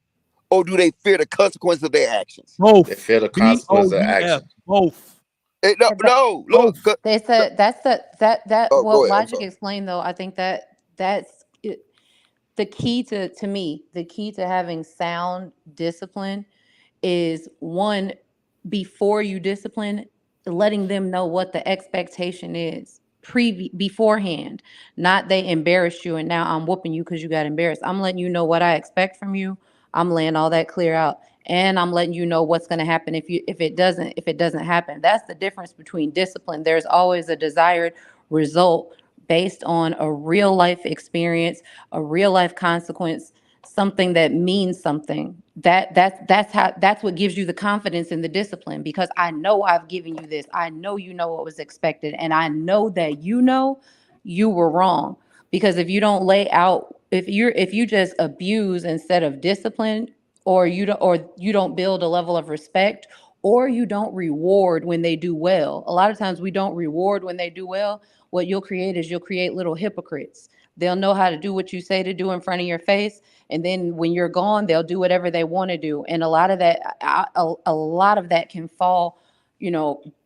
or do they fear the consequence of their actions? They both. feel the consequence of BOUF. action. Both. No, that no, look. Both. it's a that's that Oh, go what ahead. I'm Logic sorry. explained though. I think that's it, the key to me. The key to having sound discipline is one, before you discipline, letting them know what the expectation is beforehand. Not they embarrass you and now I'm whooping you because you got embarrassed. I'm letting you know what I expect from you. I'm laying all that clear out, and I'm letting you know what's going to happen if it doesn't happen. That's the difference between discipline. There's always a desired result based on a real life experience, a real life consequence, something that means something. That's what gives you the confidence in the discipline, because I know I've given you this. I know you know what was expected, and I know that you were wrong. Because if you don't lay out, if you just abuse instead of discipline, or you don't build a level of respect, or you don't reward when they do well. A lot of times we don't reward when they do well. What you'll create little hypocrites. They'll know how to do what you say to do in front of your face, and then when you're gone, they'll do whatever they want to do. And a lot of that can fall,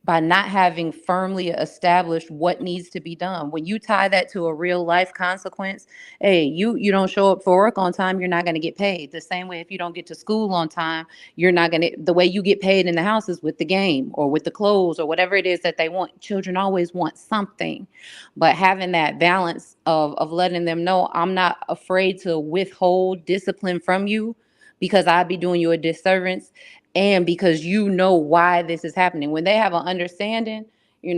by not having firmly established what needs to be done. When you tie that to a real life consequence, hey, you don't show up for work on time, you're not going to get paid. The same way, if you don't get to school on time, you're not going to. The way you get paid in the house is with the game or with the clothes or whatever it is that they want. Children always want something. But having that balance of letting them know, I'm not afraid to withhold discipline from you, because I'd be doing you a disservice, and because you know why this is happening. When they have an understanding, they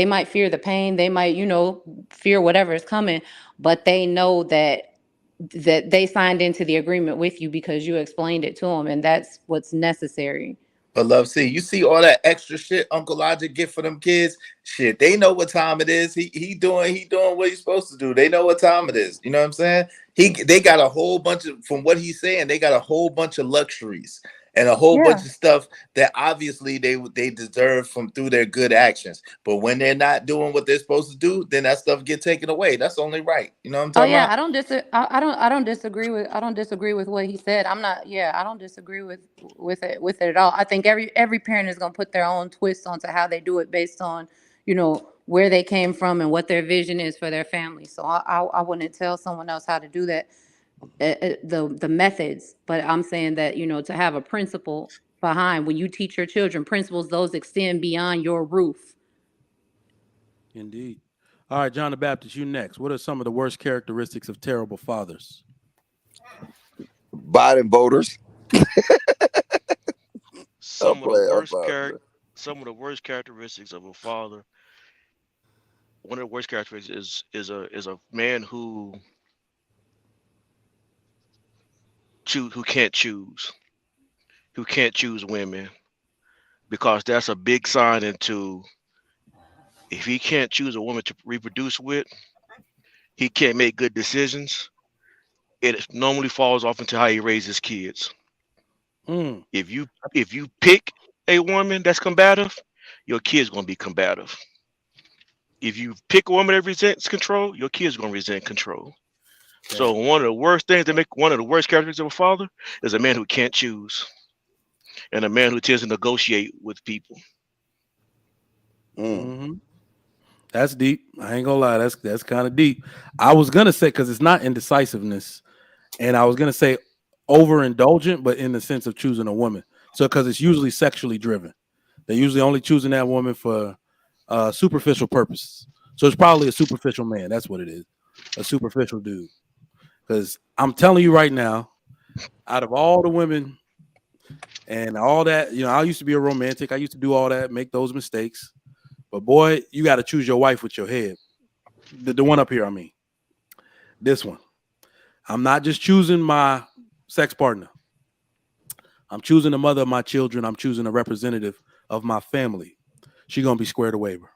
might fear the pain, they might, fear whatever is coming, but they know that they signed into the agreement with you because you explained it to them, and that's what's necessary. But love, see, you see all that extra shit Uncle Logic get for them kids. Shit, they know what time it is. He doing what he's supposed to do. They know what time it is. You know what I'm saying? They got a whole bunch of, from what he's saying, they got a whole bunch of luxuries and a whole bunch Yeah. of stuff that obviously they deserve from through their good actions. But when they're not doing what they're supposed to do, then that stuff get taken away. That's only right. You know what I'm Oh talking yeah, about? I don't disagree with what he said. I don't disagree with it at all. I think every parent is going to put their own twist onto how they do it based on, where they came from and what their vision is for their family. So I wouldn't tell someone else how to do that, the methods, but I'm saying that, to have a principle behind when you teach your children principles, those extend beyond your roof. Indeed. All right, John the Baptist, you next. What are some of the worst characteristics of terrible fathers? Biden voters. I'm Some of the playing. I'm worst sorry, char- man. some of the worst characteristics of a father. One of the worst characteristics is a man who can't choose, women, because that's a big sign into, if he can't choose a woman to reproduce with, he can't make good decisions. It normally falls off into how he raises kids. Mm, If you pick a woman that's combative, your kid's gonna be combative. If you pick a woman that resents control, your kid's gonna resent control. So one of the worst things that make one of the worst characteristics of a father is a man who can't choose, and a man who tends to negotiate with people. hmm That's deep. I ain't gonna lie. That's kind of deep. I was gonna say, because it's not indecisiveness, and I was gonna say overindulgent, but in the sense of choosing a woman. So because it's usually sexually driven, they're usually only choosing that woman for superficial purposes. So it's probably a superficial man. That's what it is, a superficial dude. Because I'm telling you right now, out of all the women and all that, I used to be a romantic. I used to do all that, make those mistakes. But boy, you got to choose your wife with your head. The one up here, I mean, this one. I'm not just choosing my sex partner. I'm choosing the mother of my children. I'm choosing a representative of my family. She's gonna be squared away, bro.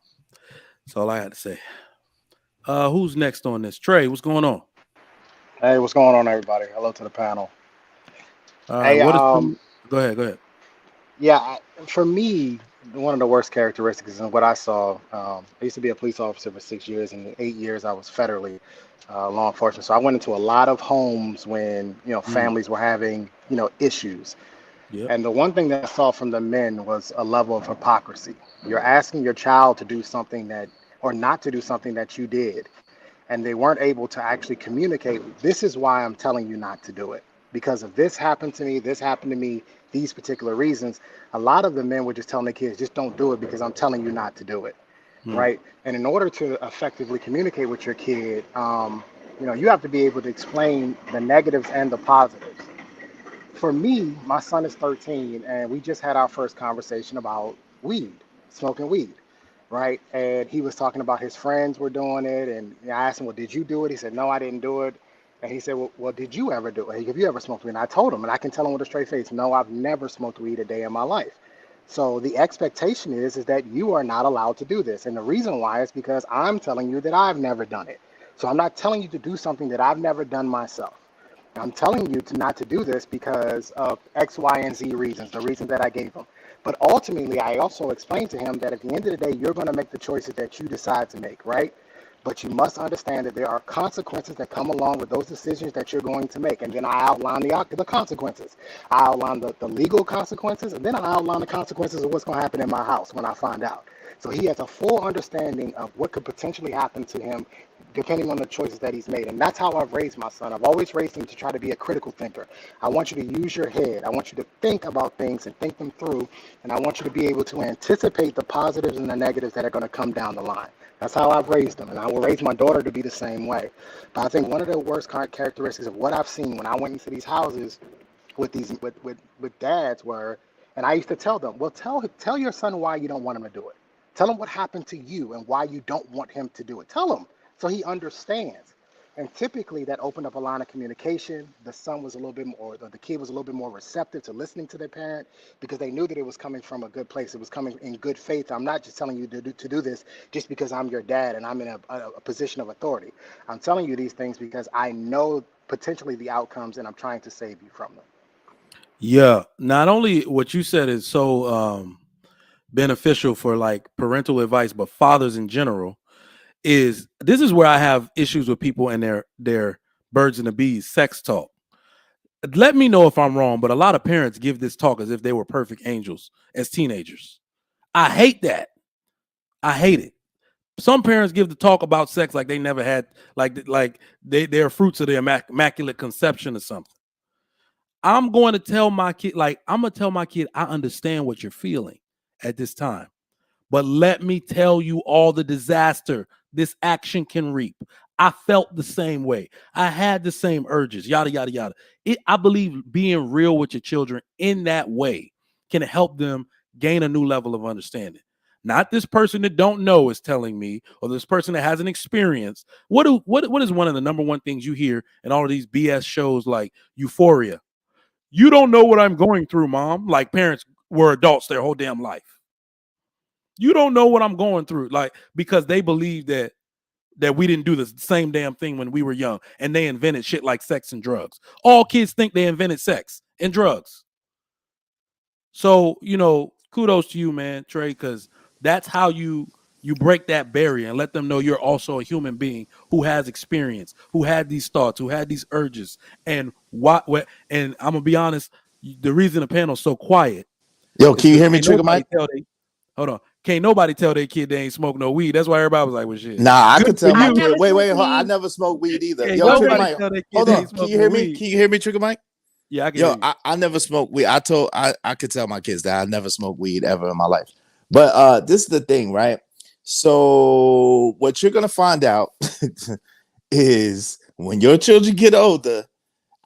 That's all I had to say. Who's next on this? Trey, what's going on? Hey, what's going on, everybody? Hello to the panel. All right, Hey, what is? Go ahead. yeah, for me, one of the worst characteristics in what I saw. I used to be a police officer for 6 years, and 8 years I was federally law enforcement. So I went into a lot of homes when families were having issues. Yep. And the one thing that I saw from the men was a level of hypocrisy. You're asking your child to do something that, or not to do something that you did, and they weren't able to actually communicate. This is why I'm telling you not to do it, because if this happened to me, these particular reasons. A lot of the men were just telling their kids, just don't do it because I'm telling you not to do it, right? And in order to effectively communicate with your kid, you have to be able to explain the negatives and the positives. For me, my son is 13, and we just had our first conversation about weed, smoking weed, right? And he was talking about his friends were doing it, and I asked him, "Well, did you do it?" He said, "No, I didn't do it." And he said, "Well, did you ever do it? Have you ever smoked weed?" And I told him, and I can tell him with a straight face, "No, I've never smoked weed a day in my life." So the expectation is that you are not allowed to do this, and the reason why is because I'm telling you that I've never done it. So I'm not telling you to do something that I've never done myself. I'm telling you to not to do this because of X, Y, and Z reasons, the reasons that I gave him. But ultimately, I also explained to him that at the end of the day, you're going to make the choices that you decide to make, right? But you must understand that there are consequences that come along with those decisions that you're going to make. And then I outline the consequences. I outline the legal consequences, and then I outline the consequences of what's going to happen in my house when I find out. So he has a full understanding of what could potentially happen to him depending on the choices that he's made. And that's how I've raised my son. I've always raised him to try to be a critical thinker. I want you to use your head. I want you to think about things and think them through. And I want you to be able to anticipate the positives and the negatives that are going to come down the line. That's how I've raised them. And I will raise my daughter to be the same way. But I think one of the worst characteristics of what I've seen when I went into these houses with dads were, and I used to tell them, well, tell your son why you don't want him to do it. Tell him what happened to you and why you don't want him to do it. Tell him so he understands. And typically that opened up a line of communication. The son was a little bit more, the kid was a little bit more receptive to listening to their parent because they knew that it was coming from a good place. It was coming in good faith. I'm not just telling you to do this just because I'm your dad and I'm in a position of authority. I'm telling you these things because I know potentially the outcomes and I'm trying to save you from them. Yeah. Not only what you said is so beneficial for like parental advice, but fathers in general. This is where I have issues with people and their birds and the bees sex talk. Let me know if I'm wrong, but a lot of parents give this talk as if they were perfect angels as teenagers. I hate that. I hate it. Some parents give the talk about sex like they never had, like they're fruits of the immaculate conception or something. I'm going to tell my kid, I understand what you're feeling at this time. But let me tell you all the disaster this action can reap. I felt the same way. I had the same urges, yada, yada, yada. I believe being real with your children in that way can help them gain a new level of understanding. Not this person that don't know is telling me, or this person that hasn't experienced. What is one of the number one things you hear in all of these BS shows like Euphoria? You don't know what I'm going through, mom. Like parents were adults their whole damn life. You don't know what I'm going through, like, because they believe that we didn't do the same damn thing when we were young, and they invented shit like sex and drugs. All kids think they invented sex and drugs. So, kudos to you, man, Trey, because that's how you break that barrier and let them know you're also a human being who has experience, who had these thoughts, who had these urges, and what. And I'm gonna be honest, the reason the panel's so quiet. Yo, can you hear me, Trigger Mike? Hold on. Can't nobody tell their kid they ain't smoke no weed. That's why everybody was like, well, shit. Nah, I could tell my you. kid. Wait, I never smoked weed either. Hey, Yo, Trigger nobody Mike, tell their kid hold they on. ain't Can smoke you hear no me? weed. Can you hear me, Trigger Mike? Yeah, I can hear Yo, you. I never smoked weed. I could tell my kids that I never smoked weed ever in my life. But this is the thing, right? So what you're gonna find out is when your children get older,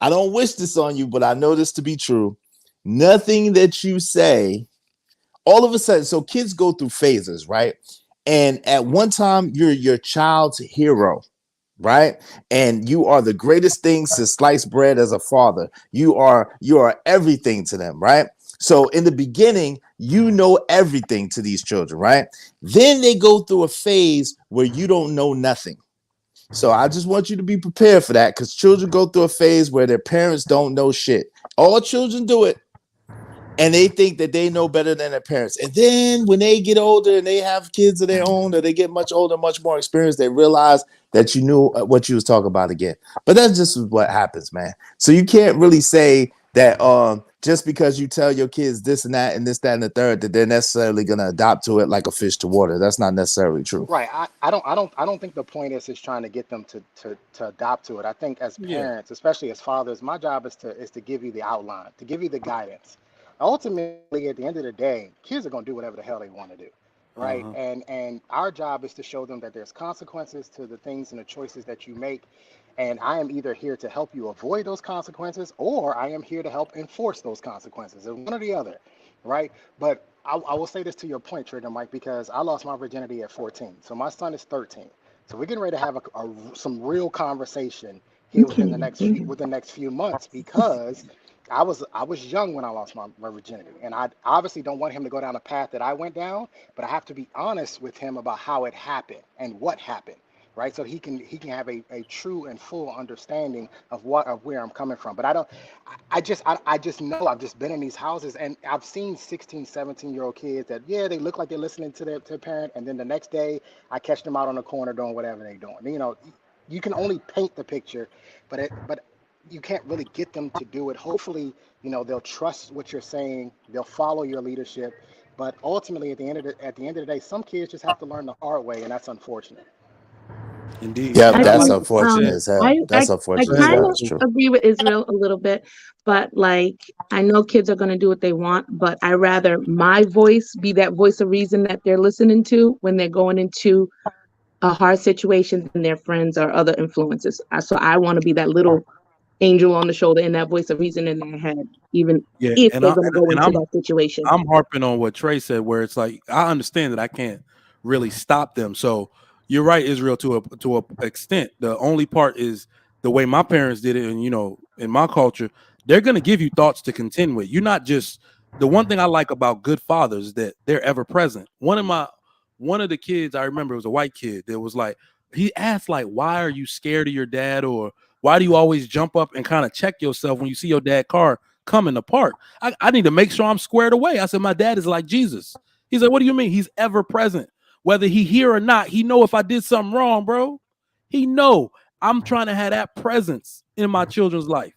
I don't wish this on you, but I know this to be true. Nothing that you say, all of a sudden, so kids go through phases, right? And at one time, you're your child's hero, right? And you are the greatest things to slice bread as a father. You are everything to them, right? So in the beginning, you know everything to these children, right? Then they go through a phase where you don't know nothing. So I just want you to be prepared for that because children go through a phase where their parents don't know shit. All children do it, and they think that they know better than their parents. And then when they get older and they have kids of their own, or they get much older, much more experienced, they realize that you knew what you was talking about again. But that's just what happens, man. So you can't really say that just because you tell your kids this and that and this, that, and the third, that they're necessarily gonna adopt to it like a fish to water. That's not necessarily true. Right. I don't think the point is trying to get them to adopt to it. I think as Yeah. parents, especially as fathers, my job is to give you the outline, to give you the guidance. Ultimately, at the end of the day, kids are gonna do whatever the hell they want to do. Right. Uh-huh. And our job is to show them that there's consequences to the things and the choices that you make. And I am either here to help you avoid those consequences or I am here to help enforce those consequences. And one or the other. Right. But I will say this to your point, Trigger Mike, because I lost my virginity at 14. So my son is 13. So we're getting ready to have some real conversation here within the next few months because I was young when I lost my virginity. And I obviously don't want him to go down a path that I went down, but I have to be honest with him about how it happened and what happened. Right. So he can have a true and full understanding of where I'm coming from. But I just know I've just been in these houses and I've seen 16, 17-year-old kids that, yeah, they look like they're listening to their parent. And then the next day I catch them out on the corner doing whatever they're doing. You can only paint the picture, but you can't really get them to do it. Hopefully, they'll trust what you're saying. They'll follow your leadership. But ultimately, at the end of the day, some kids just have to learn the hard way. And that's unfortunate. Indeed. Yep, And I I that's like think what you unfortunate said. as hell. That's I Go unfortunate as ahead, kind hell. of It's Latif. true. agree with Israel a little bit, but like I know kids are going to do what they want, but I rather my voice be that voice of reason that they're listening to when they're going into a hard situation than their friends or other influences. So I want to be that little angel on the shoulder and that voice of reason in their head, even Yeah, if and they're I going to go and into that situation. I'm harping on what Trey said, where it's like I understand that I can't really stop them. So you're right, Israel, to a extent. The only part is the way my parents did it, and in my culture, they're gonna give you thoughts to contend with. You're not just the one thing I like about good fathers is that they're ever present. One of the kids I remember was a white kid that was like he asked like, "Why are you scared of your dad?" or "Why do you always jump up and kind of check yourself when you see your dad car coming apart?" I need to make sure I'm squared away. I said, my dad is like Jesus. He's like, what do you mean? He's ever present. Whether he here or not, he know if I did something wrong, bro. He know I'm trying to have that presence in my children's life.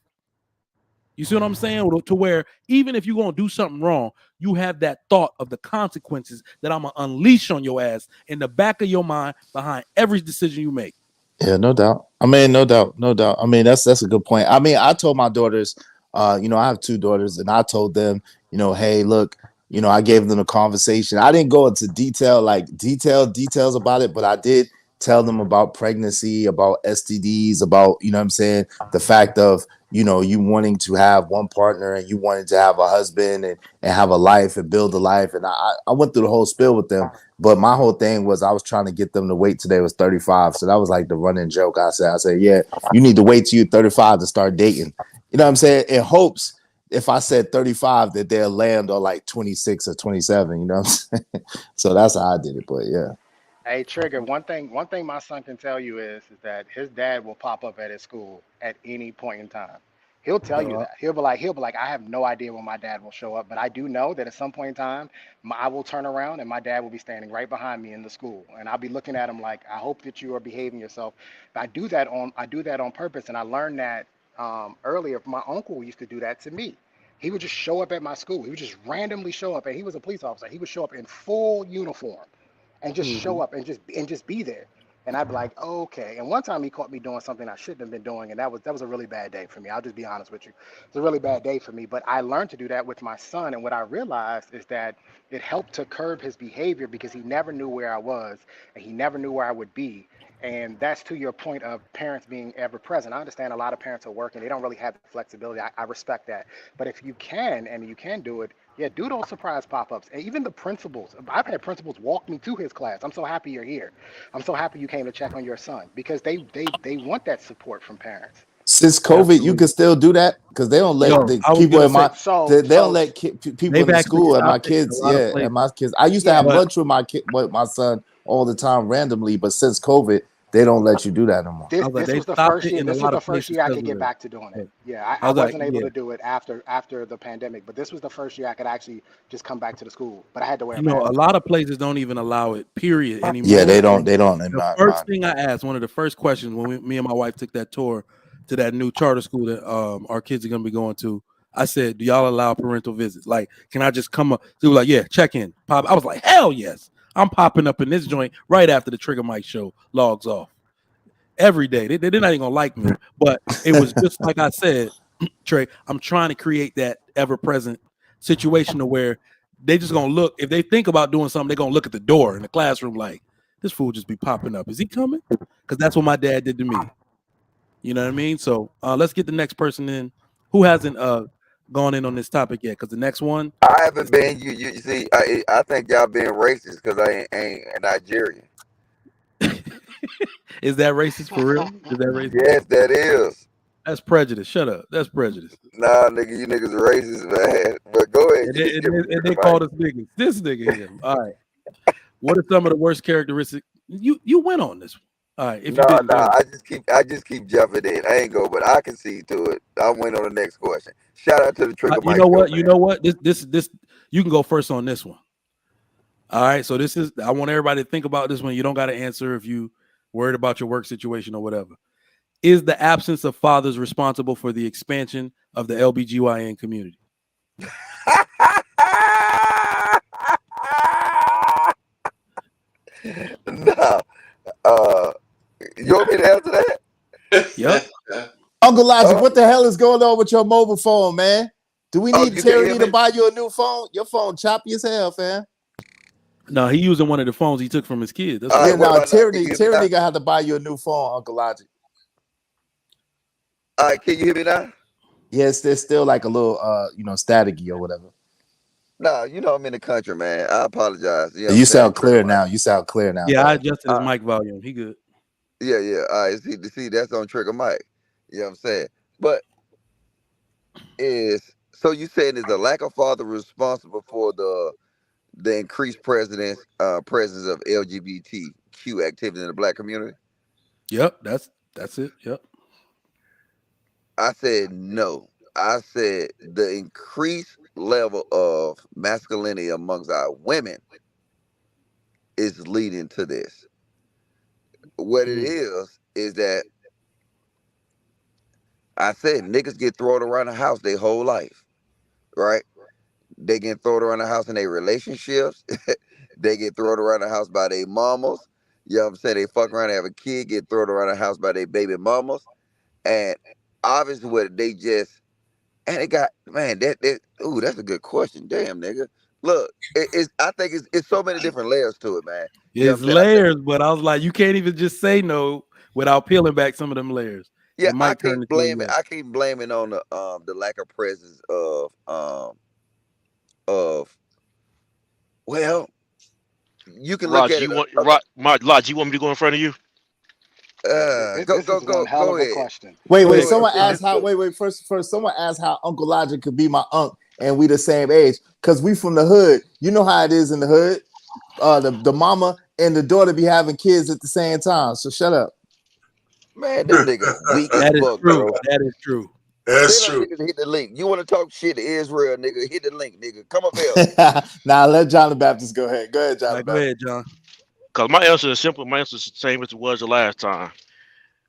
You see what I'm saying? To where even if you're going to do something wrong, you have that thought of the consequences that I'm going to unleash on your ass in the back of your mind behind every decision you make. Yeah, no doubt. I mean, no doubt, no doubt. I mean, that's a good point. I mean, I told my daughters, I have two daughters, and I told them, hey, look, I gave them a conversation. I didn't go into detail, like details about it, but I did tell them about pregnancy, about STDs, about, what I'm saying, the fact of, you wanting to have one partner and you wanting to have a husband and have a life and build a life. And I went through the whole spiel with them. But my whole thing was I was trying to get them to wait till they was 35. So that was like the running joke. I said, yeah, you need to wait till you're 35 to start dating. You know what I'm saying? In hopes if I said 35 that they'll land on like 26 or 27, you know what I'm saying? So that's how I did it. But yeah. Hey, Trigger, one thing my son can tell you is that his dad will pop up at his school at any point in time. He'll tell you Uh, that. He'll be like, I have no idea when my dad will show up, but I do know that at some point in time, I will turn around and my dad will be standing right behind me in the school, and I'll be looking at him like, I hope that you are behaving yourself. But I do that on purpose, and I learned that earlier. My uncle used to do that to me. He would just show up at my school. He would just randomly show up, and he was a police officer. He would show up in full uniform and just mm-hmm. show up and just be there. And I'd be like, okay. And one time he caught me doing something I shouldn't have been doing, and that was a really bad day for me. I'll just be honest with you. It's a really bad day for me. But I learned to do that with my son, and what I realized is that it helped to curb his behavior because he never knew where I was, and he never knew where I would be. And that's to your point of parents being ever present. I understand a lot of parents are working; they don't really have the flexibility. I respect that. But if you can, and you can do it, yeah, do those surprise pop-ups. And even the principals. I've had principals walk me to his class. I'm so happy you're here. I'm so happy you came to check on your son because they want that support from parents. Since COVID, you Absolutely. can still do that because they don't let Yo, the I was people gonna in say my So they don't so let people they've in the actually school and my stopped it in a kids. lot of Yeah, and places, my kids. I used to yeah, have but lunch with my son all the time randomly, but since COVID, they don't let you do that no more. I was like, this they was the stopped first it year. in a This was lot the of first places year I because could of get that. back to doing it. But Yeah, I I was like, wasn't able yeah, to do it after the pandemic, but this was the first year I could actually just come back to the school. But I had to wear a a mask. lot of places don't even allow it, period, Yeah, anymore. they don't. And They don't. In the my, first thing I asked, one of the first questions when me and my wife took that tour to that new charter school that our kids are gonna be going to, I said, "Do y'all allow parental visits? Like, can I just come up?" They were like, "Yeah, check in, pop." I was like, "Hell yes!" I'm popping up in this joint right after the Trigger Mike show logs off every day. They're not even gonna like me, but it was just like I said, Trey. I'm trying to create that ever present situation to where they just gonna look. If they think about doing something, they're gonna look at the door in the classroom like this fool just be popping up. Is he coming? Because that's what my dad did to me. You know what I mean? So let's get the next person in who hasn't gone in on this topic yet. Because the next one I is haven't been. You see, I think y'all being racist because I ain't Nigerian. is that racist for real? Is that racist? Yes, that is. That's prejudice. Shut up. That's prejudice. Nah, nigga, you niggas racist, man. But go ahead, And you they, can and give me they, and the they mic. called us niggas. This nigga here. All right. What are some of the worst characteristics? You went on this one. All right. If you Nah, didn't, go nah. ahead. I just keep jumping in. I ain't go, but I can see to it. I went on the next question. Shout out to the Trigger You Mike know show, what? You man. know what? This. You can go first on this one. All right. So this is. I want everybody to think about this one. You don't got to answer if you worried about your work situation or whatever. Is the absence of fathers responsible for the expansion of the LBGYN community? Nah. Uh, you want me to answer that? Yep. Uncle Logic, Oh, what the hell is going on with your mobile phone, man? Do we oh, need you can hear Tyranny to me? buy you a new phone? Your phone choppy as hell, fam. No, he using one of the phones he took from his kid. That's All all. right, Yeah, what now about now? Can you hear me Tyranny now? gonna have to buy you a new phone, Uncle Logic. All right, can you hear me now? Yes, there's still like a little staticky or whatever. No, you know I'm in the country, man. I apologize. You know what I'm You saying? sound Trigger clear Mike. now. You sound clear now. Yeah, Go I ahead. adjusted his mic volume. He good. Yeah, yeah. All right, see, that's on Trigger Mike. You know what I'm saying? But is so you saying is the lack of father responsible for the increased presence of LGBTQ activity in the black community? Yep. That's it. Yep. I said no. I said the increased level of masculinity amongst our women is leading to this. What it Mm. is that I said niggas get thrown around the house their whole life, right? They get thrown around the house in their relationships. They get thrown around the house by their mamas. You know what I'm saying? They fuck around and have a kid, get thrown around the house by their baby mamas. And obviously what they just and it got man, ooh, that's a good question. Damn nigga. Look, I think it's so many different layers to it, man. You know what I'm It's saying? I think layers, but I was like, you can't even just say no without peeling back some of them layers. yeah, It might turn into a yes. I can't blame it on the lack of presence of well, you can look Lodge, at you it. want Okay, my Lodge, you want me to go in front of you? go This go is one go hell go of a ahead. question. Wait, Go wait. ahead. Go ahead. Someone asked how. Wait. First, someone asked how Uncle Logic could be my uncle, and we the same age, cause we from the hood. You know how it is in the hood. The mama and the daughter be having kids at the same time. So shut up. Man, them niggas weak as That is fuck, true. bro. That is true. Tell That's them true. niggas to hit the link. You want to talk shit to Israel, nigga? Hit the link, nigga. Come up here. Now let John the Baptist go ahead. Go ahead, All John the right, go Baptist. ahead, John. Because my answer is simple. My answer is the same as it was the last time.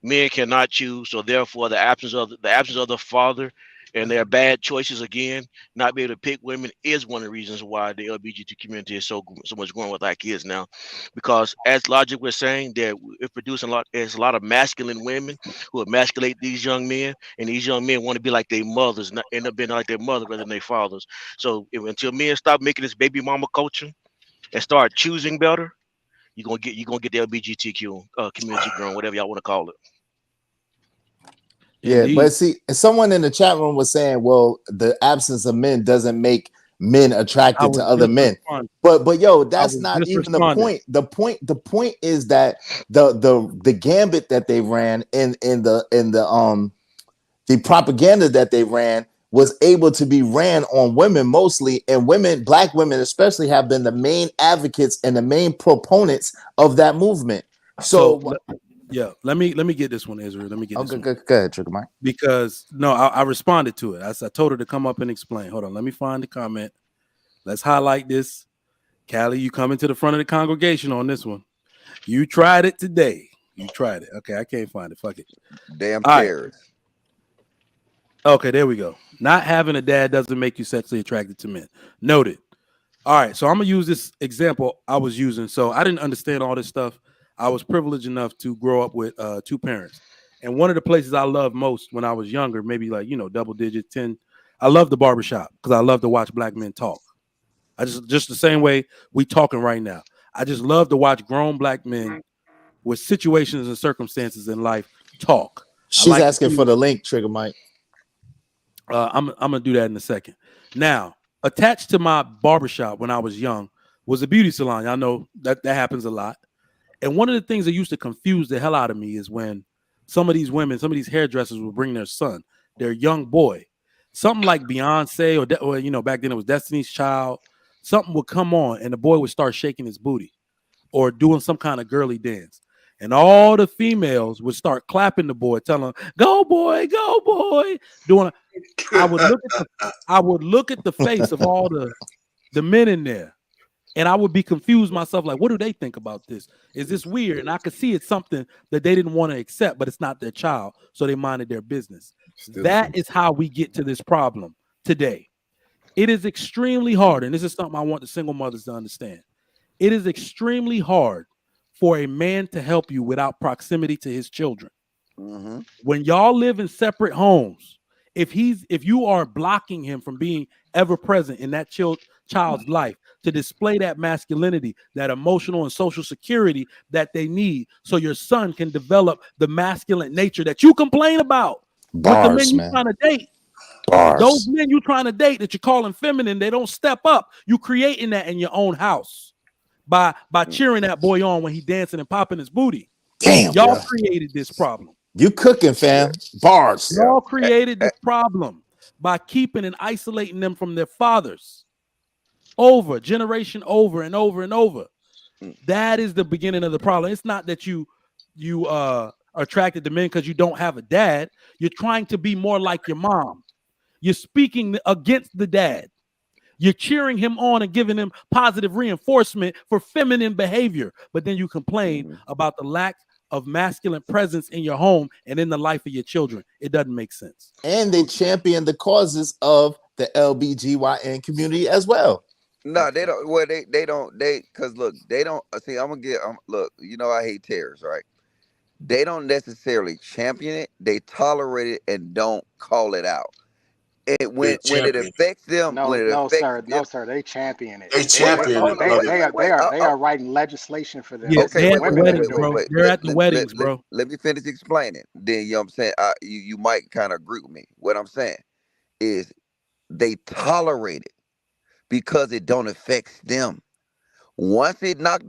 Men cannot choose, so therefore the absence of the father and their bad choices again, not be able to pick women is one of the reasons why the LGBT community is so much growing with our kids now, because as Logic was saying, that it's producing there's a lot of masculine women who emasculate these young men, and these young men want to be like their mothers, not end up being like their mother rather than their fathers. So until men stop making this baby mama culture and start choosing better, you're gonna get the LGBTQ community growing, whatever y'all want to call it. Yeah, Indeed. but see, someone in the chat room was saying, well, the absence of men doesn't make men I attracted to was other just men. responding. But yo, I that's was not just even the responding. point. The point is that the gambit that they ran in the propaganda that they ran was able to be ran on women mostly, and women, black women especially, have been the main advocates and the main proponents of that movement. So Yeah, let me get this one, Israel. Let me get this one. go ahead, Trigger Mike. Because no, I responded to it. I told her to come up and explain. Hold on, let me find the comment. Let's highlight this. Callie, you coming to the front of the congregation on this one. You tried it today. You tried it. Okay, I can't find it. Fuck it. Damn All right. terrorists. Okay, there we go. Not having a dad doesn't make you sexually attracted to men. Noted. All right, so I'm gonna use this example I was using. So I didn't understand all this stuff. I was privileged enough to grow up with two parents, and one of the places I loved most when I was younger, maybe like double digit 10, I loved the barbershop because I love to watch black men talk. I just the same way we talking right now. I just love to watch grown black men with situations and circumstances in life talk. I She's like to asking see. for the link, Trigger Mike. I'm gonna do that in a second. Now, attached to my barbershop when I was young was a beauty salon. I know that happens a lot. And one of the things that used to confuse the hell out of me is when some of these women, some of these hairdressers would bring their son, their young boy, something like Beyonce or back then it was Destiny's Child. Something would come on and the boy would start shaking his booty or doing some kind of girly dance. And all the females would start clapping the boy, telling him, go boy, doing I would look at the face of all the men in there, and I would be confused myself, like, what do they think about this? Is this weird? And I could see it's something that they didn't want to accept, but it's not their child, so they minded their business. That is how we get to this problem today. It is extremely hard, and this is something I want the single mothers to understand. It is extremely hard for a man to help you without proximity to his children. Mm-hmm. When y'all live in separate homes, if you are blocking him from being ever present in that child's life to display that masculinity, that emotional and social security that they need, so your son can develop the masculine nature that you complain about with the men you trying to date. Those men you trying to date that you're calling feminine, they don't step up. You creating that in your own house by cheering that boy on when he dancing and popping his booty. Damn, y'all bro. created this problem. You cooking, fam. Bars. Y'all created this problem by keeping and isolating them from their fathers generation over and over and over. That is the beginning of the problem. It's not that you are attracted to men because you don't have a dad. You're trying to be more like your mom. You're speaking against the dad. You're cheering him on and giving him positive reinforcement for feminine behavior. But then you complain about the lack of masculine presence in your home and in the life of your children. It doesn't make sense. And they champion the causes of the LBGYN community as well. No, they don't. Well, they don't. Because look, they don't. See, I'm gonna get. Look, I hate terrorists, right? They don't necessarily champion it. They tolerate it and don't call it out. When it affects them, No, sir. They champion it. They champion it, brother. They are writing legislation for them. Yeah, Okay, they're wait, at the wait, weddings, wait, wait, bro. wait. They're at the weddings, bro. Let me finish explaining. Then you know what I'm saying. You might kind of agree with me. What I'm saying is they tolerate it because it don't affect them. Once it knock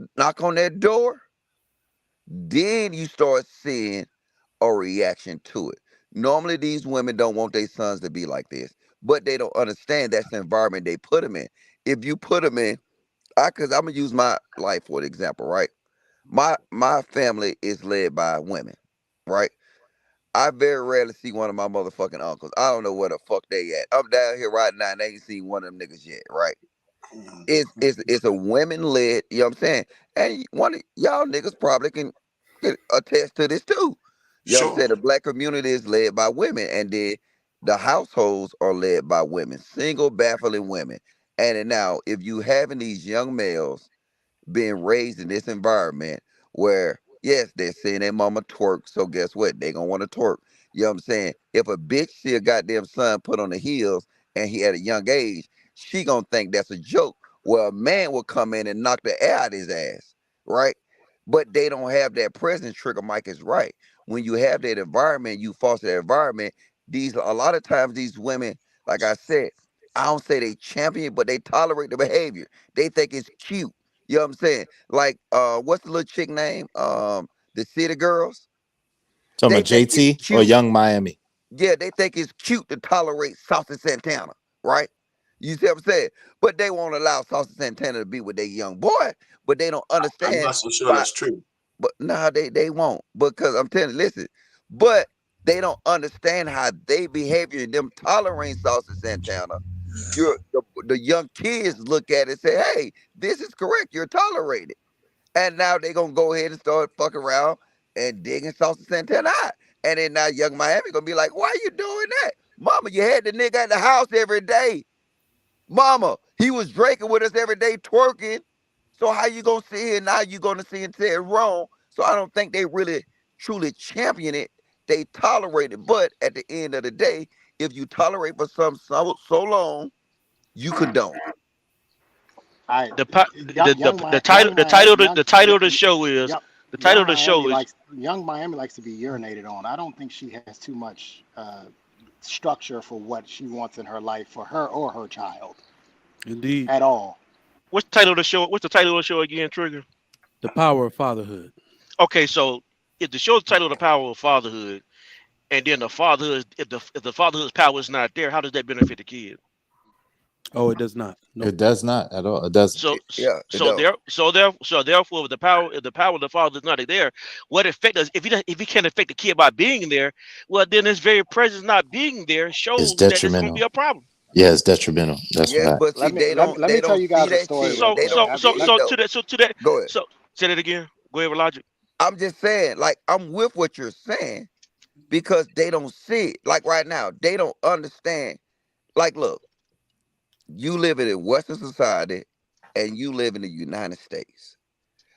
on that door, then you start seeing a reaction to it. Normally, these women don't want their sons to be like this, but they don't understand that's the environment they put them in. If you put them in, because I'm gonna use my life for an example, right? My family is led by women, right? I very rarely see one of my motherfucking uncles. I don't know where the fuck they at. I'm down here right now and I ain't seen one of them niggas yet, right? It's a women led, you know what I'm saying? And one of y'all niggas probably can attest to this too. You know what I'm Sure. saying? The black community is led by women, and then The households are led by women, single baffling women. And now, if you having these young males being raised in this environment where, yes, they're seeing their mama twerk, so guess what? They gonna want to twerk. You know what I'm saying? If a bitch see a goddamn son put on the heels and he at a young age, she gonna think that's a joke. Well, a man will come in and knock the air out his ass, right? But they don't have that presence. Trigger Mike is right. When you have that environment, you foster that environment. These a lot of times these women, like I said, I don't say they champion, but they tolerate the behavior. They think it's cute. You know what I'm saying? Like, what's the little chick name? The City Girls. Talking They about think it's JT or cute. Young Miami? Yeah, they think it's cute to tolerate Saucy Santana, right? You see what I'm saying? But they won't allow Saucy Santana to be with their young boy. But they don't I'm understand not so sure by. that's true. But nah, they won't because I'm telling you, listen. But they don't understand how they behavior and them tolerating Saucy Santana. The young kids look at it and say, "Hey, this is correct. You're tolerated." And now they gonna go ahead and start fucking around and digging Saucy Santana out. And then now young Miami gonna be like, why you doing that? Mama, you had the nigga at the house every day. Mama, he was drinking with us every day, twerking. So how you gonna sit here now you gonna see and say it's wrong? So I don't think they really truly champion it. They tolerate it. But at the end of the day, if you tolerate for so long, you condone it. I The po- young Miami the title of the show is young, the title young of the show Miami is likes young Miami likes to be urinated on. I don't think she has too much structure for what she wants in her life for her or her child Indeed. at all. what's the title of the show? What's the title of the show again, Trigger? The Power of Fatherhood. Okay, so if the show's titled "The Power of Fatherhood," and then the fatherhood, if the fatherhood's power is not there, how does that benefit the kid? Oh, it does not. Nope. It does not at all. It doesn't. Yeah, it does. Therefore, if the power of the father is not there, what effect does if he can't affect the kid by being there? Well, then his very presence not being there It's shows that it's going to be detrimental. a problem. Yeah, it's detrimental. That's Yes, right. but see, Let they me tell don't you see guys a that story shit. real They quick. don't see it though. To that, Go ahead. so say that again. Go ahead, Logic. I'm just saying, like, I'm with what you're saying because they don't see it. Like right now, they don't understand. Like, look, you live in Western society and you live in the United States.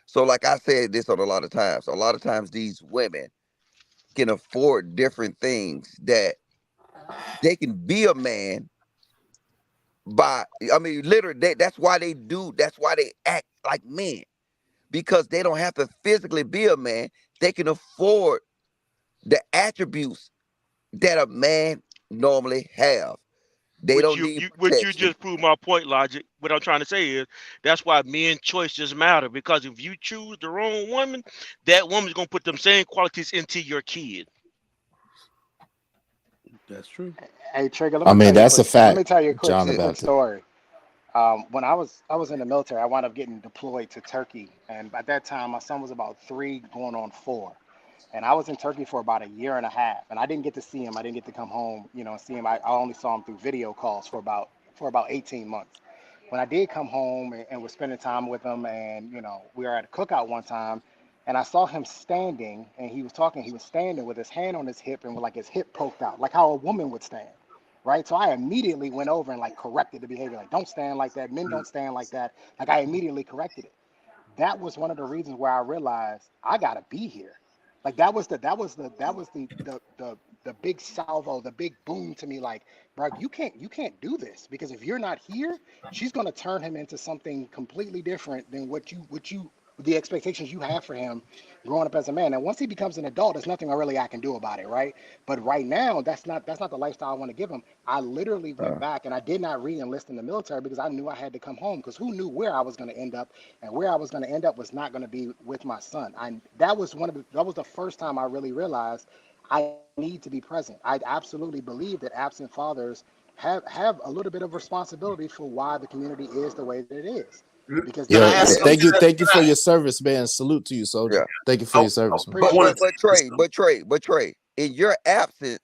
So, like I said this on a lot of times these women can afford different things that they can be a man by, I mean, literally, that's why they act like men because they don't have to physically be a man. They can afford the attributes that a man normally have. They don't need Which you protection. just proved my point, Logic. What I'm trying to say is that's why men choices matter because if you choose the wrong woman, that woman's gonna put them same qualities into your kid. That's true. Hey Trigger, I mean, that's a let fact, me tell you a John the quick Baptist. story. When I was in the military, I wound up getting deployed to Turkey, and at that time, my son was about 3, going on 4, and I was in Turkey for about a year and a half, and I didn't get to see him. I didn't get to come home, and see him. I only saw him through video calls for about 18 months. When I did come home and was spending time with him, and we were at a cookout one time, and I saw him standing, and he was talking. He was standing with his hand on his hip and with like his hip poked out, like how a woman would stand, right? So I immediately went over and like corrected the behavior, like don't stand like that, men don't stand like that. Like I immediately corrected it. That was one of the reasons where I realized I gotta be here. Like that was the big salvo, the big boom to me. Like, bro, you can't do this because if you're not here, she's gonna turn him into something completely different than what you the expectations you have for him growing up as a man. And once he becomes an adult, there's nothing really I can do about it, right? But right now, that's not the lifestyle I want to give him. I literally went Uh, back and I did not re-enlist in the military because I knew I had to come home because who knew where I was going to end up, and where I was going to end up was not going to be with my son. That was the first time I really realized I need to be present. I absolutely believe that absent fathers have a little bit of responsibility for why the community is the way that it is because Can they I Yo, they ask yeah, something? thank they you, Can thank you for I, your service, man. Salute to you, soldier. yeah. Thank you for I, your service, man. I But appreciate wanted but to but say Trey, something. in your absence,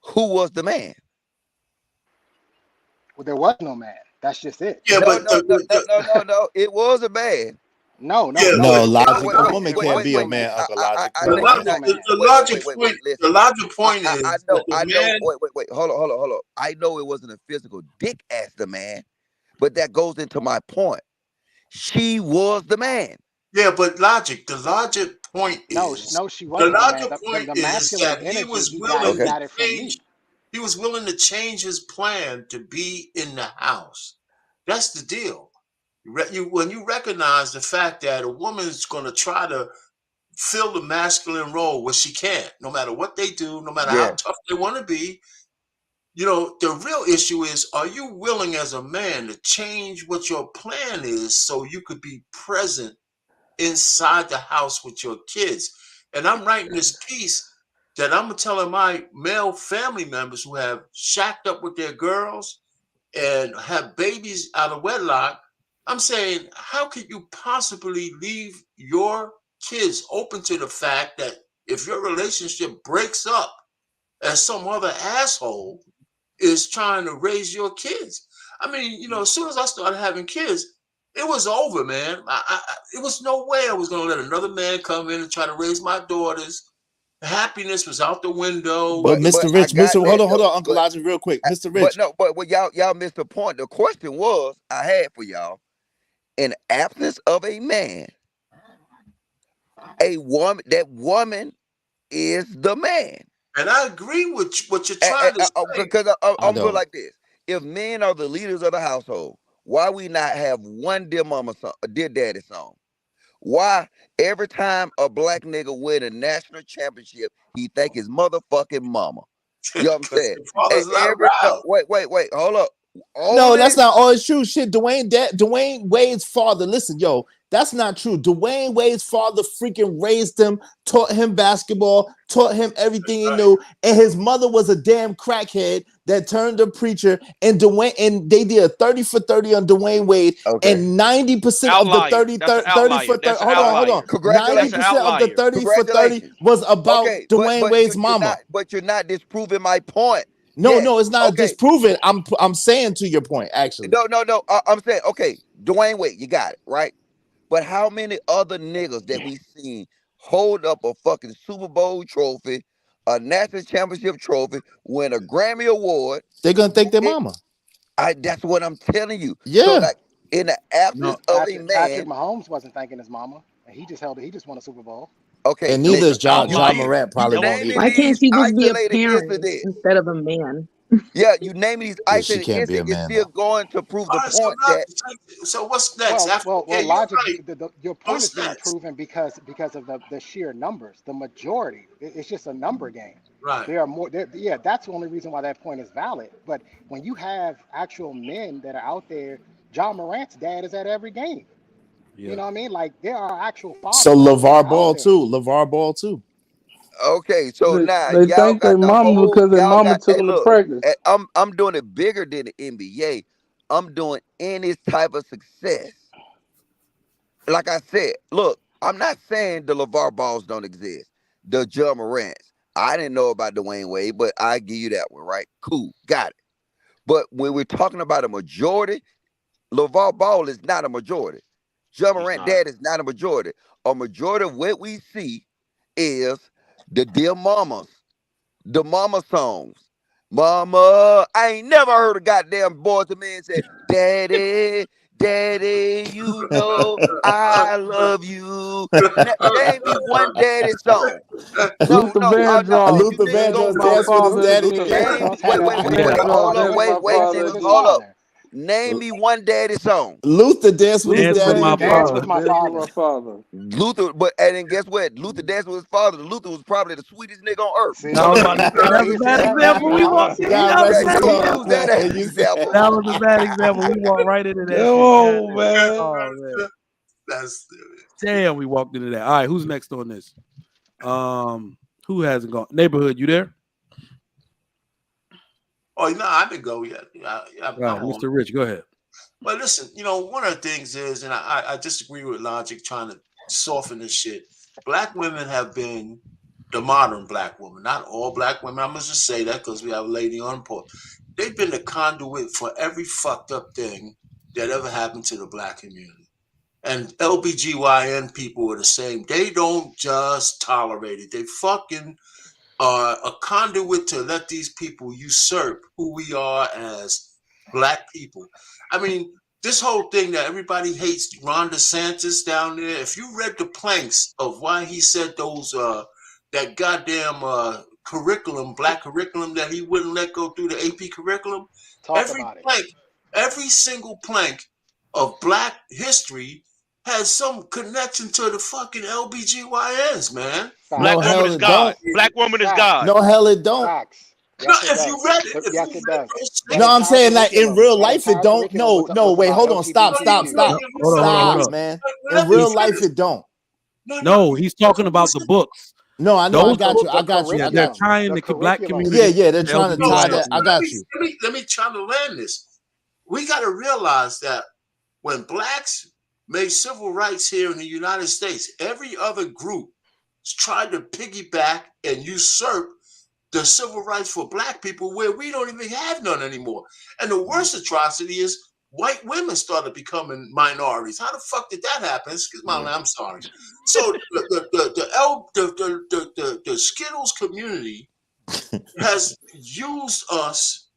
who was the man? well, there was no man. That's just it. Yeah, No, but no, no, no, no, no, no. It was a man. No, Yeah, No, but logic. no, A no. woman It can't was be a no man, man. Uncle I Logic. I the, know Come on, you're It was lo- man. no not. the, man. the logic point, the Listen. logic point is I that the know. man. Wait. Hold on. I know it wasn't a physical dick as the man, but that goes into my point. She was the man. Yeah, but logic. The logic point No, is no, she the wasn't the man. logic point The is masculine that energy, he Okay. got it from me. he was willing to change his plan to be in the house. That's the deal. When you recognize the fact that a woman's going to try to fill the masculine role, which she can't, no matter what they do, no matter how Yeah. tough they want to be. The real issue is, are you willing as a man to change what your plan is so you could be present inside the house with your kids? And I'm writing this piece that I'm telling my male family members who have shacked up with their girls and have babies out of wedlock. I'm saying, how could you possibly leave your kids open to the fact that if your relationship breaks up and some other asshole is trying to raise your kids? I mean, as soon as I started having kids, it was over, man. It was no way I was going to let another man come in and try to raise my daughters. Happiness was out the window. But But Mr. I Rich, got Mr. that Hold though. on, Uncle Logic, real quick. Mr. But Rich, no, but y'all missed the point. The question was I had for y'all: in absence of a man, that woman is the man. And I agree with what you're trying to say. Because I I'm good don't. like this. If men are the leaders of the household, why we not have one dear mama song, a dear daddy song? Why every time a black nigga win a national championship, he thank his motherfucking mama? You know what I'm Because saying? the father's not No, around. wait, hold up. No, Only that's not always true. Shit, Dwayne Wade's father. Listen, yo, that's not true. Dwayne Wade's father freaking raised him, taught him basketball, taught him everything he Right. knew, and his mother was a damn crackhead that turned a preacher. And they did a 30 for 30 on Dwayne Wade, okay. and 90% of the Outlier. 30, That's an 30 for outlier. 30. That's an Hold on. outlier. That's an Congratulations. 90% of the outlier. 30 for 30 Congratulations. was about Okay, Dwayne Wade's mama. you're not disproving my point. No, Yes. it's not Okay. disproven. I'm saying to your point, actually. No. I'm saying, okay, Dwayne Wade, you got it, right? But how many other niggas that we seen hold up a fucking Super Bowl trophy, a national championship trophy, win a Grammy award? They're gonna thank their mama. That's what I'm telling you. So Yeah. like in the absence No, of a Patrick man, Mahomes wasn't thanking his mama, and he just held it. He just won a Super Bowl. okay, And so neither is you John need Outlier. Morant probably won't naming either. Why can't these she just be a isolated parent incidents. instead of a man? Yeah, you naming these Yeah, she isolated can't be a incidents is man still though. going to prove All the right, so point that so what's next? After, okay, you're Logic. right. Your point is What's being next? proven because of the sheer numbers. The majority, it's just a number game. Right. There are more. Yeah, that's the only reason why that point is valid. But when you have actual men that are out there, John Morant's dad is at every game. You yeah. know what I mean? Like there are actual So fathers that are LeVar out Ball there. too. LeVar Ball too. okay, so now They thank their mama because their y'all mama got took hey them to look, practice. I'm doing it bigger than the NBA. I'm doing any type of success. Like I said, look, I'm not saying the LeVar Balls don't exist. The John Morants. I didn't know about Dwayne Wade, but I give you that one, right? Cool, got it. But when we're talking about a majority, LeVar Ball is not a majority. John He's Morant not. dad is not a majority. A majority of what we see is the dear mamas, the mama songs. Mama, I ain't never heard a goddamn boy to man say, Daddy, Daddy, you know I love you. Name me one daddy song. No, Luther Vandross, you Luther niggas gonna Vandross my prove dance it. with his father daddy. Luther Name Vandross had a Luther Yeah. hold Vandross, up, that's my wait, dance father with niggas, his too. hold up. father. Name me one daddy song. Luther dance with his Luther Dance with my daddy. Dance with father. my Vandross, that's my father. father. Luther, but and then guess what? Luther danced with his father. Luther was probably the sweetest nigga on earth. I See, was So about to say that's a see, bad that example. We walked in. God That was rest a his bad you soul, use example. that man. as an You said, example. That was a bad example. We walked right into that shit. God Yo, damn. man. Oh man. That's Damn, we walked into that. All right, who's next on this? Who hasn't gone? Neighborhood, you there? Oh no, I didn't go yet. All right, I'm on. Mr. Rich, go ahead. But listen, one of the things is, and I disagree with Logic trying to soften this shit. Black women have been the modern black woman, not all black women. I'm gonna just say that because we have a lady on board. They've been the conduit for every fucked up thing that ever happened to the black community. And LBGYN people are the same. They don't just tolerate it. They fucking are a conduit to let these people usurp who we are as black people. I mean, this whole thing that everybody hates Ron DeSantis down there, if you read the planks of why he said those that goddamn curriculum, black curriculum that he wouldn't let go through the AP curriculum, Talk about it. every single plank of black history has some connection to the fucking LBGYNs, man. Black No, hell woman is it God. don't. Black woman is Facts. God. No, hell it don't. Facts. No, Yes, it if you does. read it, Yes, it does. That No, I'm entire saying like in curriculum, real that life it entire don't. curriculum No, no, was wait, about hold on, stop, LGBTQ. stop, Hold on, hold stop, on. man. let In me real life finish. it don't. No, he's talking about the books. No, I know, I Those got you, books, I got you, yeah, I they're got you. tying The the black curriculum. Yeah, community. yeah, they're to trying to tie LGBTQ. that. I got you. Let me try to land this. We got to realize that when blacks made civil rights here in the United States, every other group tried to piggyback and usurp the civil rights for black people where we don't even have none anymore. And the worst atrocity is white women started becoming minorities. How the fuck did that happen? Excuse my language, I'm sorry. So the Skittles community has used us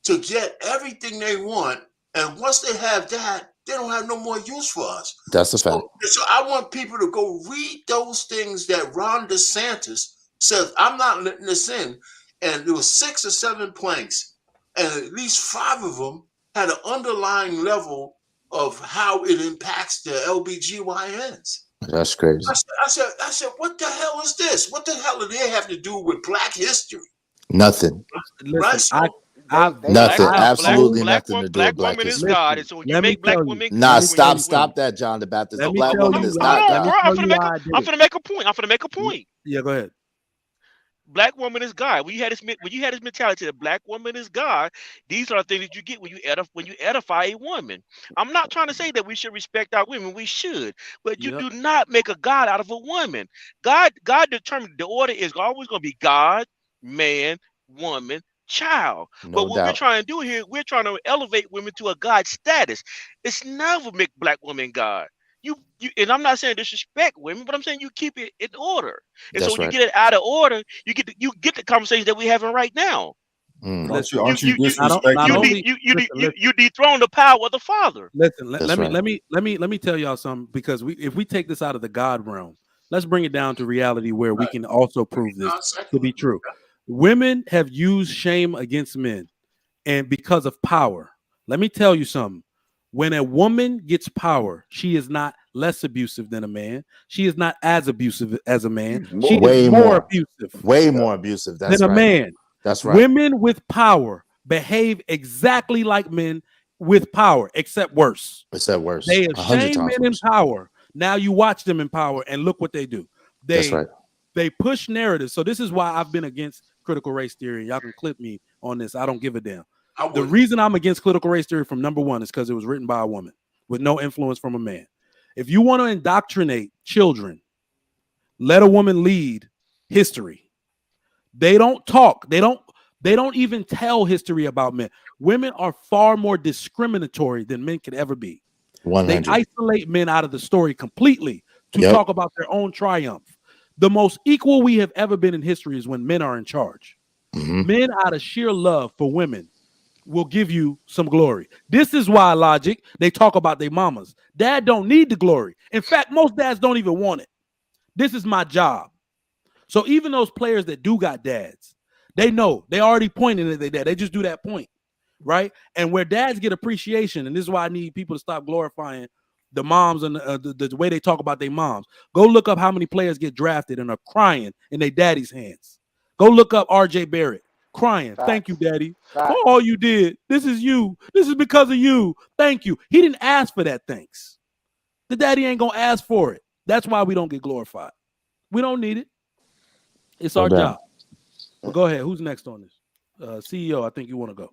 to get everything they want, and once they have that, they don't have no more use for us. That's a fact. So I want people to go read those things that Ron DeSantis says. I'm not letting this in. And there was 6 or 7 planks, and at least 5 of them had an underlying level of how it impacts the LBGYNs. That's crazy. I said, what the hell is this? What the hell do they have to do with black history? Nothing. Right? Listen, So Nothing. I've Absolutely told, nothing to do Black with black woman is history. God, listen, and so when you let me make black tell you. women, Nah, Let me tell stop you. that, John the Baptist. A Let me black tell woman you is why. not Let me God. tell you why I did I'm it. finna make a point. I'm finna make a point. Yeah, go ahead. Black woman is God. When you had this mentality that black woman is God, these are the things that you get when you edify a woman. I'm not trying to say that we should respect our women. We should, but you Yep. do not make a God out of a woman. God determined the order is always going to be God, man, woman, child. No But what we're doubt. trying to do here, we're trying to elevate women to a God status. It's never make black women God. You and I'm not saying disrespect women, but I'm saying you keep it in order. And so That's when you right. get it out of order, you get the conversation that we're having right now. Mm, Listen, You Aren't you you you not you disrespecting? only listen. you dethrone the power of the Father. Listen, that's right. let me tell y'all something, because if we take this out of the God realm, let's bring it down to reality where we can also prove this to be true. Women have used shame against men, and because of power. Let me tell you something. When a woman gets power, she is not less abusive than a man. She is not as abusive as a man. She is Way more more. abusive Way more abusive. than That's a right. man. That's right. Women with power behave exactly like men with power, except worse. It's that worse. They have 100 shamed times men in worse. power. Now you watch them in power, and look what they do. That's right. They push narratives. So this is why I've been against critical race theory. Y'all can clip me on this. I don't give a damn. The reason I'm against critical race theory from number one is because it was written by a woman with no influence from a man. If you want to indoctrinate children, let a woman lead history. They don't talk. They don't even tell history about men. Women are far more discriminatory than men could ever be. 100. They isolate men out of the story completely to Yep. talk about their own triumph. The most equal we have ever been in history is when men are in charge. Mhm. Men, out of sheer love for women, will give you some glory. This is why, Logic, they talk about their mamas. Dad don't need the glory. In fact, most dads don't even want it. This is my job. So even those players that do got dads, they know they already pointing at their dad. They just do that point, right? And where dads get appreciation, and this is why I need people to stop glorifying the moms and the way they talk about their moms. Go look up how many players get drafted and are crying in their daddy's hands. Go look up R.J. Barrett crying. Thank you, daddy, for all you did. This is you. This is because of you. Thank you. He didn't ask for that. Thanks. The daddy ain't gonna ask for it. That's why we don't get glorified. We don't need it. It's No our doubt. job. But go ahead. Who's next on this? CEO, I think you want to go.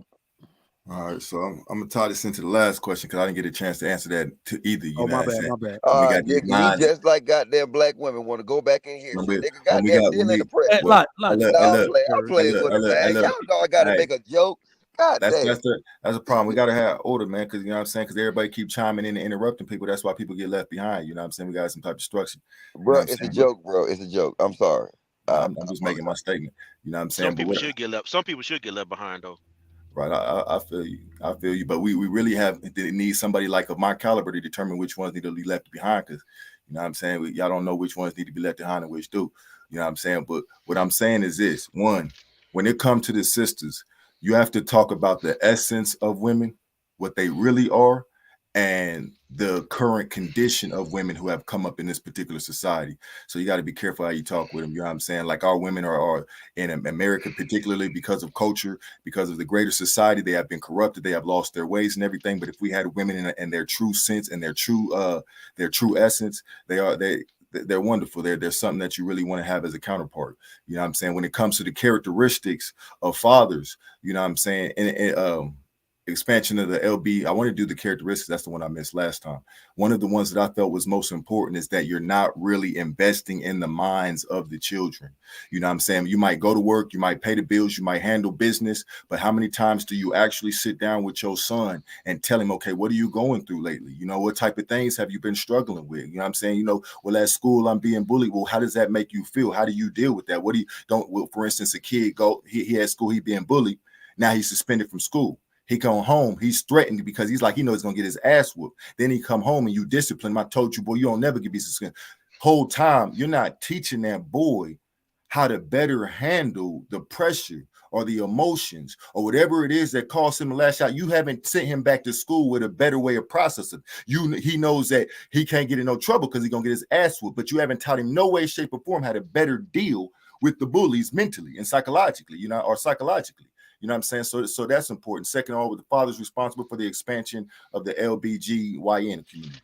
All right, so I'm gonna tie this into the last question because I didn't get a chance to answer that to either. You know my what I'm saying? bad. All We right, got these nigga, you lines. just like goddamn black women want to go back in When history. we, Nigga, when we goddamn got still when in we the present. Hey, what Logic, No, I'm look, playing. I'm playing with it, man. look, Y'all know I gotta hey, make a joke. God That's damn. that's a problem. We gotta have order, man, because you know what I'm saying. Because everybody keep chiming in and interrupting people. That's why people get left behind. You know what I'm saying. We got some type of structure. You know Bro, what I'm it's a saying. But joke, bro. It's a joke. I'm sorry. I'm I just making my apologize. statement. You know what I'm Some saying. But people what should get left. Some people should get left behind though. right, I feel you. I feel you. But we really have need somebody like of my caliber to determine which ones need to be left behind. Because you know what I'm saying. Y'all don't know which ones need to be left behind and which do. You know what I'm saying. But what I'm saying is this: one, when it comes to the sisters, you have to talk about the essence of women, what they really are, and the current condition of women who have come up in this particular society. So you got to be careful how you talk with them. You know what I'm saying? Like our women are in America, particularly because of culture, because of the greater society, they have been corrupted. They have lost their ways and everything. But if we had women in their true sense and their true essence, they're wonderful. They're something that you really want to have as a counterpart. You know what I'm saying? When it comes to the characteristics of fathers, you know what I'm saying? And expansion of the LB, I want to do the characteristics. That's the one I missed last time. One of the ones that I felt was most important is that you're not really investing in the minds of the children. You know what I'm saying? You might go to work, you might pay the bills, you might handle business, but how many times do you actually sit down with your son and tell him, okay, what are you going through lately? You know, what type of things have you been struggling with? You know what I'm saying? You know, well, at school, I'm being bullied. Well, how does that make you feel? How do you deal with that? What do you don't, well, for instance, a kid he at school, he being bullied. Now he's suspended from school. He come home, he's threatened because he's like, he knows he's gonna get his ass whooped. Then he come home and you discipline him. I told you, boy, you don't never get be suspended. Whole time, you're not teaching that boy how to better handle the pressure or the emotions or whatever it is that caused him to lash out. You haven't sent him back to school with a better way of processing. He knows that he can't get in no trouble because he's gonna get his ass whooped, but you haven't taught him no way, shape, or form how to better deal with the bullies mentally and psychologically, you know, or psychologically. You know what I'm saying? So that's important. Second of all, the father's responsible for the expansion of the LBGYN community.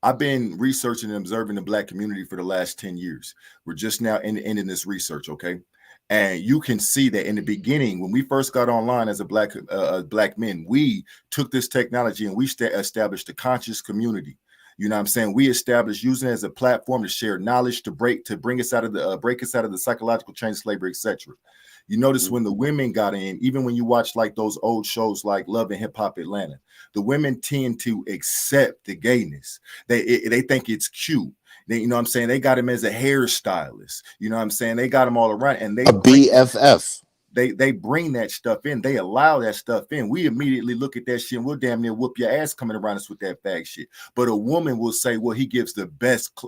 I've been researching and observing the Black community for the last 10 years. We're just now ending this research, okay? And you can see that in the beginning, when we first got online as a black men, we took this technology and we established a conscious community. You know what I'm saying? We established using it as a platform to share knowledge, to bring us out of the psychological chain of slavery, etc. You notice when the women got in, even when you watch like those old shows like Love and Hip Hop Atlanta, the women tend to accept the gayness. They think it's cute. They, you know what I'm saying? They got him as a hairstylist. You know what I'm saying? They got him all around and they A bring BFF. they bring that stuff in. They allow that stuff in. We immediately look at that shit and we'll damn near whoop your ass coming around us with that fag shit. But a woman will say, well, he gives the best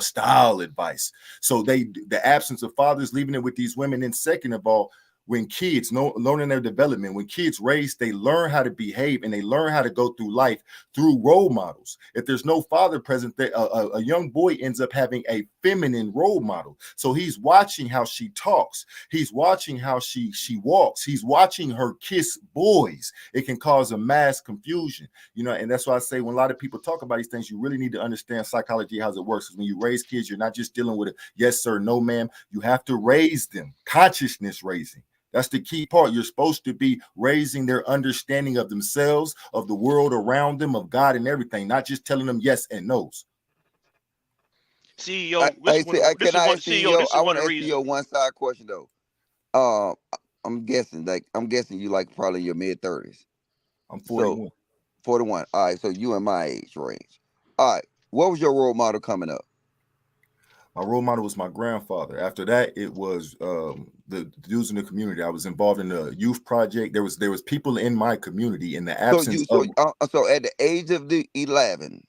style advice. So the absence of fathers leaving it with these women. And second of all, when kids learning their development, when kids raise, they learn how to behave and they learn how to go through life through role models. If there's no father present, a young boy ends up having a feminine role model. So he's watching how she talks. He's watching how she walks. He's watching her kiss boys. It can cause a mass confusion, you know, and that's why I say when a lot of people talk about these things, you really need to understand psychology, how it works. Because when you raise kids, you're not just dealing with a yes, sir, no, ma'am. You have to raise them, consciousness raising. That's the key part. You're supposed to be raising their understanding of themselves, of the world around them, of God and everything, not just telling them yes and no's. CEO, Can I ask CEO. CEO? This is I one want of to the ask reasons. CEO one side question though. Uh, I'm guessing you like probably your mid-30s. I'm So 41. 41. All right, so you in my age range. All right. What was your role model coming up? My role model was my grandfather. After that, it was the dudes in the community. I was involved in the youth project. There was people in my community in the absence of So at the age of the 11,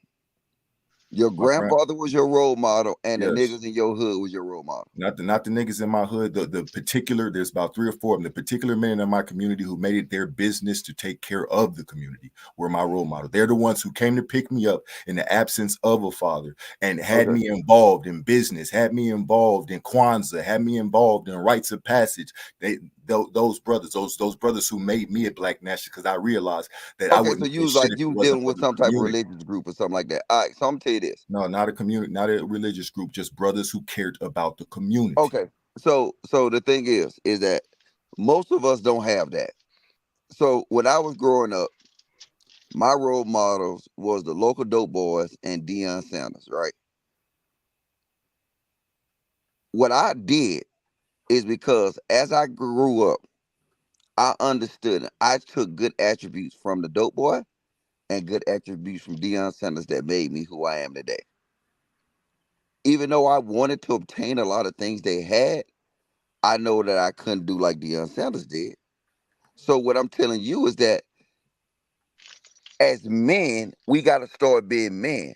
your my grand. grandfather was your role model, and the Yes. niggas in your hood was your role model. Not the niggas in my hood. The particular, there's about 3 or 4 of them. The particular men in my community who made it their business to take care of the community were my role model. They're the ones who came to pick me up in the absence of a father and had Okay. me involved in business, had me involved in Kwanzaa, had me involved in rites of passage. Those brothers who made me a black nationalist because I realized that I Okay, so wouldn't you get was shit like if it you wasn't dealing for with the some type of community. religious group or something like that. All right, so I'm gonna tell you this. No, not a community, not a religious group, just brothers who cared about the community. Okay, so the thing is that most of us don't have that. So when I was growing up, my role models was the local dope boys and Deion Sanders. Right. What I did is because as I grew up, I understood it. I took good attributes from the dope boy and good attributes from Deion Sanders that made me who I am today. Even though I wanted to obtain a lot of things they had, I know that I couldn't do like Deion Sanders did. So what I'm telling you is that as men, we got to start being men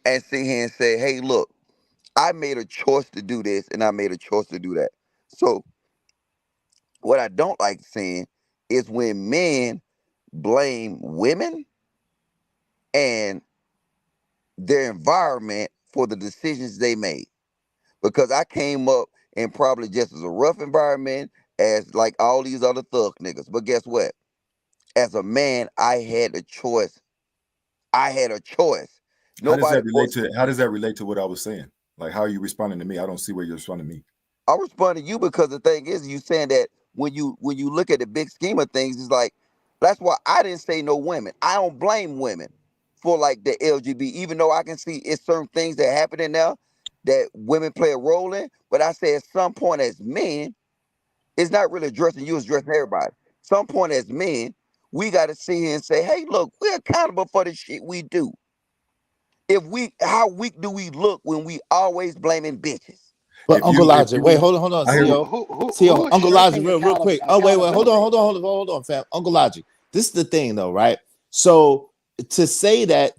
and sit here and say, hey, look, I made a choice to do this and I made a choice to do that. So what I don't like seeing is when men blame women and their environment for the decisions they made. Because I came up in probably just as a rough environment as like all these other thug niggas. But guess what? As a man, I had a choice. I had a choice. Nobody forced. How does that relate to what I was saying? Like, how are you responding to me? I don't see where you're responding to me. I respond to you because the thing is, you saying that when you look at the big scheme of things, it's like that's why I didn't say no women. I don't blame women for like the LGBT, even though I can see it's certain things that happen in there that women play a role in. But I say at some point as men, it's not really addressing you, it's addressing everybody. Some point as men, we got to sit here and say, hey, look, we're accountable for the shit we do. How weak do we look when we always blaming bitches? But If Uncle you, if Logic, wait, you, hold on, I hear. CEO. CEO, Who is Uncle Logic, shirking real quick. Oh, wait, accountability? hold on, fam. Uncle Logic. This is the thing though, right? So to say that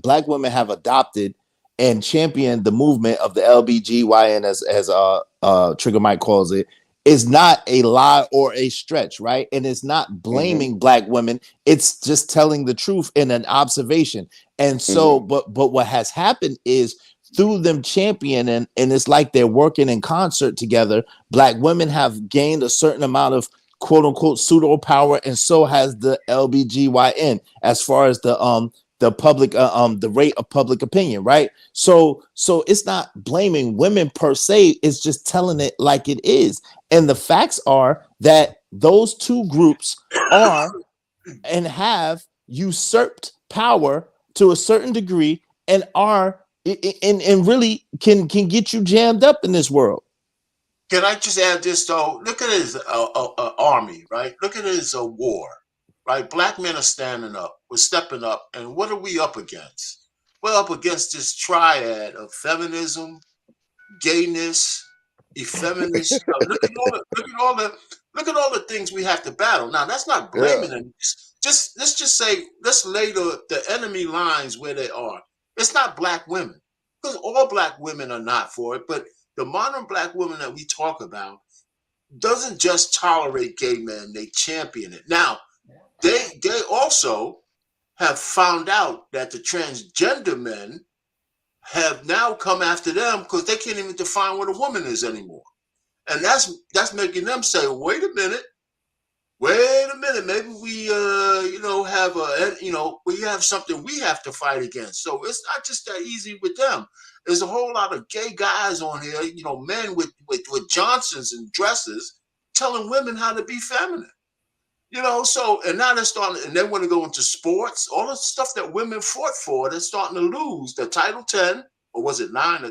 black women have adopted and championed the movement of the LBGYN as Trigger Mike calls it, is not a lie or a stretch, right? And it's not Mm-hmm. blaming black women, it's just telling the truth in an observation. And so, Mm-hmm. but what has happened is through them championing, and it's like they're working in concert together, black women have gained a certain amount of quote unquote pseudo power, and so has the LBGYN as far as the public the rate of public opinion, right? So it's not blaming women per se, it's just telling it like it is. And the facts are that those two groups are and have usurped power to a certain degree and are and really can get you jammed up in this world. Can I just add this though? Look at it as a army, right? Look at it as a war, right? Black men are standing up. We're stepping up, and what are we up against? We're up against this triad of feminism, gayness, effemination. Look at all the things we have to battle. Now that's not Yeah. blaming them. Just let's just say let's lay the enemy lines where they are. It's not black women because all black women are not for it, but the modern black women that we talk about doesn't just tolerate gay men; they champion it. Now they also have found out that the transgender men have now come after them because they can't even define what a woman is anymore. And that's making them say, wait a minute, maybe we have we have something we have to fight against. So it's not just that easy with them. There's a whole lot of gay guys on here, men with Johnsons and dresses telling women how to be feminine. So and now they're starting, and they want to go into sports, all the stuff that women fought for, they're starting to lose the Title 10, or was it 9?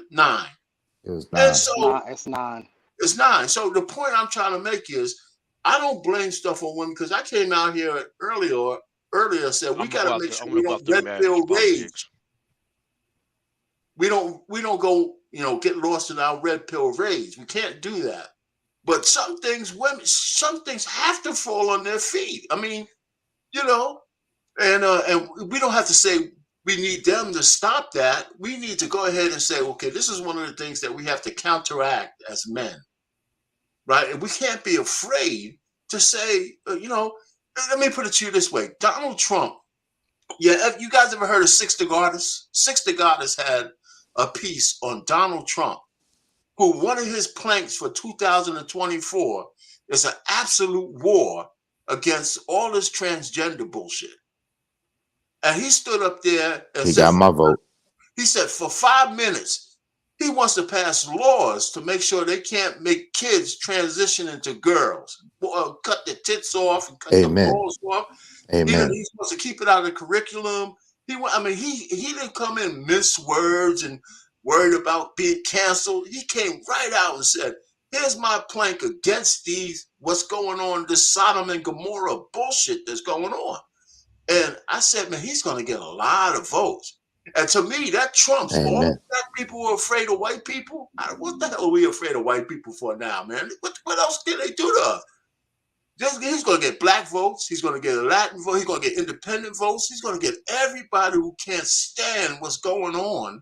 It was And 9. so It's nine. it's 9. So the point I'm trying to make is I don't blame stuff on women because I came out here earlier said we got to make sure I'm we about don't to red manage pill politics. rage. We don't go, get lost in our red pill rage. We can't do that. But some things have to fall on their feet. I mean, you know, and we don't have to say we need them to stop that. We need to go ahead and say, okay, this is one of the things that we have to counteract as men, right? And we can't be afraid to say, let me put it to you this way: Donald Trump. Yeah, have you guys ever heard of Six the Goddess? Six the Goddess had a piece on Donald Trump, who one of his planks for 2024 is an absolute war against all this transgender bullshit. And he stood up there and He said, got my vote. he said, for 5 minutes, he wants to pass laws to make sure they can't make kids transition into girls, cut their tits off and cut the Amen. balls off. Amen. He's supposed to keep it out of the curriculum. He didn't come in mince words and worried about being canceled. He came right out and said, Here's my plank against these, what's going on, this Sodom and Gomorrah bullshit that's going on. And I said, man, he's going to get a lot of votes. And to me, that trumps all Amen. black people who are afraid of white people. What the hell are we afraid of white people for now, man? What else can they do to us? He's going to get black votes. He's going to get a Latin vote. He's going to get independent votes. He's going to get everybody who can't stand what's going on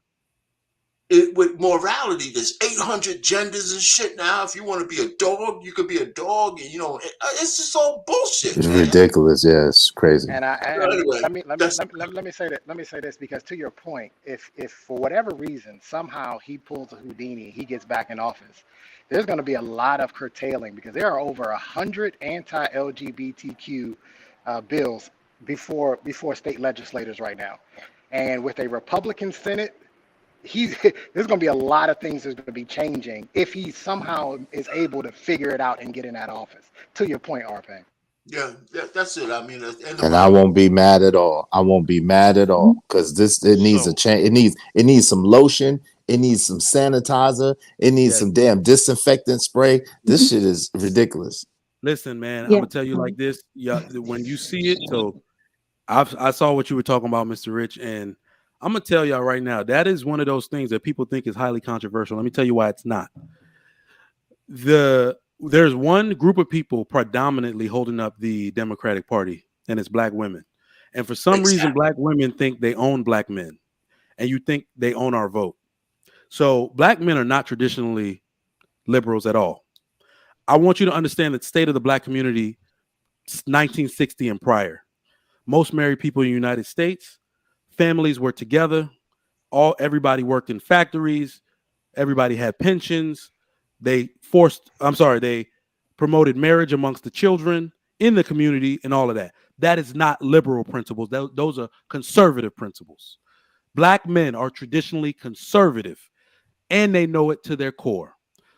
with morality. There's 800 genders and shit now. If you want to be a dog, you could be a dog. And, you know, it's just all bullshit. It's man. ridiculous. Yeah, it's crazy. And Anyway, let me say that. Let me say this, because to your point, if for whatever reason somehow he pulls a Houdini, he gets back in office, there's going to be a lot of curtailing, because there are over 100 anti-LGBTQ bills before state legislators right now, and with a Republican Senate, there's going to be a lot of things that's going to be changing if he somehow is able to figure it out and get in that office. To your point, Arpan. yeah, that's it. I mean, And I won't be mad at all. I won't be mad at all, because it needs a change. It needs some lotion. It needs some sanitizer. It needs some damn disinfectant spray. This shit is ridiculous. Listen, man, I'm gonna tell you like this. Yeah, when you see it, so I saw what you were talking about, Mr. Rich, and I'm gonna tell y'all right now, that is one of those things that people think is highly controversial. Let me tell you why it's not. There's one group of people predominantly holding up the Democratic Party, and it's black women. And for some reason, black women think they own black men, and you think they own our vote. So black men are not traditionally liberals at all. I want you to understand that the state of the black community, 1960 and prior. Most married people in the United States, families were together. Everybody worked in factories. Everybody had pensions. They promoted marriage amongst the children in the community and all of that. That is not liberal principles. Those are conservative principles. Black men are traditionally conservative, and they know it to their core.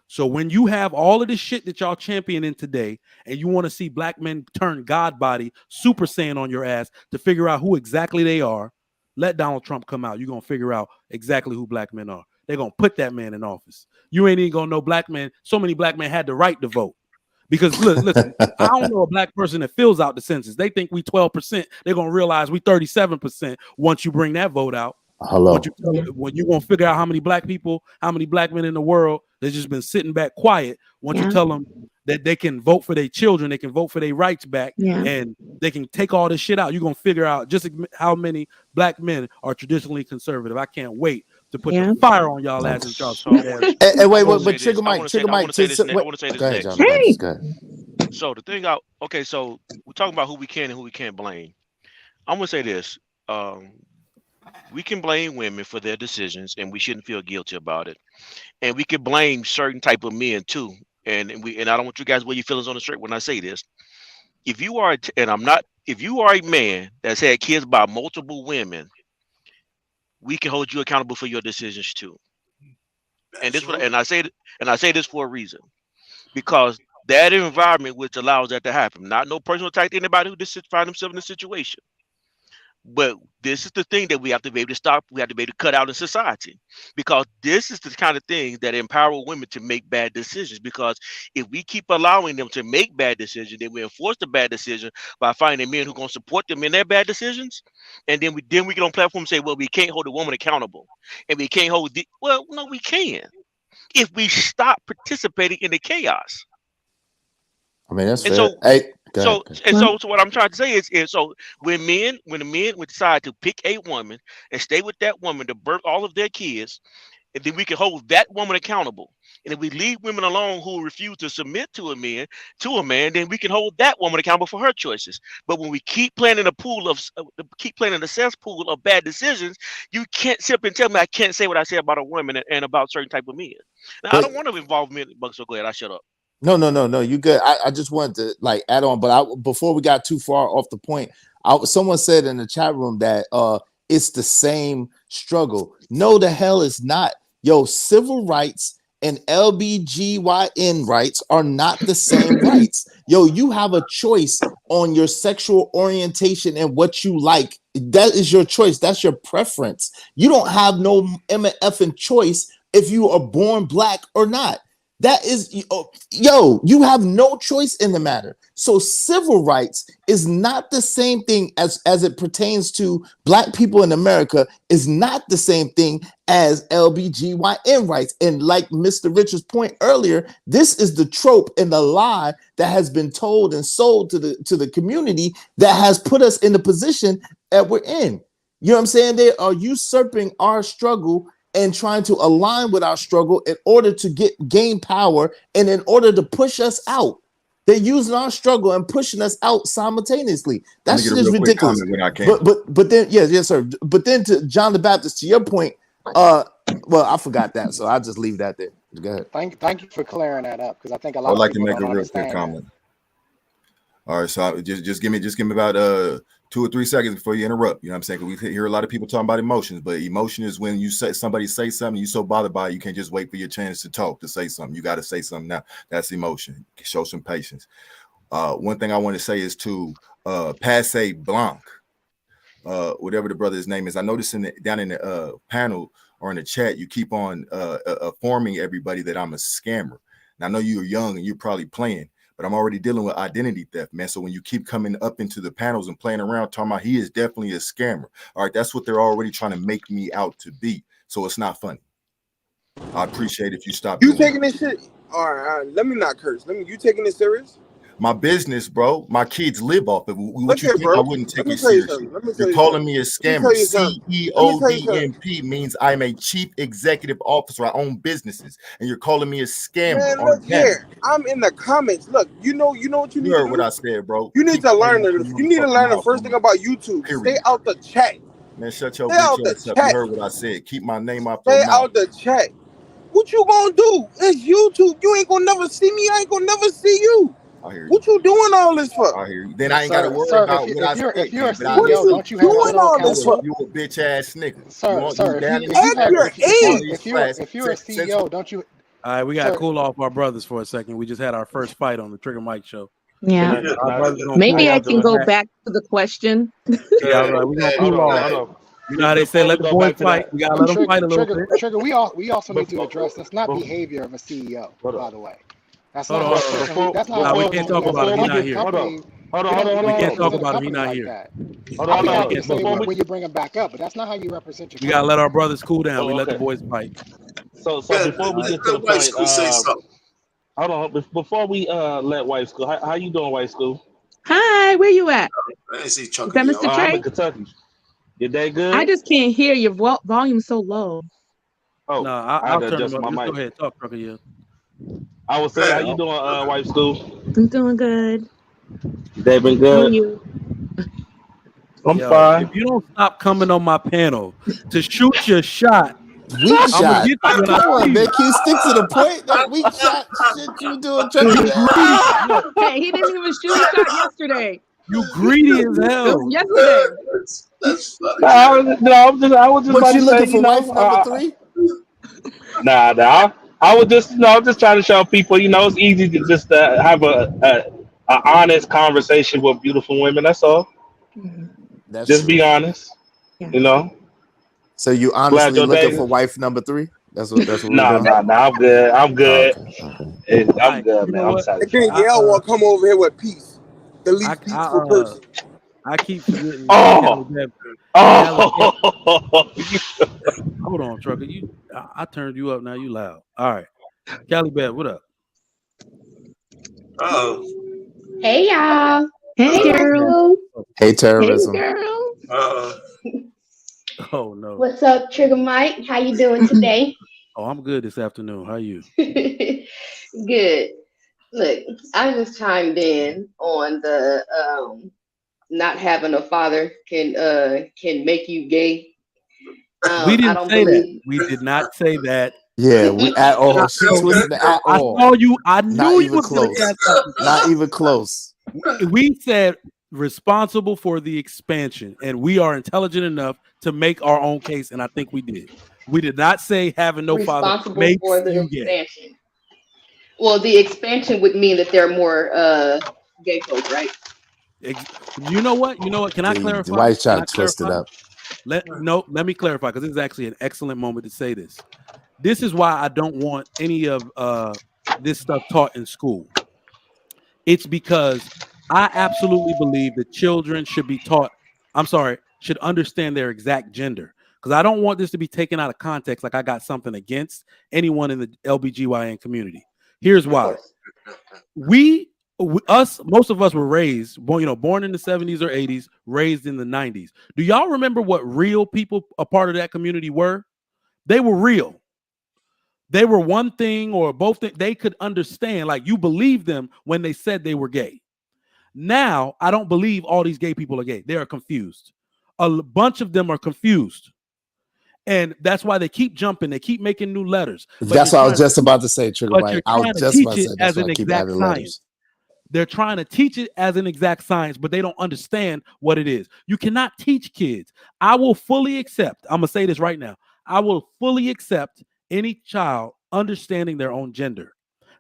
So when you have all of this shit that y'all championing today, and you want to see black men turn God body, Super Saiyan on your ass to figure out who exactly they are, let Donald Trump come out. You're going to figure out exactly who black men are. They're going to put that man in office. You ain't even going to know black men. So many black men had the right to vote. Because listen, I don't know a black person that fills out the census. They think we 12%. They're going to realize we 37% once you bring that vote out. Hello. When you're going to figure out how many black men in the world that's just been sitting back quiet, once you tell them that they can vote for their children, they can vote for their rights back, and they can take all this shit out, you're going to figure out just how many black men are traditionally conservative. I can't wait to put the fire on y'all asses. Hey, wait, but Trigger Mike. I want to say this next. So the thing so we're talking about who we can and who we can't blame. I'm going to say this. We can blame women for their decisions, and we shouldn't feel guilty about it. And we can blame certain type of men too. And I don't want you guys to wear your feelings on the shirt when I say this. If you are a man that's had kids by multiple women, we can hold you accountable for your decisions too. And I say this for a reason, because that environment which allows that to happen. Not no personal attack to anybody who just find themselves in a situation. But this is the thing that we have to be able to stop. We have to be able to cut out in society, because this is the kind of thing that empower women to make bad decisions. Because if we keep allowing them to make bad decisions, then we enforce the bad decision by finding men who are going to support them in their bad decisions. And then we get on platform and say, well, we can't hold a woman accountable, and we can't hold well, no, we can, if we stop participating in the chaos. I mean, that's fair. So what I'm trying to say is so when the men would decide to pick a woman and stay with that woman to birth all of their kids, and then we can hold that woman accountable. And if we leave women alone who refuse to submit to a man, then we can hold that woman accountable for her choices. But when we keep planting a cesspool of bad decisions, you can't simply tell me I can't say what I say about a woman and about certain type of men. Now, I don't want to involve men, but so go ahead. I shut up. No, you good. I just wanted to add on, but before we got too far off the point, someone said in the chat room that it's the same struggle. No, the hell it's not. Yo, civil rights and LBGYN rights are not the same rights. Yo, you have a choice on your sexual orientation and what you like. That is your choice. That's your preference. You don't have no MFing choice if you are born black or not. That is, yo, you have no choice in the matter. So civil rights is not the same thing as it pertains to Black people in America, is not the same thing as LBGYN rights. And like Mr. Richard's point earlier, this is the trope and the lie that has been told and sold to the community that has put us in the position that we're in. You know what I'm saying? They are usurping our struggle and trying to align with our struggle in order to gain power and in order to push us out. They're using our struggle and pushing us out simultaneously. That shit is ridiculous. But then, yes, sir. But then to John the Baptist, to your point, well, I forgot that, so I'll just leave that there. Go ahead. Thank you for clearing that up, because I think a lot I'd of like to people make don't a real quick understand comment. All right, so just give me about 2 or 3 seconds before you interrupt. You know what I'm saying? Because we hear a lot of people talking about emotions, but emotion is when you somebody say something, you're so bothered by it, you can't just wait for your chance to talk, to say something. You got to say something now. That's emotion. Show some patience. One thing I want to say is to Passe Blanc, whatever the brother's name is. I noticed down in the panel or in the chat, you keep on informing everybody that I'm a scammer. And I know you're young and you're probably playing, but I'm already dealing with identity theft, man. So when you keep coming up into the panels and playing around, talking about he is definitely a scammer. All right, that's what they're already trying to make me out to be. So it's not funny. I appreciate if you stop. You taking this shit? All right, let me not curse. You taking this serious? My business, bro. My kids live off of it. What you think bro. I wouldn't take it seriously? You're calling me a scammer. CEODMP means I'm a chief executive officer. I own businesses, and you're calling me a scammer. Man, look here. I'm in the comments. Look, you know what you need to do. You heard what I said, bro. You need to learn it. You need to learn the first thing about YouTube. Stay out the chat. Man, shut your bitch ass up. You heard what I said. Keep my name out your mouth. Stay out the chat. What you gonna do? It's YouTube. You ain't gonna never see me. I ain't gonna never see you. I hear you. What you doing all this for? I hear you. Then I ain't got to worry about what I said. If you're a CEO, don't you have doing all this for? You a bitch ass nigga. Sir, if you're a CEO, don't you? All right, we got to cool off our brothers for a second. We just had our first fight on the Trigger Mike show. Yeah. Maybe I can go back to the question. Yeah, all right. We gonna cool off. You know how they say, let the boys fight. We gotta let them fight a little bit. Trigger, we also need to address that's not behavior of a CEO, by the way. That's not. We can't talk about him. He's not here. Hold on. We can't talk about him. He's not here. Hold on. When you bring him back up, but that's not how you represent your. We gotta let our brothers cool down. We let the boys fight. So before we get to the point, hold on. Before we let White School, how you doing, White School? Hi, where you at? I didn't see Chuck. Is that Mr. Trey? I'm in Kentucky. Your day good? I just can't hear your volume so low. Oh, no, I'll turn them up. Go ahead, talk, Trucker. Yeah. I was saying, how you doing, White School? I'm doing good. They been good. I'm fine. If you don't stop coming on my panel to shoot your shot, weak shot. Come on, man. Can you stick to the point? That weak shot shit you doing, Trucker. Hey, he didn't even shoot a shot yesterday. You greedy as hell. Yesterday. That's funny. I was just. What you looking for, wife number 3? Nah. I was just, I'm just trying to show people, it's easy to just have a honest conversation with beautiful women. That's all. That's just true. Be honest. Yeah. So you honestly looking for wife number 3? That's what. No. I'm good. I'm good. Okay. I'm good, man. I'm sorry. I think y'all want to come over here with peace. The least peaceful person. I keep forgetting. Hold on, Trucker. I turned you up. Now you loud. All right, Cali Beth, what up? Hey y'all. Hey girl. Hey terrorism. Hey girl. Oh no. What's up, Trigger Mike? How you doing today? Oh, I'm good this afternoon. How are you? Good. Look, I just chimed in on the not having a father can make you gay. We didn't say that. We did not say that. Yeah, we at all. She twisted it at all. I saw you. I knew you was close. Not even close. We said responsible for the expansion, and we are intelligent enough to make our own case, and I think we did. We did not say having no father makes for the you expansion. gay. Well, the expansion would mean that there are more gay folk, right? You know what? Can I clarify? Why you trying to twist it up? Let me clarify, because this is actually an excellent moment to say this. This is why I don't want any of this stuff taught in school. It's because I absolutely believe that children should be taught, should understand their exact gender. Because I don't want this to be taken out of context like I got something against anyone in the LBGYN community. Here's why. Most of us were raised, born in the 70s or 80s, raised in the 90s. Do y'all remember what real people a part of that community were? They were real. They were one thing or both things. They could understand, like you believed them when they said they were gay. Now, I don't believe all these gay people are gay. They are confused. A bunch of them are confused. And that's why they keep jumping. They keep making new letters. That's what I was just about to say, Trigger But Mike. you're I was trying to just about teach to say it that's as why an I keep exact adding science. letters. They're trying to teach it as an exact science, but they don't understand what it is. You cannot teach kids. I will fully accept, I'm going to say this right now. I will fully accept any child understanding their own gender,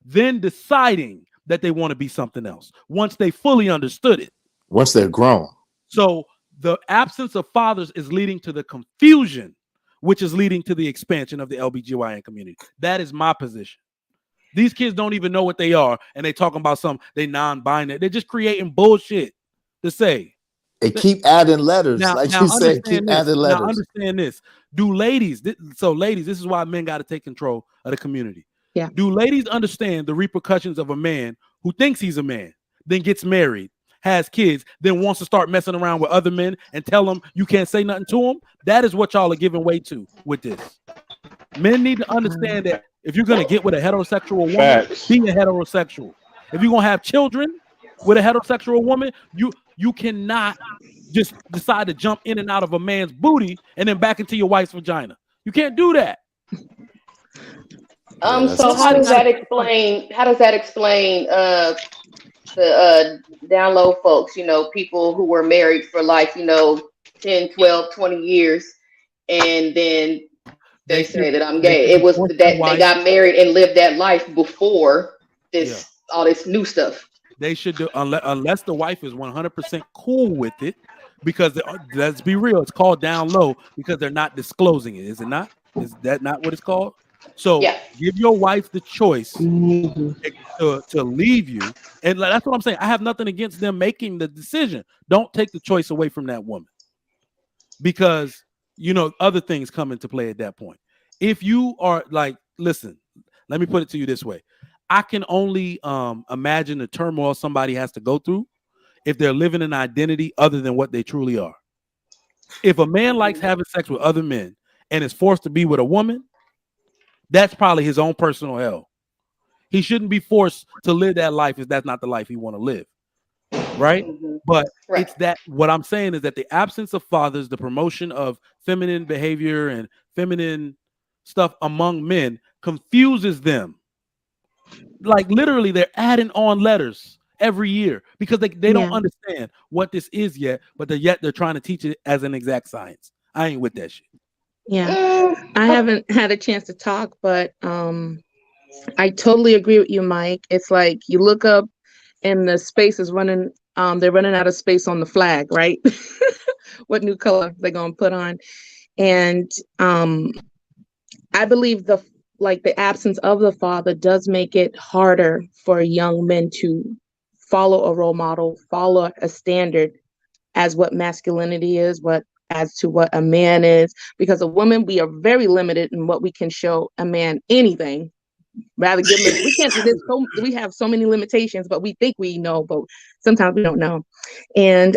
then deciding that they want to be something else once they fully understood it. Once they're grown. So the absence of fathers is leading to the confusion, which is leading to the expansion of the LBGYN community. That is my position. These kids don't even know what they are, and they talking about they non-binary. They're just creating bullshit to say. They keep adding letters, Now you said. Keep adding letters. Now understand this. Do ladies? Ladies, this is why men got to take control of the community. Yeah. Do ladies understand the repercussions of a man who thinks he's a man, then gets married, has kids, then wants to start messing around with other men and tell them you can't say nothing to them? That is what y'all are giving way to with this. Men need to understand that if you're gonna get with a heterosexual woman, be a heterosexual. If you're gonna have children with a heterosexual woman, you cannot just decide to jump in and out of a man's booty and then back into your wife's vagina. You can't do that. So how does that explain the down low folks, people who were married for 10, 12, 20 years, and then they say that I'm gay. It was that they got married and lived that life before all this new stuff. They should do, unless the wife is 100% cool with it, because let's be real, it's called down low because they're not disclosing it. Is it not? Is that not what it's called? So give your wife the choice to leave you. And that's what I'm saying. I have nothing against them making the decision. Don't take the choice away from that woman, because other things come into play at that point. If you are listen, let me put it to you this way. I can only imagine the turmoil somebody has to go through if they're living an identity other than what they truly are. If a man likes having sex with other men and is forced to be with a woman, that's probably his own personal hell. He shouldn't be forced to live that life if that's not the life he want to live. Right? But it's that what I'm saying is that the absence of fathers, the promotion of feminine behavior and feminine stuff among men confuses them. Like literally, they're adding on letters every year because they don't understand what this is yet, but they're trying to teach it as an exact science. I ain't with that shit. Yeah, I haven't had a chance to talk, but I totally agree with you, Mike. It's like you look up and the space is running. They're running out of space on the flag, right? What new color they're gonna put on? And I believe the absence of the father does make it harder for young men to follow a role model, follow a standard as what masculinity is, as to what a man is, because a woman, we are very limited in what we can show a man anything. Rather give them, we have so many limitations, but we think we know, but sometimes we don't know. And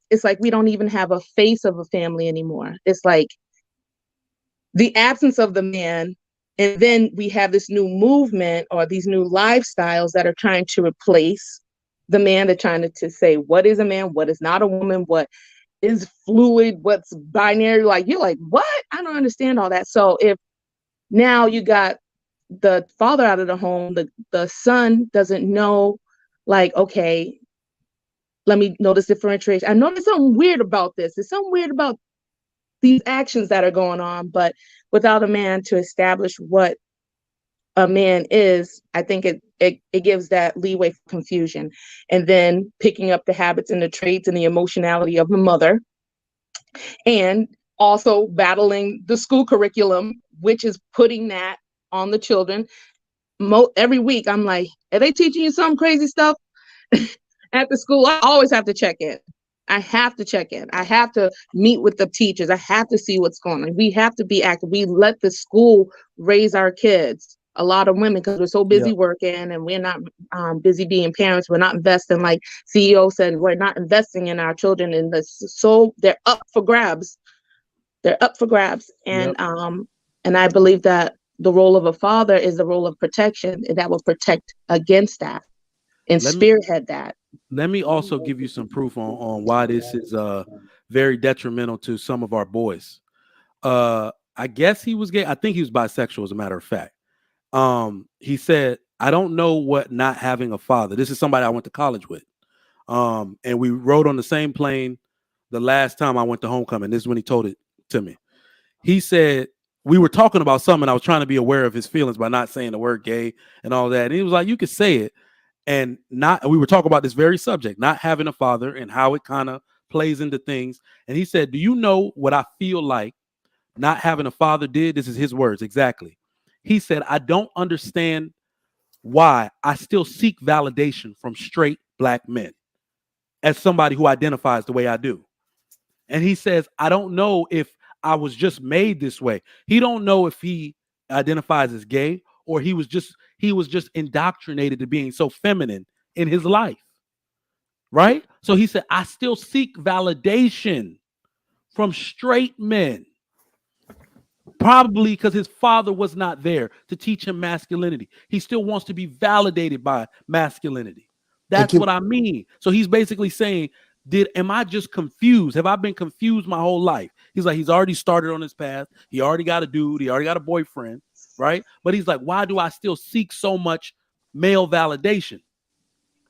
it's like we don't even have a face of a family anymore. It's like the absence of the man, and then we have this new movement or these new lifestyles that are trying to replace the man. They're trying to say what is a man, what is not a woman, what is fluid, what's binary. Like you're like, what? I don't understand all that. So if now you got the father out of the home, the son doesn't know, like, okay, let me know this differentiation. I know there's something weird about this. There's something weird about these actions that are going on, but without a man to establish what a man is, I think it gives that leeway for confusion. And then picking up the habits and the traits and the emotionality of the mother, and also battling the school curriculum, which is putting that on the children. every week I'm like, are they teaching you some crazy stuff at the school? I always have to check in. I have to check in. I have to meet with the teachers. I have to see what's going on. We have to be active. We let the school raise our kids. A lot of women, because we're so busy working and we're not busy being parents. We're not investing, like CEO said, we're not investing in our children. And so they're up for grabs. They're up for grabs. And I believe that the role of a father is the role of protection, and that will protect against that and spearhead that. Let me also give you some proof on why this is very detrimental to some of our boys. I guess he was gay. I think he was bisexual, as a matter of fact. He said, I don't know what not having a father. This is somebody I went to college with. And we rode on the same plane the last time I went to homecoming. This is when he told it to me. He said, we were talking about something. I was trying to be aware of his feelings by not saying the word gay and all that. And he was like, you could say it. And we were talking about this very subject, not having a father and how it kind of plays into things. And he said, do you know what I feel like not having a father did? This is his words exactly. He said, I don't understand why I still seek validation from straight black men as somebody who identifies the way I do. And he says, I don't know if I was just made this way. He don't know if he identifies as gay or he was just indoctrinated to being so feminine in his life. Right? So he said, I still seek validation from straight men. Probably because his father was not there to teach him masculinity. He still wants to be validated by masculinity. That's what I mean. So he's basically saying, am I just confused? Have I been confused my whole life? He's like, he's already started on his path. He already got a dude. He already got a boyfriend, right? But he's like, why do I still seek so much male validation?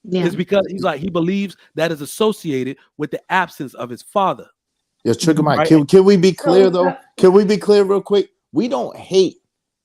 Yeah. It's because he's like, he believes that is associated with the absence of his father. Yeah, Trigger Mike. Can we be clear though? Can we be clear real quick? We don't hate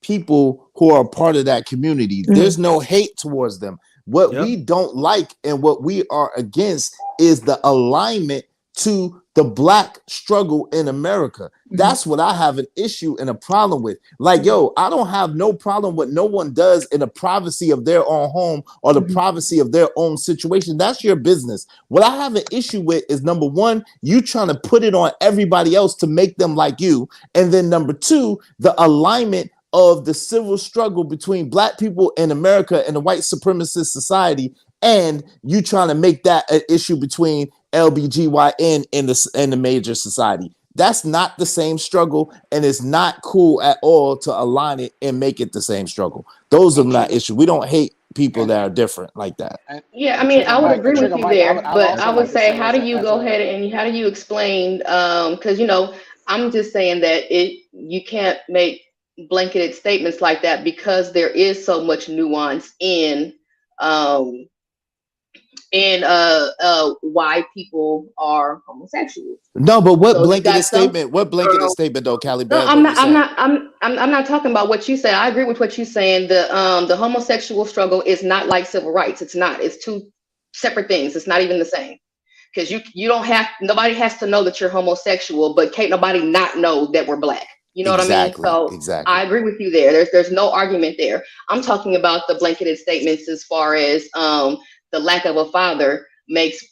people who are part of that community. There's no hate towards them. What we don't like and what we are against is the alignment to the black struggle in America. That's what I have an issue and a problem with. Like, yo, I don't have no problem what no one does in the privacy of their own home or the privacy of their own situation. That's your business. What I have an issue with is, number one, you trying to put it on everybody else to make them like you. And then number two, the alignment of the civil struggle between black people in America and the white supremacist society, and you trying to make that an issue between LBGYN and the major society. That's not the same struggle, and it's not cool at all to align it and make it the same struggle. Those are not issues. We don't hate people that are different like that. Yeah, I mean, I would agree with you there, but I would say, how do you go ahead and how do you explain? Because I'm just saying that you can't make blanketed statements like that because there is so much nuance in why people are homosexuals. No, but what blanketed statement? What blanketed statement though, Callie? No, I'm not talking about what you said. I agree with what you're saying. The homosexual struggle is not like civil rights. It's not. It's two separate things. It's not even the same. Because nobody has to know that you're homosexual, but can't nobody not know that we're black. You know what I mean? So I agree with you there. There's no argument there. I'm talking about the blanketed statements as far as the lack of a father makes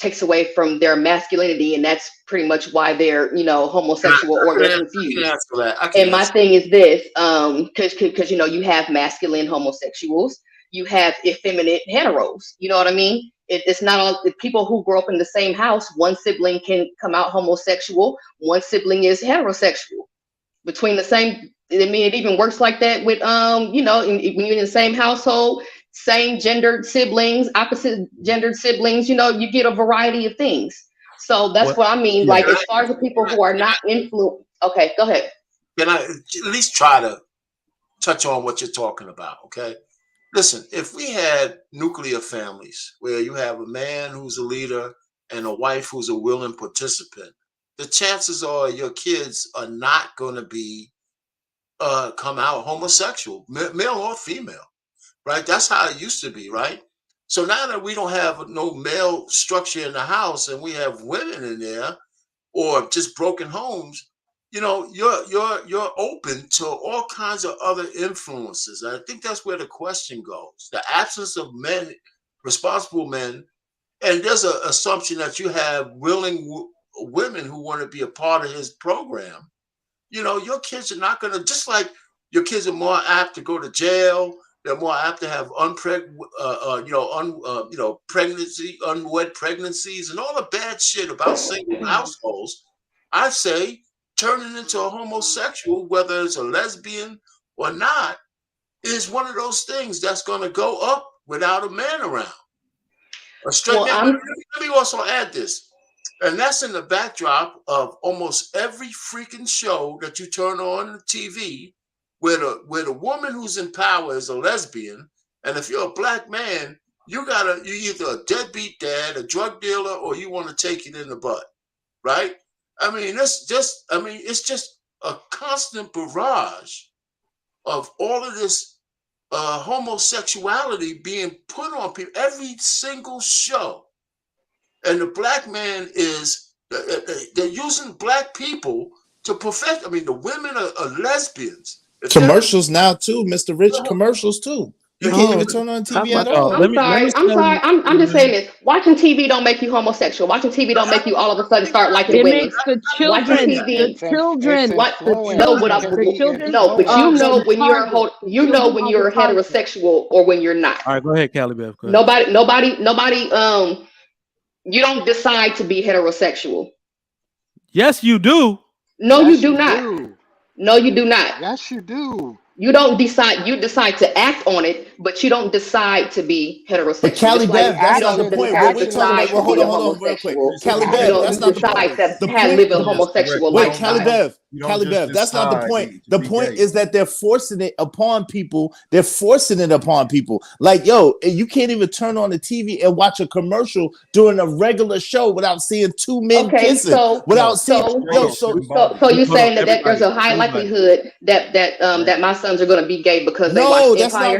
takes away from their masculinity, and that's pretty much why they're homosexual or they're confused. And my thing is this, because you have masculine homosexuals, you have effeminate heteros. You know what I mean? It's not all the people who grow up in the same house. One sibling can come out homosexual, one sibling is heterosexual. Between the same, I mean, it even works like that with when you're in the same household, same gendered siblings, opposite gendered siblings, you get a variety of things. So that's what I mean. Yeah. Like, as far as the people who are not influenced. Okay, go ahead. Can I at least try to touch on what you're talking about? Okay. Listen, if we had nuclear families where you have a man who's a leader and a wife who's a willing participant, the chances are your kids are not going to be come out homosexual, male or female, right? That's how it used to be, right? So now that we don't have no male structure in the house and we have women in there or just broken homes, you know, you're open to all kinds of other influences. And I think that's where the question goes. The absence of men, responsible men, and there's an assumption that you have willing women who want to be a part of his program. You know, your kids are not going to, just like your kids are more apt to go to jail. They're more apt to have pregnancy, unwed pregnancies, and all the bad shit about single households. I say turning into a homosexual, whether it's a lesbian or not, is one of those things that's going to go up without a man around. A straight man. Let me also add this, and that's in the backdrop of almost every freaking show that you turn on the TV, where the woman who's in power is a lesbian, and if you're a black man, you're either a deadbeat dad, a drug dealer, or you want to take it in the butt, right? I mean, it's just a constant barrage of all of this homosexuality being put on people every single show. And the black man is, they're using black people to perfect. I mean, the women are lesbians. Commercials now too, Mr. Rich. Commercials too. You can't even turn on TV at all. I'm sorry. I'm just saying this. Watching TV don't make you homosexual. Watching TV don't make you all of a sudden start liking It women. makes the children. Watching TV. The children. But you know when you're heterosexual or when you're not. All right, go ahead, Callie Bev. Nobody. You don't decide to be heterosexual. Yes, you do. No, you do not. No, you do not. Yes, you do. You don't decide. You decide to act on it, but you don't decide to be heterosexual. But Callie Bev, that's not the point. What we're talking about. Hold on, real quick. Callie Bev, that's not the point. The point live a homosexual lifestyle. Callie Bev, that's not the point. The point is that they're forcing it upon people. They're forcing it upon people. Like, yo, you can't even turn on the TV and watch a commercial during a regular show without seeing two men kissing. So you're saying that there's a high likelihood that my sons are going to be gay because they watch Empire?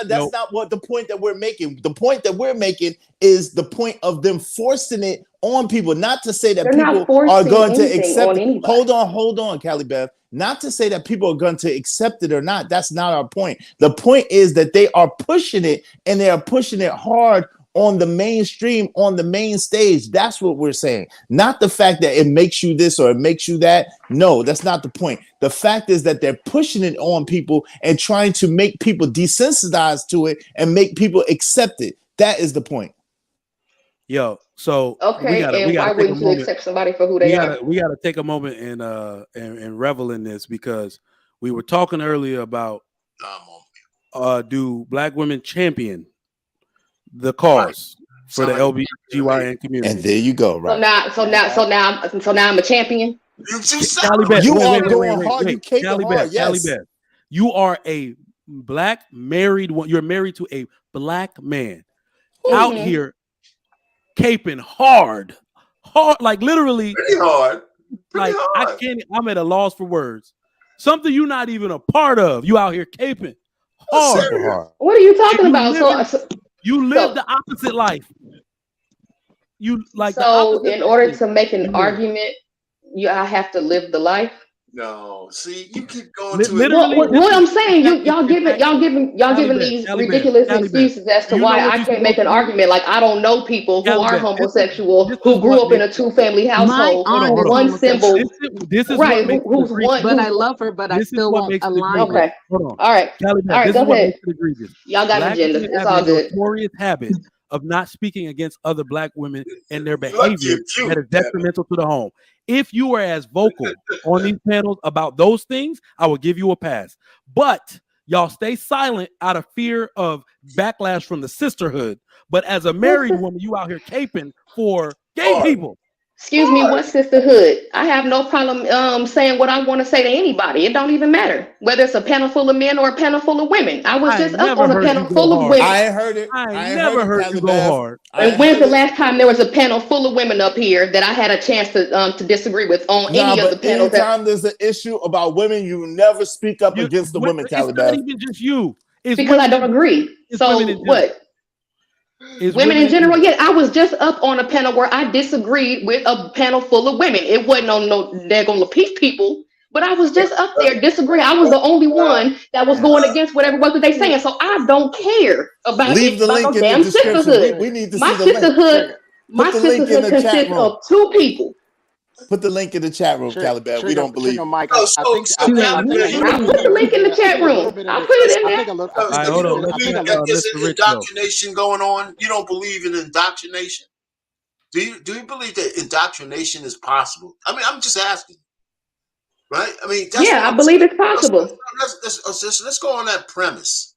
That's not what the point that we're making. The point that we're making is the point of them forcing it on people, not to say that people are going to accept it. Hold on, Callie Bev. Not to say that people are going to accept it or not. That's not our point. The point is that they are pushing it, and they are pushing it hard on the mainstream, on the main stage. That's what we're saying. Not the fact that it makes you this or it makes you that. No, that's not the point. The fact is that they're pushing it on people and trying to make people desensitized to it and make people accept it. That is the point. Yo, so we why wouldn't you accept somebody for who they are? We got to take a moment and revel in this, because we were talking earlier about do black women champion the cause for the LGBTQIN community? And there you go. Right. So now I'm a champion. You are going hard. You came hard. Yes. You are a black married one. You're married to a black man out here caping hard, like literally pretty hard. I'm at a loss for words. Something you're not even a part of. You out here caping hard. What are you talking about? You live the opposite life. You like in order to make an argument, I have to live the life. No, see, you keep going what I'm saying, y'all giving these ridiculous excuses as to why I can't make an argument. Like, I don't know people who are homosexual who grew up in a two-family household. One symbol. This is right. Who's one? But I love her, but I still won't align. Okay. Hold on. All right. All right. Go ahead. Y'all got an agenda. It's all good. Notorious habit of not speaking against other black women and their behavior that is detrimental to the home. If you were as vocal on these panels about those things, I would give you a pass. But y'all stay silent out of fear of backlash from the sisterhood. But as a married woman, you out here caping for gay people. Excuse me, what sisterhood? I have no problem saying what I want to say to anybody. It don't even matter whether it's a panel full of men or a panel full of women. I was just up on a panel full of women. I heard it. I never heard you go hard. And when's the last time there was a panel full of women up here that I had a chance to disagree with on any of the panels? Anytime there's an issue about women, you never speak up against the women, Callie. It's not even just you. It's because I don't agree. So what? Women in general, yeah. I was just up on a panel where I disagreed with a panel full of women. It wasn't on no daggone Lapeef people. But I was just up there disagreeing. I was the only one that was going against whatever was they saying. So I don't care about Leave the about link no in the damn description. sisterhood. We need to My see the link. sisterhood, Put my the link in sisterhood the chat consists room. of 2 people. Put the link in the chat room, Caliban. We don't believe Trigger you. Mike. No, I think so I think I think a Caliban, little I bit put of the it. link in the chat A little room. bit of I it. put it in I there. think a little. All right, hold on. Let's do you let think there's Mr. an Rich go. indoctrination going on? You don't believe in indoctrination? Do you believe that indoctrination is possible? I mean, I'm just asking, right? I mean, that's what Yeah, I I'm believe saying. it's possible. Let's go on that premise.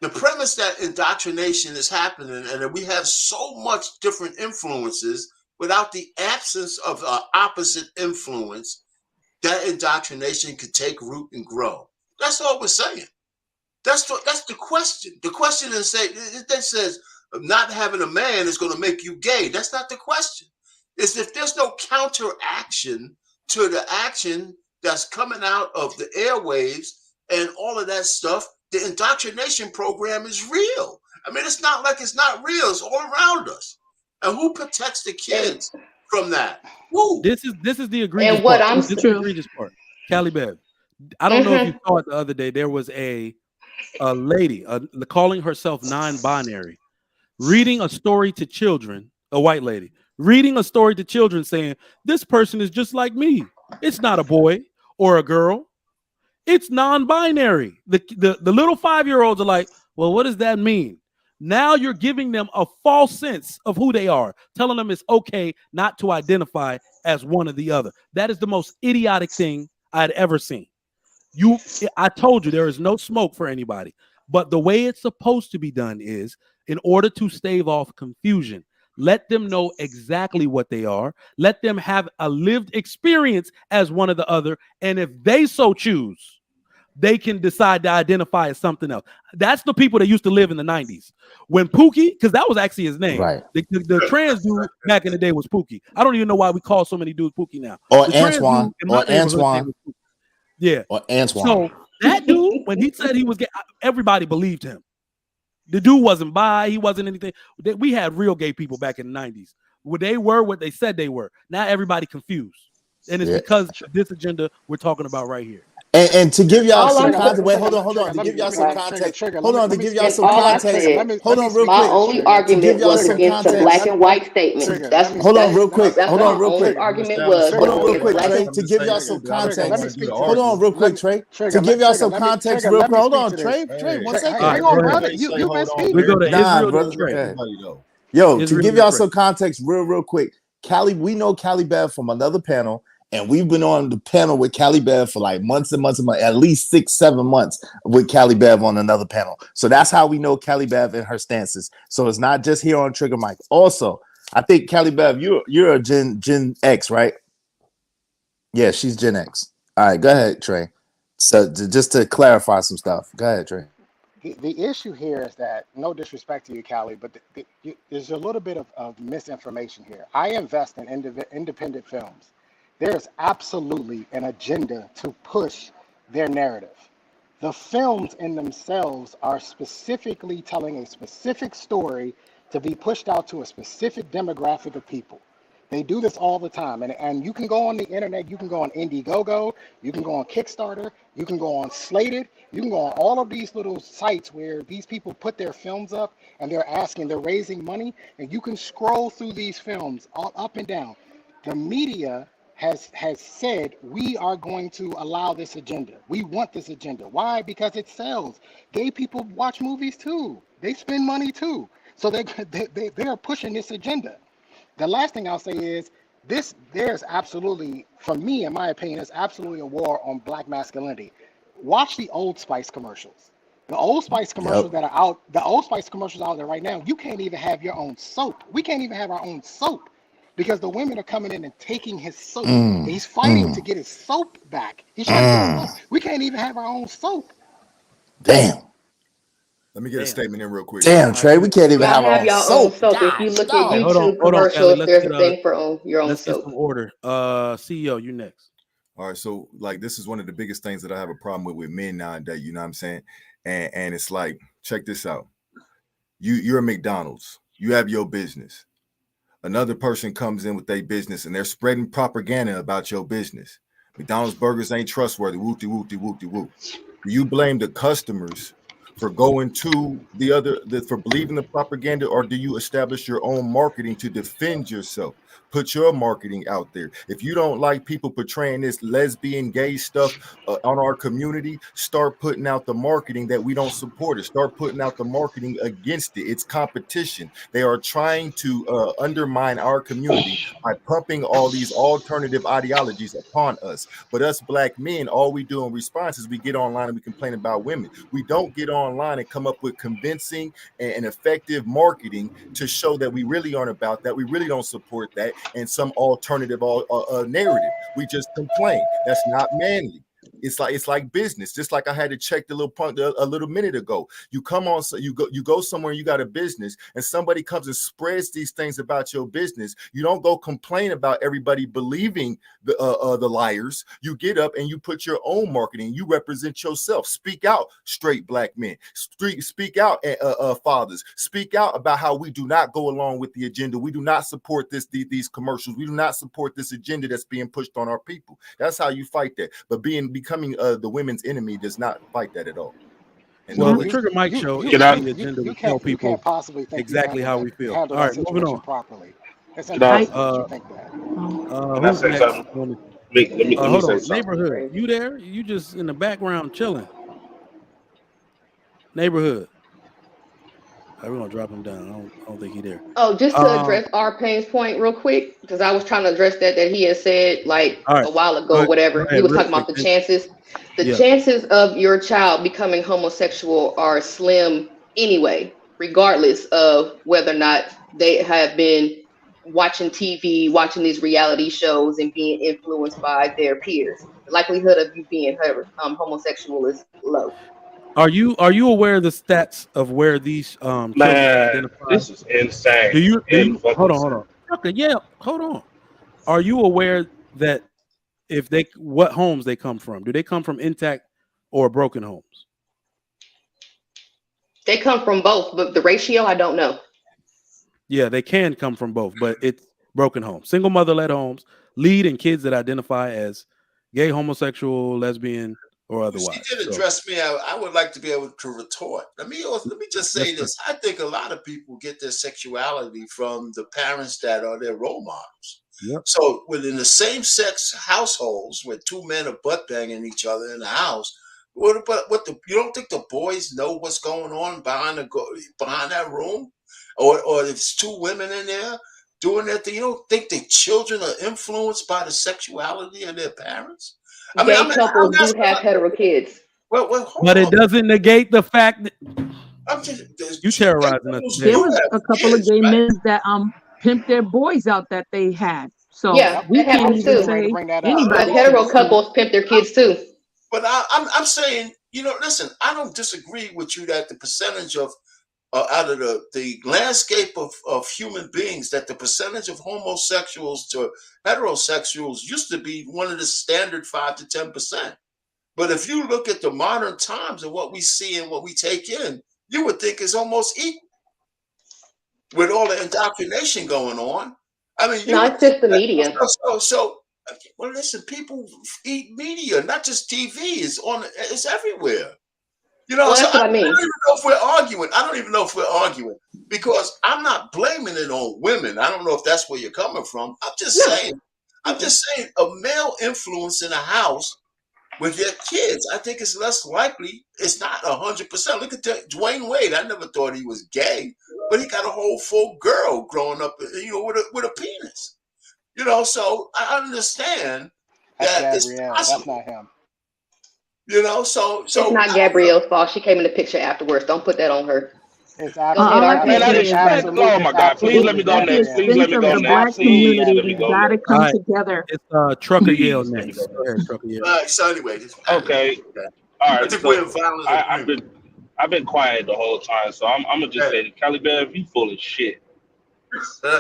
The premise that indoctrination is happening and that we have so much different influences without the absence of opposite influence, that indoctrination could take root and grow. That's all we're saying. That's the question. The question is that says not having a man is going to make you gay. That's not the question. It's if there's no counteraction to the action that's coming out of the airwaves and all of that stuff, the indoctrination program is real. I mean, it's not like it's not real. It's all around us. And who protects the kids from that? Who? This is the egregious And what part. I'm This is the egregious part. Callie Bev. I don't know if you saw it the other day. There was a lady calling herself non-binary, reading a story to children, a white lady, reading a story to children saying, this person is just like me. It's not a boy or a girl. It's non-binary. The little 5-year-olds are like, well, what does that mean? Now you're giving them a false sense of who they are, telling them it's okay not to identify as one or the other. That is the most idiotic thing I'd ever seen. I told you there is no smoke for anybody, but the way it's supposed to be done is in order to stave off confusion. Let them know exactly what they are. Let them have a lived experience as one or the other. And if they so choose, they can decide to identify as something else. That's the people that used to live in the 90s. When Pookie, because that was actually his name. Right. The trans dude back in the day was Pookie. I don't even know why we call so many dudes Pookie now. Or The trans Antoine. dude in my neighborhood name was Pookie. Yeah. Or Antoine. So that dude, when he said he was gay, everybody believed him. The dude wasn't bi, he wasn't anything. We had real gay people back in the 90s. They were what they said they were. Now everybody confused. And it's because of this agenda we're talking about right here. And to give y'all All some I'm context, wait, hold on. Trigger, To let give me y'all let some me context, Trigger. hold on. To give y'all some all I context, said, hold on real my quick. only To give argument y'all was some against the context. black and white statement. Trigger. That's Hold on that's real quick. that's Hold what on my real only quick. argument was Hold on real against quick, black Trey. and To give y'all some Trigger, let me context. speak to Hold this. on real quick, Trey. To give y'all some context real Let quick. me Hold speak on, to this. Trey, 1 Hang second. on, Go ahead. brother. You been speaking. We go to Nah, Israel brother. to Trey. Yo, to Israel give to y'all Trey. some context real quick. Callie, we know Callie Bev from another panel, and we've been on the panel with Callie Bev for like months and months and months, at least 6-7 months with Callie Bev on another panel. So that's how we know Callie Bev and her stances. So it's not just here on Trigger Mike. Also, I think Callie Bev, you're a Gen X, right? Yeah, she's Gen X. All right, go ahead, Trey. So just to clarify some stuff, go ahead, Trey. The issue here is that, no disrespect to you, Callie, but there's a little bit of misinformation here. I invest in independent films. There's absolutely an agenda to push their narrative. The films in themselves are specifically telling a specific story to be pushed out to a specific demographic of people. They do this all the time. And you can go on the internet, you can go on Indiegogo, you can go on Kickstarter, you can go on Slated, you can go on all of these little sites where these people put their films up and they're raising money, and you can scroll through these films all up and down. The media has said we are going to allow this agenda. We want this agenda. Why? Because it sells. Gay people watch movies too. They spend money too. So they are pushing this agenda. The last thing I'll say is there's absolutely, for me, in my opinion, there's absolutely a war on black masculinity. Watch the Old Spice commercials. The Old Spice commercials that are out, the Old Spice commercials out there right now, you can't even have your own soap. We can't even have our own soap because the women are coming in and taking his soap. He's fighting to get his soap back. He's trying to get his soap. We can't even have our own soap. Damn. Let me get a statement in real quick. Damn, Trey, we can't even Y'all have our have own y'all own soap. soap. If God, you look at dog. Hey, YouTube hold on, Kelly. commercials, there's a thing for your own let's get soap. some order. CEO, you next. All right, so like this is one of the biggest things that I have a problem with men nowadays. You know what I'm saying? And it's like, check this out. You're a McDonald's. You have your business. Another person comes in with their business and they're spreading propaganda about your business. McDonald's burgers ain't trustworthy. Whoopty whoopty whoopty whoop. Do you blame the customers for going to for believing the propaganda, or do you establish your own marketing to defend yourself? Put your marketing out there. If you don't like people portraying this lesbian, gay stuff on our community, start putting out the marketing that we don't support it. Start putting out the marketing against it. It's competition. They are trying to undermine our community by pumping all these alternative ideologies upon us. But us black men, all we do in response is we get online and we complain about women. We don't get online and come up with convincing and effective marketing to show that we really aren't about that. We really don't support that and some alternative narrative. We just complain. That's not manly. It's like business. Just like I had to check the little point a little minute ago. You come on, so you go somewhere, you got a business, and somebody comes and spreads these things about your business. You don't go complain about everybody believing the liars. You get up and you put your own marketing. You represent yourself. Speak out, straight black men. Speak out, fathers. Speak out about how we do not go along with the agenda. We do not support these commercials. We do not support this agenda that's being pushed on our people. That's how you fight that. But becoming the women's enemy does not fight that at all. And well, the Trigger Mike show is the agenda to tell people can't possibly think exactly how we feel. handle All that right, moving situation on. properly. It's Can I, impossible that you think that. can I Who's say next? something? Let me Hold say on, something. Neighborhood, you there? You just in the background chilling. Neighborhood. All right, we're gonna drop him down. I don't think he's there. Oh, just to address our Payne's point real quick, because I was trying to address that he had said like all right, a while go ago, ahead, whatever. He was real talking quick. about the chances. The Yeah. chances of your child becoming homosexual are slim anyway, regardless of whether or not they have been watching TV, watching these reality shows, and being influenced by their peers. The likelihood of you being homosexual is low. Are you aware of the stats of where these children are Man, identified? this is insane. Do you hold on, Insane. Okay, yeah, hold on. Are you aware that what homes they come from? Do they come from intact or broken homes? They come from both, but the ratio I don't know. Yeah, they can come from both, but it's broken homes. Single mother-led homes lead in kids that identify as gay, homosexual, lesbian, or otherwise. She did address me. I would like to be able to retort. Let me just say this. I think a lot of people get their sexuality from the parents that are their role models. Yep. So within the same sex households where two men are butt banging each other in the house, you don't think the boys know what's going on behind that room? Or if it's two women in there doing that thing, you don't think the children are influenced by the sexuality of their parents? Gay couples do have hetero kids. But it doesn't negate the fact that you terrorizing us. There was a couple of gay men that pimped their boys out that they had. So we can't even say anybody. But hetero couples pimp their kids too. But I'm saying, listen, I don't disagree with you that the percentage of out of the landscape of human beings, that the percentage of homosexuals to heterosexuals used to be one of the standard 5 to 10%. But if you look at the modern times and what we see and what we take in, you would think it's almost equal with all the indoctrination going on. I mean, it's just the media. Well, listen, people eat media, not just TV. It's everywhere. That's what I mean. I don't even know if we're arguing. I don't even know if we're arguing because I'm not blaming it on women. I don't know if that's where you're coming from. I'm just saying a male influence in a house with their kids, I think it's less likely. It's not 100%. Look at Dwayne Wade. I never thought he was gay, but he got a whole full girl growing up, with a penis. So I understand that it's possible. That's not him. So it's not Gabrielle's fault. She came in the picture afterwards. Don't put that on her. It's oh my God! Please let me go next. Please let me go next. The black community got to come together. It's Trucker Yale next. Go ahead, Trucker Yale. So anyway, okay. All right. I think we're violent. I've been quiet the whole time, so I'm gonna just say, Cali Bear, you full of shit.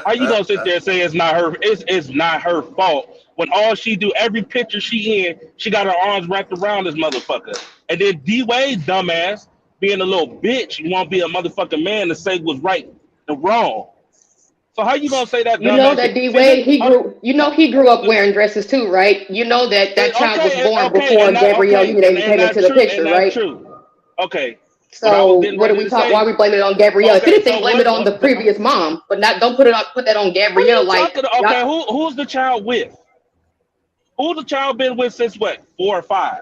How you gonna sit there and say it's not her? It's not her fault when all she do, every picture she in, she got her arms wrapped around this motherfucker, and then D Wade dumbass being a little bitch, you won't be a motherfucking man to say what's right and wrong. So how you gonna say that You know dumbass that shit? D See this? Wade, he grew up wearing dresses too, right? You know that child was born Okay, before and that Gabrielle okay, Union and came into that's the true, and picture, that's right? true. Okay, what I was So getting what do ready we to talk? Why say. are we blaming it on Gabrielle? If Okay, anything, so blame it on the previous mom, but not don't put that on what are Gabrielle. you Like talking? y'all, Okay, who's the child with? Who the child been with since what? 4 or 5?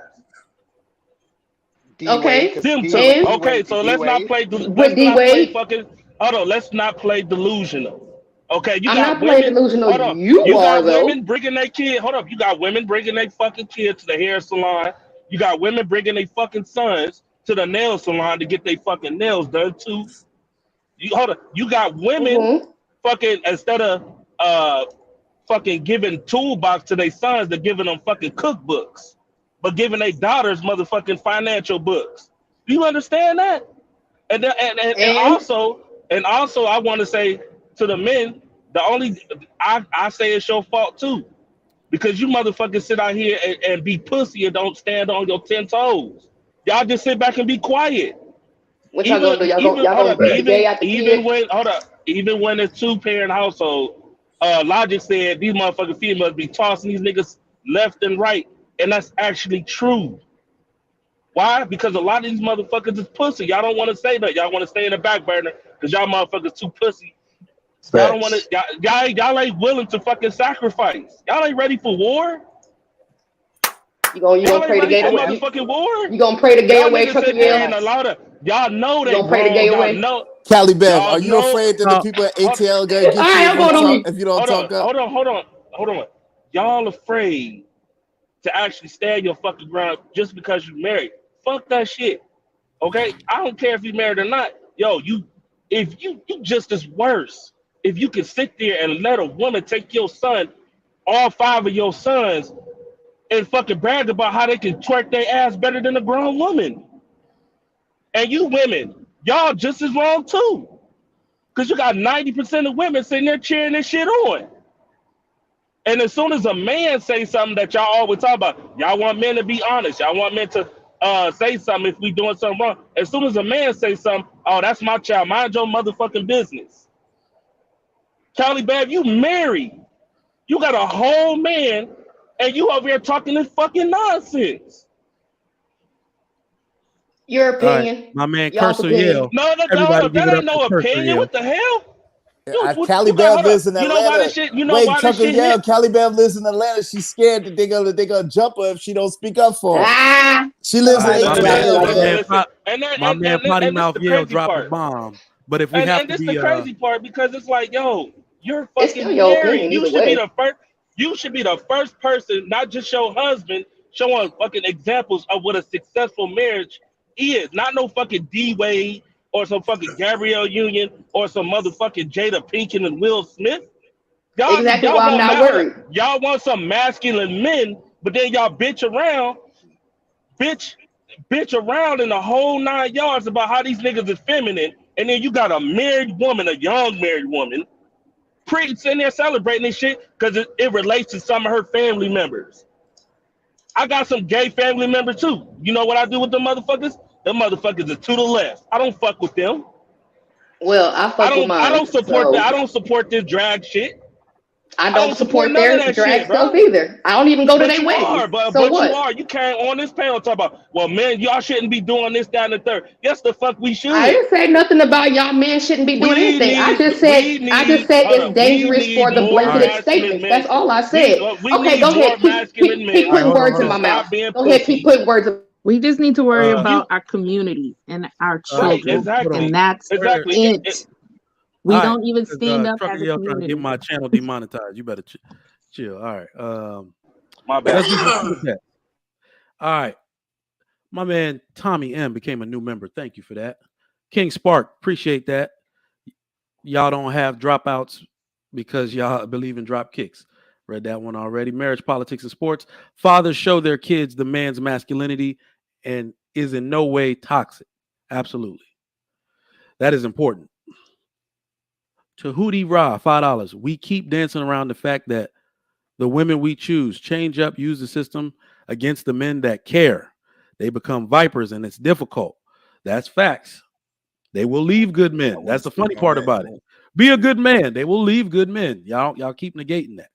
D Wade, okay, because Them two. and Okay, so D let's not Wade. play. with Let's D not play Wade, fucking. Hold on. Let's not play delusional. Okay, you I'm got not playing women. delusional. Hold on. You You are got though. women bringing their kid. Hold up. You got women bringing their fucking kid to the hair salon. You got women bringing their fucking sons to the nail salon to get their fucking nails done too. You hold up. You got women Mm-hmm. fucking instead of uh fucking giving toolbox to their sons, they're giving them fucking cookbooks, but giving their daughters motherfucking financial books. Do you understand that? And And also, I want to say to the men, the only I say it's your fault too, because you motherfuckers sit out here and be pussy and don't stand on your 10 toes. Y'all just sit back and be quiet. what y'all gonna do? Even Y'all hold gonna up, beat the gay out the even kid? when hold up, even when it's 2-parent household, Logic said these motherfucking females be tossing these niggas left and right, and that's actually true. Why? Because a lot of these motherfuckers is pussy. Y'all don't want to say that. Y'all want to stay in the back burner because y'all motherfuckers too pussy. Y'all don't want to. Facts. Y'all ain't willing to fucking sacrifice. Y'all ain't ready for war. You Y'all gonna ain't pray the ready gay for away? motherfucking war. You gonna pray the gay Y'all away, niggas Chuck sit there Miguel? and allow the. Y'all know You they gonna pray the gay wrong. away? Cali Bev, Y'all are you know. afraid that the people at Hold, ATL gonna All get you right, if I'm you going on talk mute. if you don't talk up? hold on. Y'all afraid to actually stand your fucking ground just because you married. Fuck that shit. Okay? I don't care if you married or not. Yo, if you just as worse. If you can sit there and let a woman take your son, all 5 of your sons, and fucking brag about how they can twerk their ass better than a grown woman. And you women, y'all just as wrong too. Because you got 90% of women sitting there cheering this shit on. And as soon as a man say something that y'all always talk about, y'all want men to be honest. Y'all want men to say something if we doing something wrong. As soon as a man say something, oh, that's my child. Mind your motherfucking business. Callie Babb, you married. You got a whole man, and you over here talking this fucking nonsense. Your All right, opinion, my man y'all's Cursor opinion. Yale. No, hold Everybody up. give That it ain't up for no Cursor opinion. Yale. What the hell? Cali You got Bev hold up. lives in You know why Atlanta. this shit? You know Wait, why this Chuckle shit hit? Yell, Cali Bev lives in Atlanta. She's scared that they gonna jump her if she don't speak up for her. Ah, She don't lives in All right, say my nothing about man, me ATL, like that. man. Listen. My man Potty And this is Mouth the Yale crazy dropped a part. bomb. But if we have And to this is the be crazy part because it's like, yo, you're It's still fucking your married. opinion You either should be way. the first. You should be the first person, not just your husband, showing fucking examples of what a successful marriage is. Not no fucking D Wade or some fucking Gabrielle Union or some motherfucking Jada Pinkett and Will Smith. Exactly Y'all why I'm want not hold up. worried. Y'all want some masculine men, but then y'all bitch, bitch around in the whole 9 yards about how these niggas is feminine, and then you got a married woman, a young married woman, sitting there celebrating this shit because it relates to some of her family members. I got some gay family members too. You know what I do with them motherfuckers? Them motherfuckers are to the left. I don't fuck with them. Well, I fuck with I mine, don't support that. so I don't support this drag shit. I I don't don't support support none of their that drag shit, stuff bro. either. I don't even go to But their you are, weddings. So but you what? are. You can't on this panel talk about, well, man, y'all shouldn't be doing this, that, and the third. Yes, the fuck we I should. didn't say nothing about y'all men shouldn't be doing anything. I just said Hold it's up. We dangerous for need the more all right. blanketed masculine statements. That's men. all I said. We Okay, need go more ahead. masculine Keep men All right, putting hold on, words hold in to my on. mouth. stop being Go ahead, keep pussy. putting words in. We just need to worry You about our community and our right? children, Hold on. and Exactly. that's Where, Exactly. it. all We right, don't even stand because up Trucker as a Yale trying to get community. my channel demonetized. You better chill. All right. My bad. Let's do some super chat. All right. My man Tommy M became a new member. Thank you for that. King Spark, appreciate that. Y'all don't have dropouts because y'all believe in drop kicks. Read that one already. Marriage, politics, and sports. Fathers show their kids the man's masculinity and is in no way toxic. Absolutely. That is important. Tahuti Ra, $5. We keep dancing around the fact that the women we choose change up, use the system against the men that care. They become vipers and it's difficult. That's facts. They will leave good I men. want That's to the speak funny on part that. about it. Be a good man. They will leave good men. Y'all keep negating that.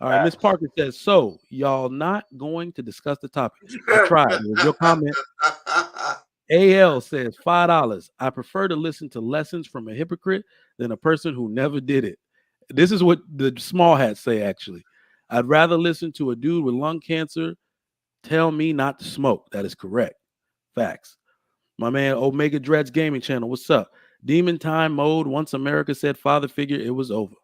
All right, Miss Parker says, so y'all not going to discuss the topic. I tried. It was your comment. AL says $5. I prefer to listen to lessons from a hypocrite than a person who never did it. This is what the small hats say, actually. I'd rather listen to a dude with lung cancer tell me not to smoke. That is correct. Facts. My man Omega Dreads Gaming Channel, what's up? Demon Time Mode, once America said father figure, it was over.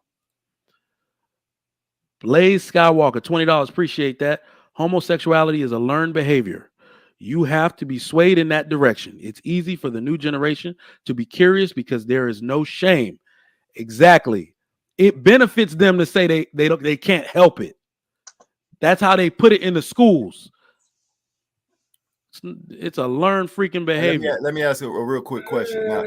Blaze Skywalker, $20. Appreciate that. Homosexuality is a learned behavior. You have to be swayed in that direction. It's easy for the new generation to be curious because there is no shame. Exactly. It benefits them to say they can't help it. That's how they put it in the schools. It's a learned freaking behavior. Let me ask you a real quick question. Now,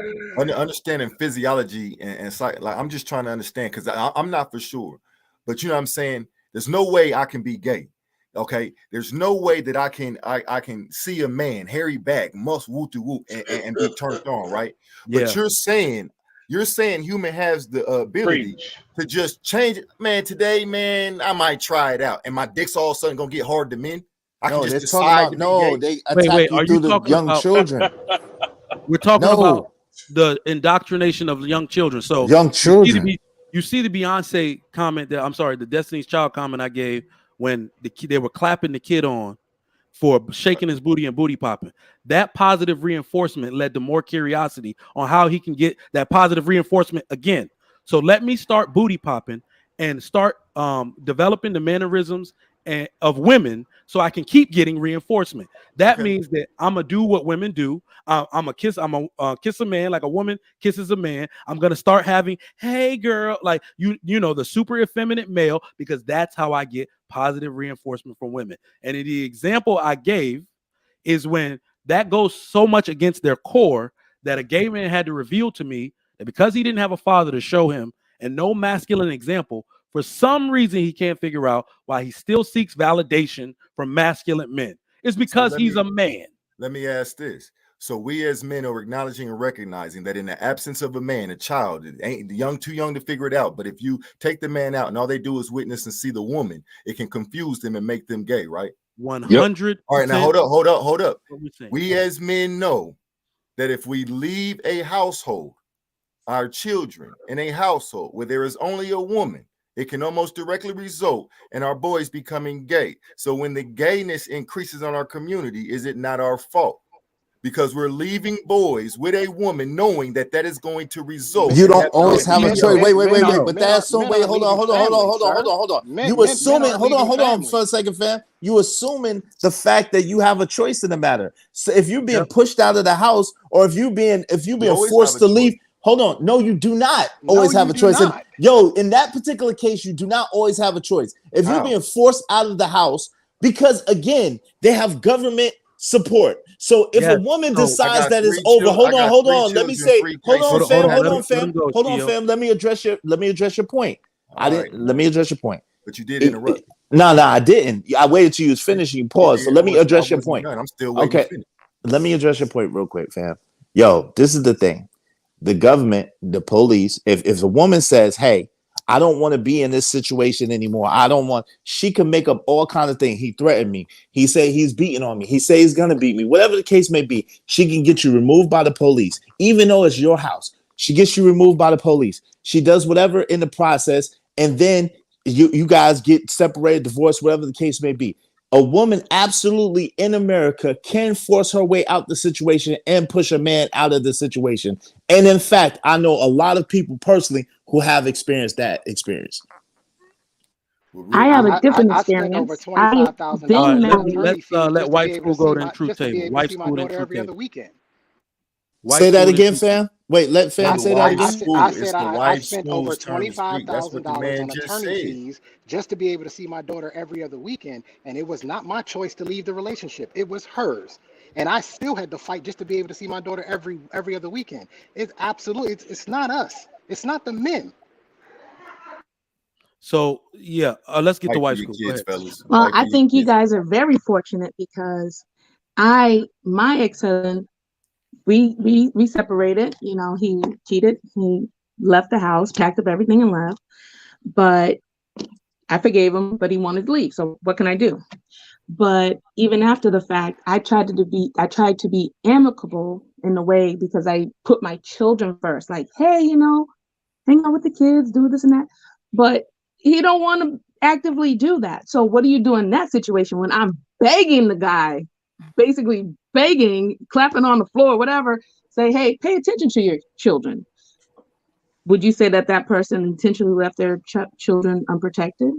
understanding physiology and psych, like I'm just trying to understand because I'm not for sure, but you know what I'm saying. There's no way I can be gay. Okay, there's no way that I can see a man hairy back, must woo to woo and be turned on, right? Yeah. But you're saying human has the ability to just change it. Man, today, man, I might try it out, and my dick's all of a sudden gonna get hard to men. I can just decide to be gay. They attack you through the young children. We're talking about the indoctrination of young children. So young children. You see the Beyonce comment that the Destiny's Child comment I gave when they were clapping the kid on for shaking his booty and booty popping. That positive reinforcement led to more curiosity on how he can get that positive reinforcement again. So let me start booty popping and start developing the mannerisms of women so I can keep getting reinforcement. That means that I'm gonna do what women do. I'm gonna kiss a man like a woman kisses a man. I'm gonna start having, hey girl, like you know, the super effeminate male, because that's how I get positive reinforcement from women. And in the example I gave is when that goes so much against their core that a gay man had to reveal to me that because he didn't have a father to show him and no masculine example, for some reason, he can't figure out why he still seeks validation from masculine men. It's because he's a man. Let me ask this. So we as men are acknowledging and recognizing that in the absence of a man, a child, it ain't too young to figure it out. But if you take the man out and all they do is witness and see the woman, it can confuse them and make them gay, right? 100%. All right, now hold up. We as men know that if we leave a household, our children in a household where there is only a woman, it can almost directly result in our boys becoming gay. So when the gayness increases on our community, is it not our fault? Because we're leaving boys with a woman knowing that is going to result. You don't always have a choice. Wait. But that's so. Wait, hold on. You assuming. Hold on for a second, fam. You assuming the fact that you have a choice in the matter. So if you're being pushed out of the house, or if you being forced to leave. Hold on. No, you do not always have a choice. In that particular case, you do not always have a choice. If you're being forced out of the house, because again, they have government support. So if a woman decides that it's over, hold on. Let me say, hold on, fam. Let me address your point. Let me address your point. But you did interrupt. No, I didn't. I waited till you was finished. You paused. So let me address your point. I'm still waiting to finish. Let me address your point real quick, fam. This is the thing. The government, the police, if a woman says, hey, I don't want to be in this situation anymore. She can make up all kinds of things. He threatened me. He said he's beating on me. He said he's going to beat me. Whatever the case may be, she can get you removed by the police, even though it's your house. She gets you removed by the police. She does whatever in the process. And then you guys get separated, divorced, whatever the case may be. A woman absolutely in America can force her way out the situation and push a man out of the situation. And in fact, I know a lot of people personally who have experienced that experience. I have a different experience. Over $25,000. Let's let White School go to Truth Table. White School and Truth every other Table. weekend. Say that again, fam. Wait, let fam say that again. I spent over $25,000 on attorney fees just to be able to see my daughter every other weekend, and it was not my choice to leave the relationship. It was hers, and I still had to fight just to be able to see my daughter every other weekend. It's absolutely, it's not us. It's not the men. So let's get to White School. Well, I think you guys are very fortunate because my ex-husband, we separated. He cheated. He left the house, packed up everything and left. But I forgave him, but he wanted to leave. So what can I do? But even after the fact, I tried to be amicable in a way because I put my children first. Like, hey, hang out with the kids, do this and that. But he don't want to actively do that. So what do you do in that situation when I'm begging the guy, basically begging, clapping on the floor, whatever, say, hey, pay attention to your children. Would you say that person intentionally left their children unprotected?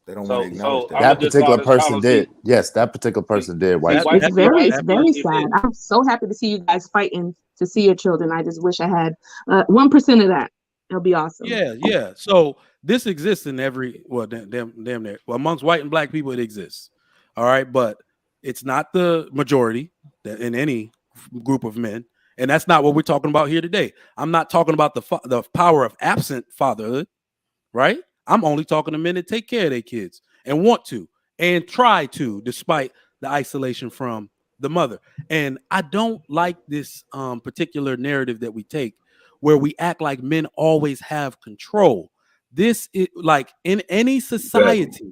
They don't want to acknowledge that. That particular person did. Yes, that particular person did. It's very sad. I'm so happy to see you guys fighting to see your children. I just wish I had 1% of that. It'll be awesome. Yeah. So this exists in damn near. Well, amongst white and black people, it exists. All right, but it's not the majority in any group of men, and that's not what we're talking about here today. I'm not talking about the power of absent fatherhood, right? I'm only talking to men that take care of their kids and want to and try to, despite the isolation from the mother. And I don't like this particular narrative that we take where we act like men always have control. This is like in any society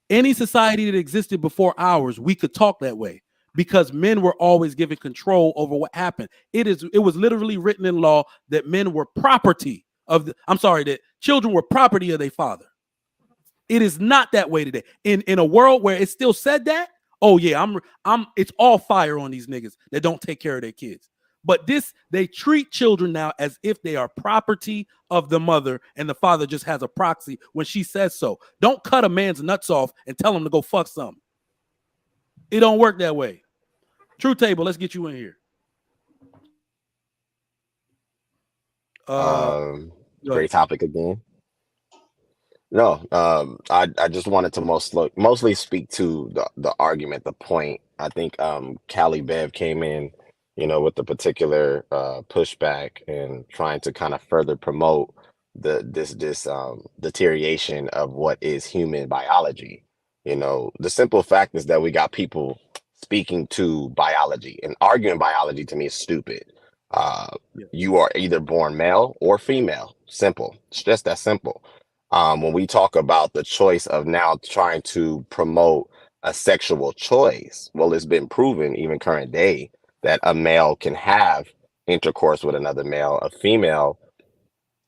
that existed before ours, we could talk that way because men were always given control over what happened. It was literally written in law that men were property that children were property of their father. It is not that way today. In a world where it still said that, oh yeah, it's all fire on these niggas that don't take care of their kids. But they treat children now as if they are property of the mother and the father just has a proxy when she says so. Don't cut a man's nuts off and tell him to go fuck something. It don't work that way. True Table, let's get you in here. Great topic again. No, I just wanted to mostly speak to the argument, the point. I think Callie Bev came in, with the particular pushback and trying to kind of further promote this deterioration of what is human biology. The simple fact is that we got people speaking to biology, and arguing biology to me is stupid. You are either born male or female. Simple. It's just that simple. When we talk about the choice of now trying to promote a sexual choice, well, it's been proven even current day that a male can have intercourse with another male. A female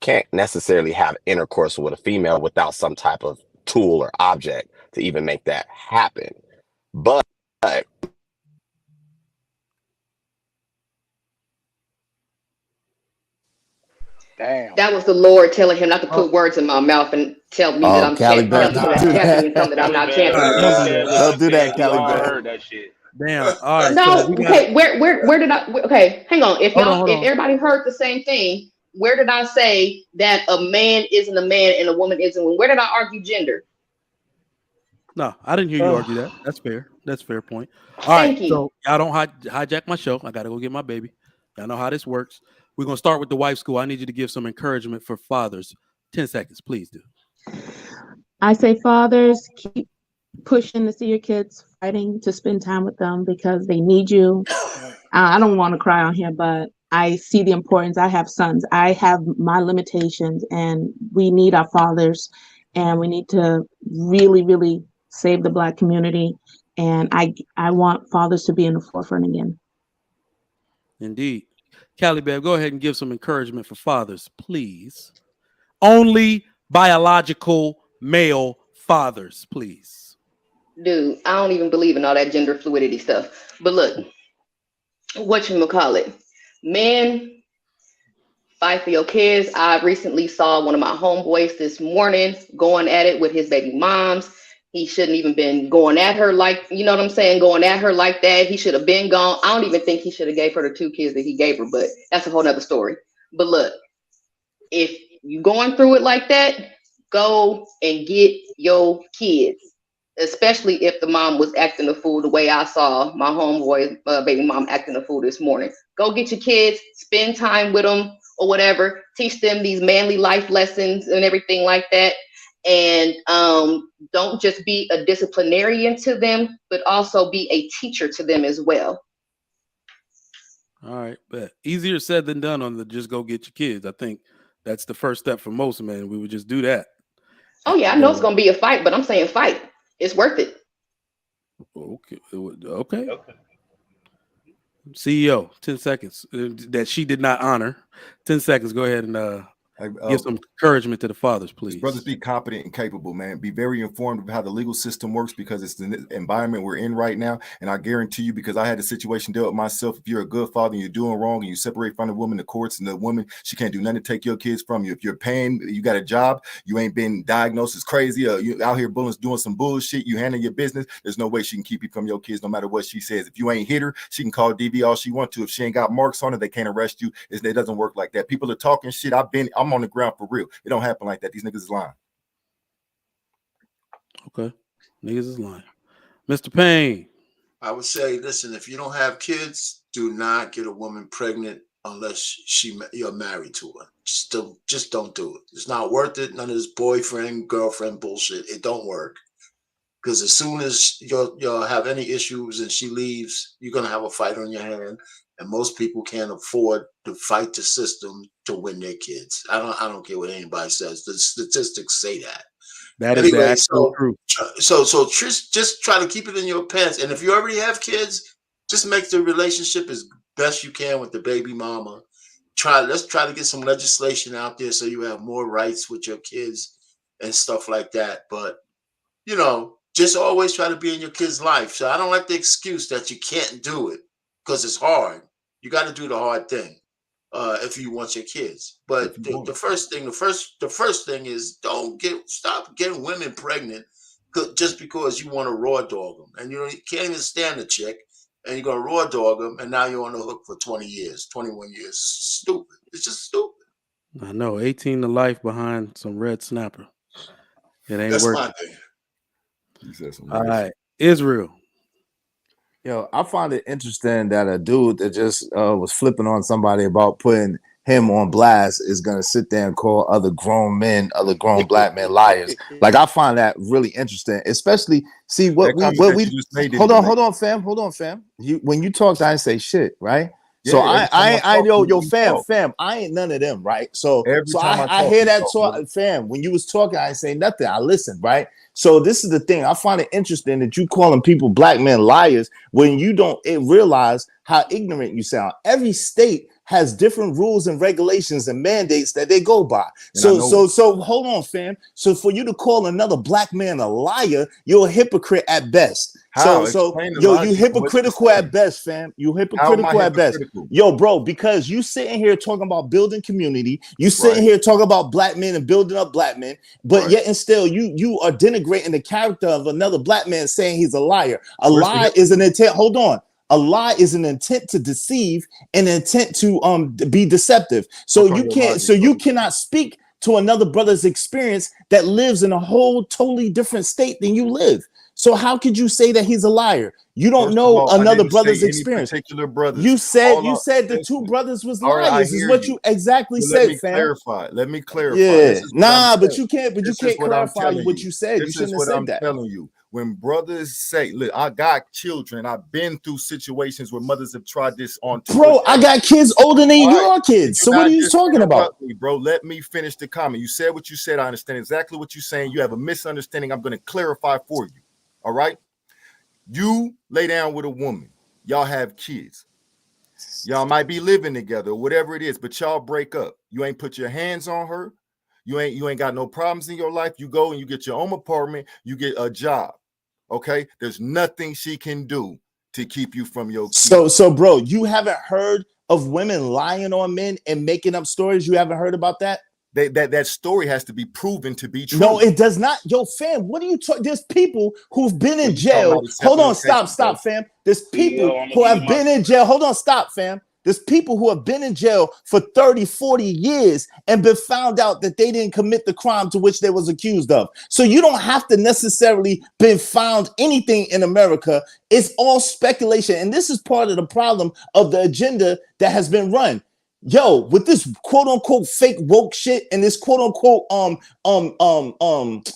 can't necessarily have intercourse with a female without some type of tool or object to even make that happen. But damn, that was the Lord telling him not to put words in my mouth and tell me that I'm Callie Bev, that's championing something that I'm not championing. Don't do that, Callie I Bev. heard that shit. Damn. All right. No, So okay. Where did I? Okay, hang on. If Hold on. everybody heard the same thing, where did I say that a man isn't a man and a woman isn't one? Where did I argue gender? No, I didn't hear you argue that. That's fair. That's a fair point. All right. So y'all don't hijack my show. I gotta go get my baby. Y'all know how this works. We're gonna start with the wife school. I need you to give some encouragement for fathers. 10 seconds, please do. I say fathers, keep pushing to see your kids, fighting to spend time with them because they need you. I don't want to cry on here, but I see the importance. I have sons. I have my limitations, and we need our fathers, and we need to really, really save the Black community. And I want fathers to be in the forefront again. Indeed. Callie Bev, go ahead and give some encouragement for fathers, please. Only biological male fathers, please. Dude, I don't even believe in all that gender fluidity stuff. But look, whatchamacallit, men, fight for your kids. I recently saw one of my homeboys this morning going at it with his baby moms. He shouldn't even been going at her like, you know what I'm saying? Going at her like that. He should have been gone. I don't even think he should have gave her the 2 kids that he gave her, but that's a whole nother story. But look, if you going through it like that, go and get your kids, especially if the mom was acting a fool the way I saw my homeboy baby mom acting a fool this morning. Go get your kids, spend time with them or whatever, teach them these manly life lessons and everything like that. And don't just be a disciplinarian to them, but also be a teacher to them as well. All right, but easier said than done on the just go get your kids. I think That's the first step for most men. We would just do that. Oh yeah, I know it's gonna be a fight, but I'm saying fight. It's worth it. Okay. Okay. CEO, 10 seconds. That she did not honor. 10 seconds. Go ahead and give some encouragement to the fathers, please. Brothers, be competent and capable, man. Be very informed of how the legal system works, because it's the environment we're in right now. And I guarantee you, because I had a situation dealt with myself, if you're a good father and you're doing wrong and you separate from the woman, the courts, and the woman, she can't do nothing to take your kids from you. If you're paying, you got a job, you ain't been diagnosed as crazy, or you out here doing some bullshit, you handling your business, there's no way she can keep you from your kids no matter what she says. If you ain't hit her, she can call DV all she wants to. If she ain't got marks on her, they can't arrest you. It doesn't work like that. People are talking shit. I'm on the ground for real. It don't happen like that. These niggas is lying. Okay. Niggas is lying. Mr. Payne. I would say, listen, if you don't have kids, do not get a woman pregnant unless you're married to her. Just don't do it. It's not worth it. None of this boyfriend, girlfriend bullshit. It don't work. Because as soon as you'll have any issues and she leaves, you're gonna have a fight on your hand. And most people can't afford to fight the system to win their kids. I don't care what anybody says. The statistics say that. That is the actual truth. So just try to keep it in your pants. And if you already have kids, just make the relationship as best you can with the baby mama. Let's try to get some legislation out there so you have more rights with your kids and stuff like that. But just always try to be in your kid's life. So I don't like the excuse that you can't do it because it's hard. You got to do the hard thing if you want your kids. But the first thing is stop getting women pregnant just because you want to raw dog them, and you can't even stand the chick, and you're gonna raw dog them, and now you're on the hook for 20 years, 21 years. Stupid. It's just stupid. I know. 18 to life behind some red snapper. It ain't That's working. my thing. All right, Israel. Yo, I find it interesting that a dude that just was flipping on somebody about putting him on blast is gonna sit there and call other grown black men liars. Like, I find that really interesting, especially hold on, fam. When you talked, I didn't say shit, right? So fam, I ain't none of them, right? So I hear that talk, fam. When you was talking, I didn't say nothing. I listened, right? So this is the thing. I find it interesting that you calling people black men liars when you don't realize how ignorant you sound. Every state has different rules and regulations and mandates that they go by. So hold on, fam. So for you to call another black man a liar, you're a hypocrite at best. You hypocritical at best, fam. You hypocritical at best. Yo, bro, because you sitting here talking about building community, you sitting here talking about black men and building up black men, but yet and still you are denigrating the character of another black man, saying he's a liar. A lie is an intent. Hold on. A lie is an intent to deceive, an intent to be deceptive. So you cannot speak to another brother's experience that lives in a whole totally different state than you live. So how could you say that he's a liar? You don't know another brother's experience. You said the two brothers was liars. Is what you exactly said, fam. Let me clarify. Yeah. But you can't clarify what you said. You shouldn't have said that. Telling you. When brothers say, look, I got children, I've been through situations where mothers have tried this on. Bro, I got kids older than your kids. So what are you talking about? Bro, let me finish the comment. You said what you said. I understand exactly what you're saying. You have a misunderstanding. I'm going to clarify for you. All right. You lay down with a woman. Y'all have kids. Y'all might be living together, whatever it is, but y'all break up. You ain't put your hands on her. You ain't got no problems in your life. You go and you get your own apartment. You get a job. Okay. There's nothing she can do to keep you from your kids. So bro, you haven't heard of women lying on men and making up stories? You haven't heard about that? That story has to be proven to be true. No, it does not. Yo, fam, what are you talking? There's people who've been in jail. Hold on, stop, fam. There's people who have been in jail. Hold on, stop, fam. There's people who have been in jail for 30, 40 years and been found out that they didn't commit the crime to which they was accused of. So you don't have to necessarily been found anything in America. It's all speculation. And this is part of the problem of the agenda that has been run. Yo, with this quote unquote fake woke shit and this quote unquote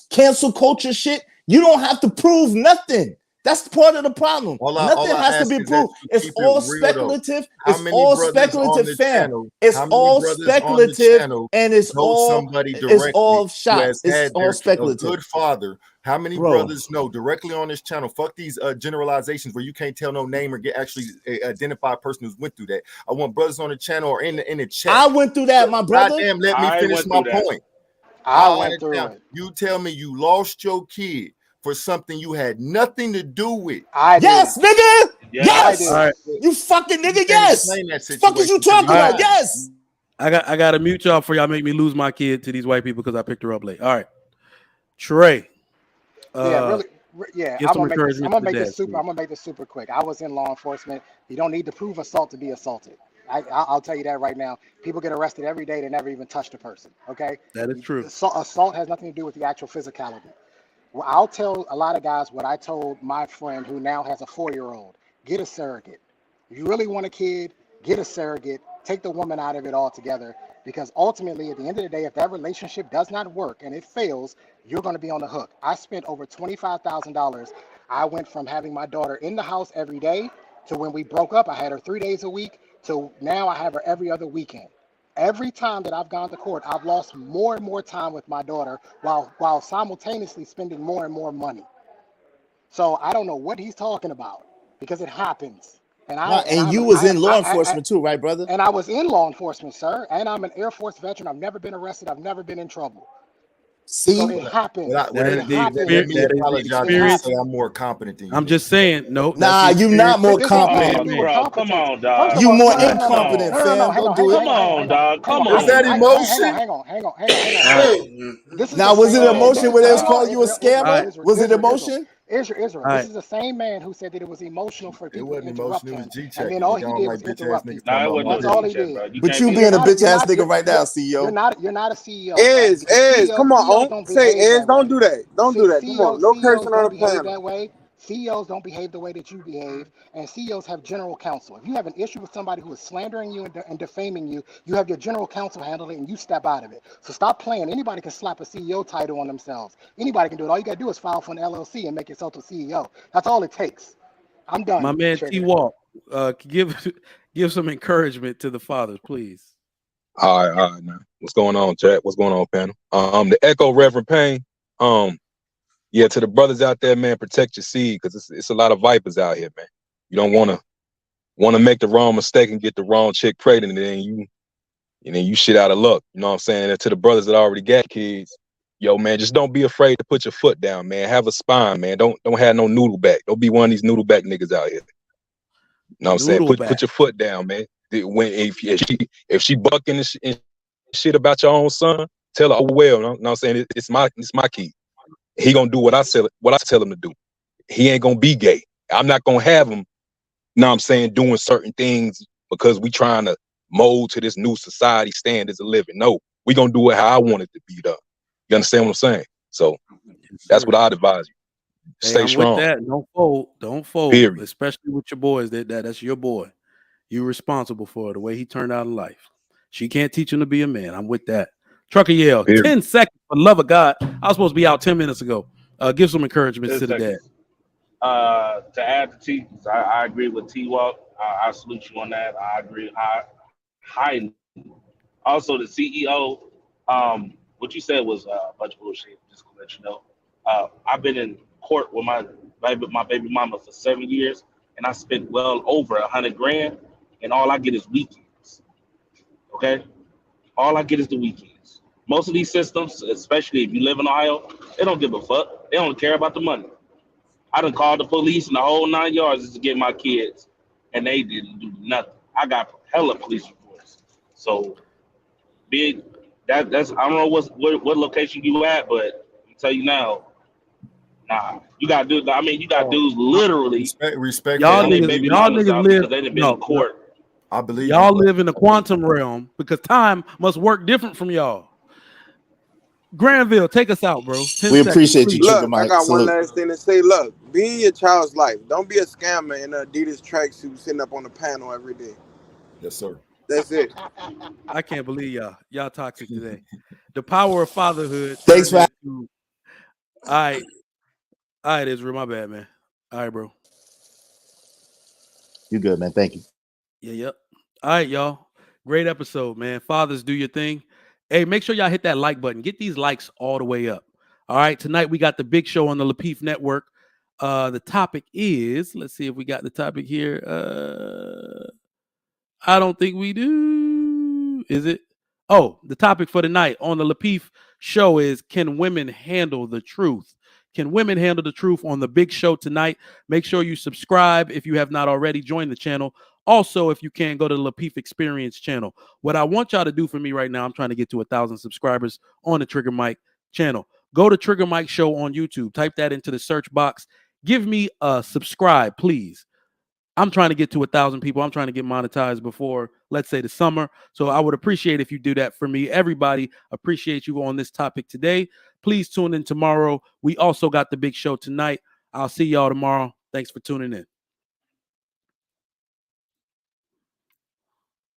cancel culture shit, you don't have to prove nothing. That's part of the problem. Nothing has to be proved. It's all speculative. It's all speculative, fam. It's all speculative, and it's all shot. It's all speculative. Good father. How many brothers know directly on this channel? Fuck these generalizations where you can't tell no name or actually identify a person who's went through that. I want brothers on the channel or in the chat. I went through that, my brother. Goddamn, let me finish my point. I went through it. You tell me you lost your kid for something you had nothing to do with. Yes, nigga. Yes. Right. You fucking nigga. Yes. Fuck is you talking about? Yes. I got to mute y'all for y'all make me lose my kid to these white people because I picked her up late. All right, Trey. I'm gonna make this super quick. I was in law enforcement. You don't need to prove assault to be assaulted. I'll tell you that right now. People get arrested every day. They never even touched a person. Okay, that is true. Assault has nothing to do with the actual physicality. Well, I'll tell a lot of guys what I told my friend who now has a 4-year-old. Get a surrogate. If you really want a kid, get a surrogate. Take the woman out of it altogether. Because ultimately, at the end of the day, if that relationship does not work and it fails, you're going to be on the hook. I spent over $25,000. I went from having my daughter in the house every day to when we broke up, I had her 3 days a week, to now I have her every other weekend. Every time that I've gone to court, I've lost more and more time with my daughter while simultaneously spending more and more money. So I don't know what he's talking about because it happens. And you was in law enforcement too, right, brother? And I was in law enforcement, sir. And I'm an Air Force veteran. I've never been arrested. I've never been in trouble. See, so it happens. Let me apologize. I'm more competent than you. I'm just saying, no. Nah, you're not more competent. Bro, come on, dog. You more incompetent, fam. Don't do it. Come on, dog. Come on. Was that emotion? Hang on. Now, was it emotion when they was calling you a scammer? Was it emotion? Israel. This is the same man who said that it was emotional for people to interrupt him. And then all he did was interrupt you. That's all he did. But you being a bitch ass nigga right now, CEO. You're not a CEO. Ez, come on. Say, Ez, don't do that. Don't do that. Come on. No cursing on the panel. CEOs don't behave the way that you behave, and CEOs have general counsel. If you have an issue with somebody who is slandering you and defaming you, you have your general counsel handle it, and you step out of it. So stop playing. Anybody can slap a CEO title on themselves. Anybody can do it. All you got to do is file for an LLC and make yourself a CEO. That's all it takes. I'm done. My man T-Walk, give some encouragement to the fathers, please. All right, now. What's going on, chat? What's going on, panel? The echo, Reverend Payne. Yeah, to the brothers out there, man, protect your seed because it's a lot of vipers out here, man. You don't want to make the wrong mistake and get the wrong chick pregnant, and then you shit out of luck. You know what I'm saying? And to the brothers that already got kids, yo, man, just don't be afraid to put your foot down, man. Have a spine, man. Don't have no noodle back. Don't be one of these noodle back niggas out here. You know what I'm saying? Put your foot down, man. If she bucking and shit about your own son, tell her, oh well. You know what I'm saying? It's my kid. He gonna do what I tell him to do. He ain't gonna be gay. I'm not gonna have him, you know what I'm saying, doing certain things because we trying to mold to this new society standards of living. No, we gonna do it how I want it to be done. You understand what I'm saying? So that's what I'd advise you. Stay strong. With that. Don't fold. Period. Especially with your boys. That's your boy. You're responsible for the way he turned out in life. She can't teach him to be a man. I'm with that. Trucker Yale, 10 seconds for the love of God. I was supposed to be out 10 minutes ago. Give some encouragement to the dad. To add to T, I agree with T-Walk. I salute you on that. I agree highly. Also, the CEO, what you said was a bunch of bullshit, just to let you know. I've been in court with my baby mama for 7 years, and I spent well over $100,000, and all I get is weekends. Okay? All I get is the weekends. Most of these systems, especially if you live in Ohio, they don't give a fuck. They don't care about the money. I done called the police and the whole 9 yards just to get my kids, and they didn't do nothing. I got hella police reports. So, big. That's I don't know what location you at, but I tell you now, nah. You got dudes. I mean, you got dudes literally. Respect. Y'all niggas live. They done been in court. I believe y'all live in the quantum realm because time must work different from y'all. Granville, take us out, bro. We appreciate you. Look, I got one last thing to say. Look, be in your child's life. Don't be a scammer in an Adidas tracksuit sitting up on the panel every day. Yes, sir. That's it. I can't believe y'all toxic today. The power of fatherhood. Thanks for. All right, Israel. My bad, man. All right, bro. You good, man. Thank you. Yeah, yep. All right, y'all. Great episode, man. Fathers, do your thing. Hey, make sure y'all hit that like button. Get these likes all the way up. All right, tonight we got the big show on the Lapeef Network. The topic is, let's see if we got the topic here. I don't think we do. Is it? Oh, the topic for tonight on the Lapeef show is, can women handle the truth? Can women handle the truth on the big show tonight? Make sure you subscribe if you have not already. Join the channel. Also, if you can, go to the Lapeef Experience channel. What I want y'all to do for me right now, I'm trying to get to 1,000 subscribers on the Trigger Mike channel. Go to Trigger Mike Show on YouTube. Type that into the search box. Give me a subscribe, please. I'm trying to get to 1,000 people. I'm trying to get monetized before, let's say, the summer. So I would appreciate if you do that for me. Everybody, appreciate you on this topic today. Please tune in tomorrow. We also got the big show tonight. I'll see y'all tomorrow. Thanks for tuning in.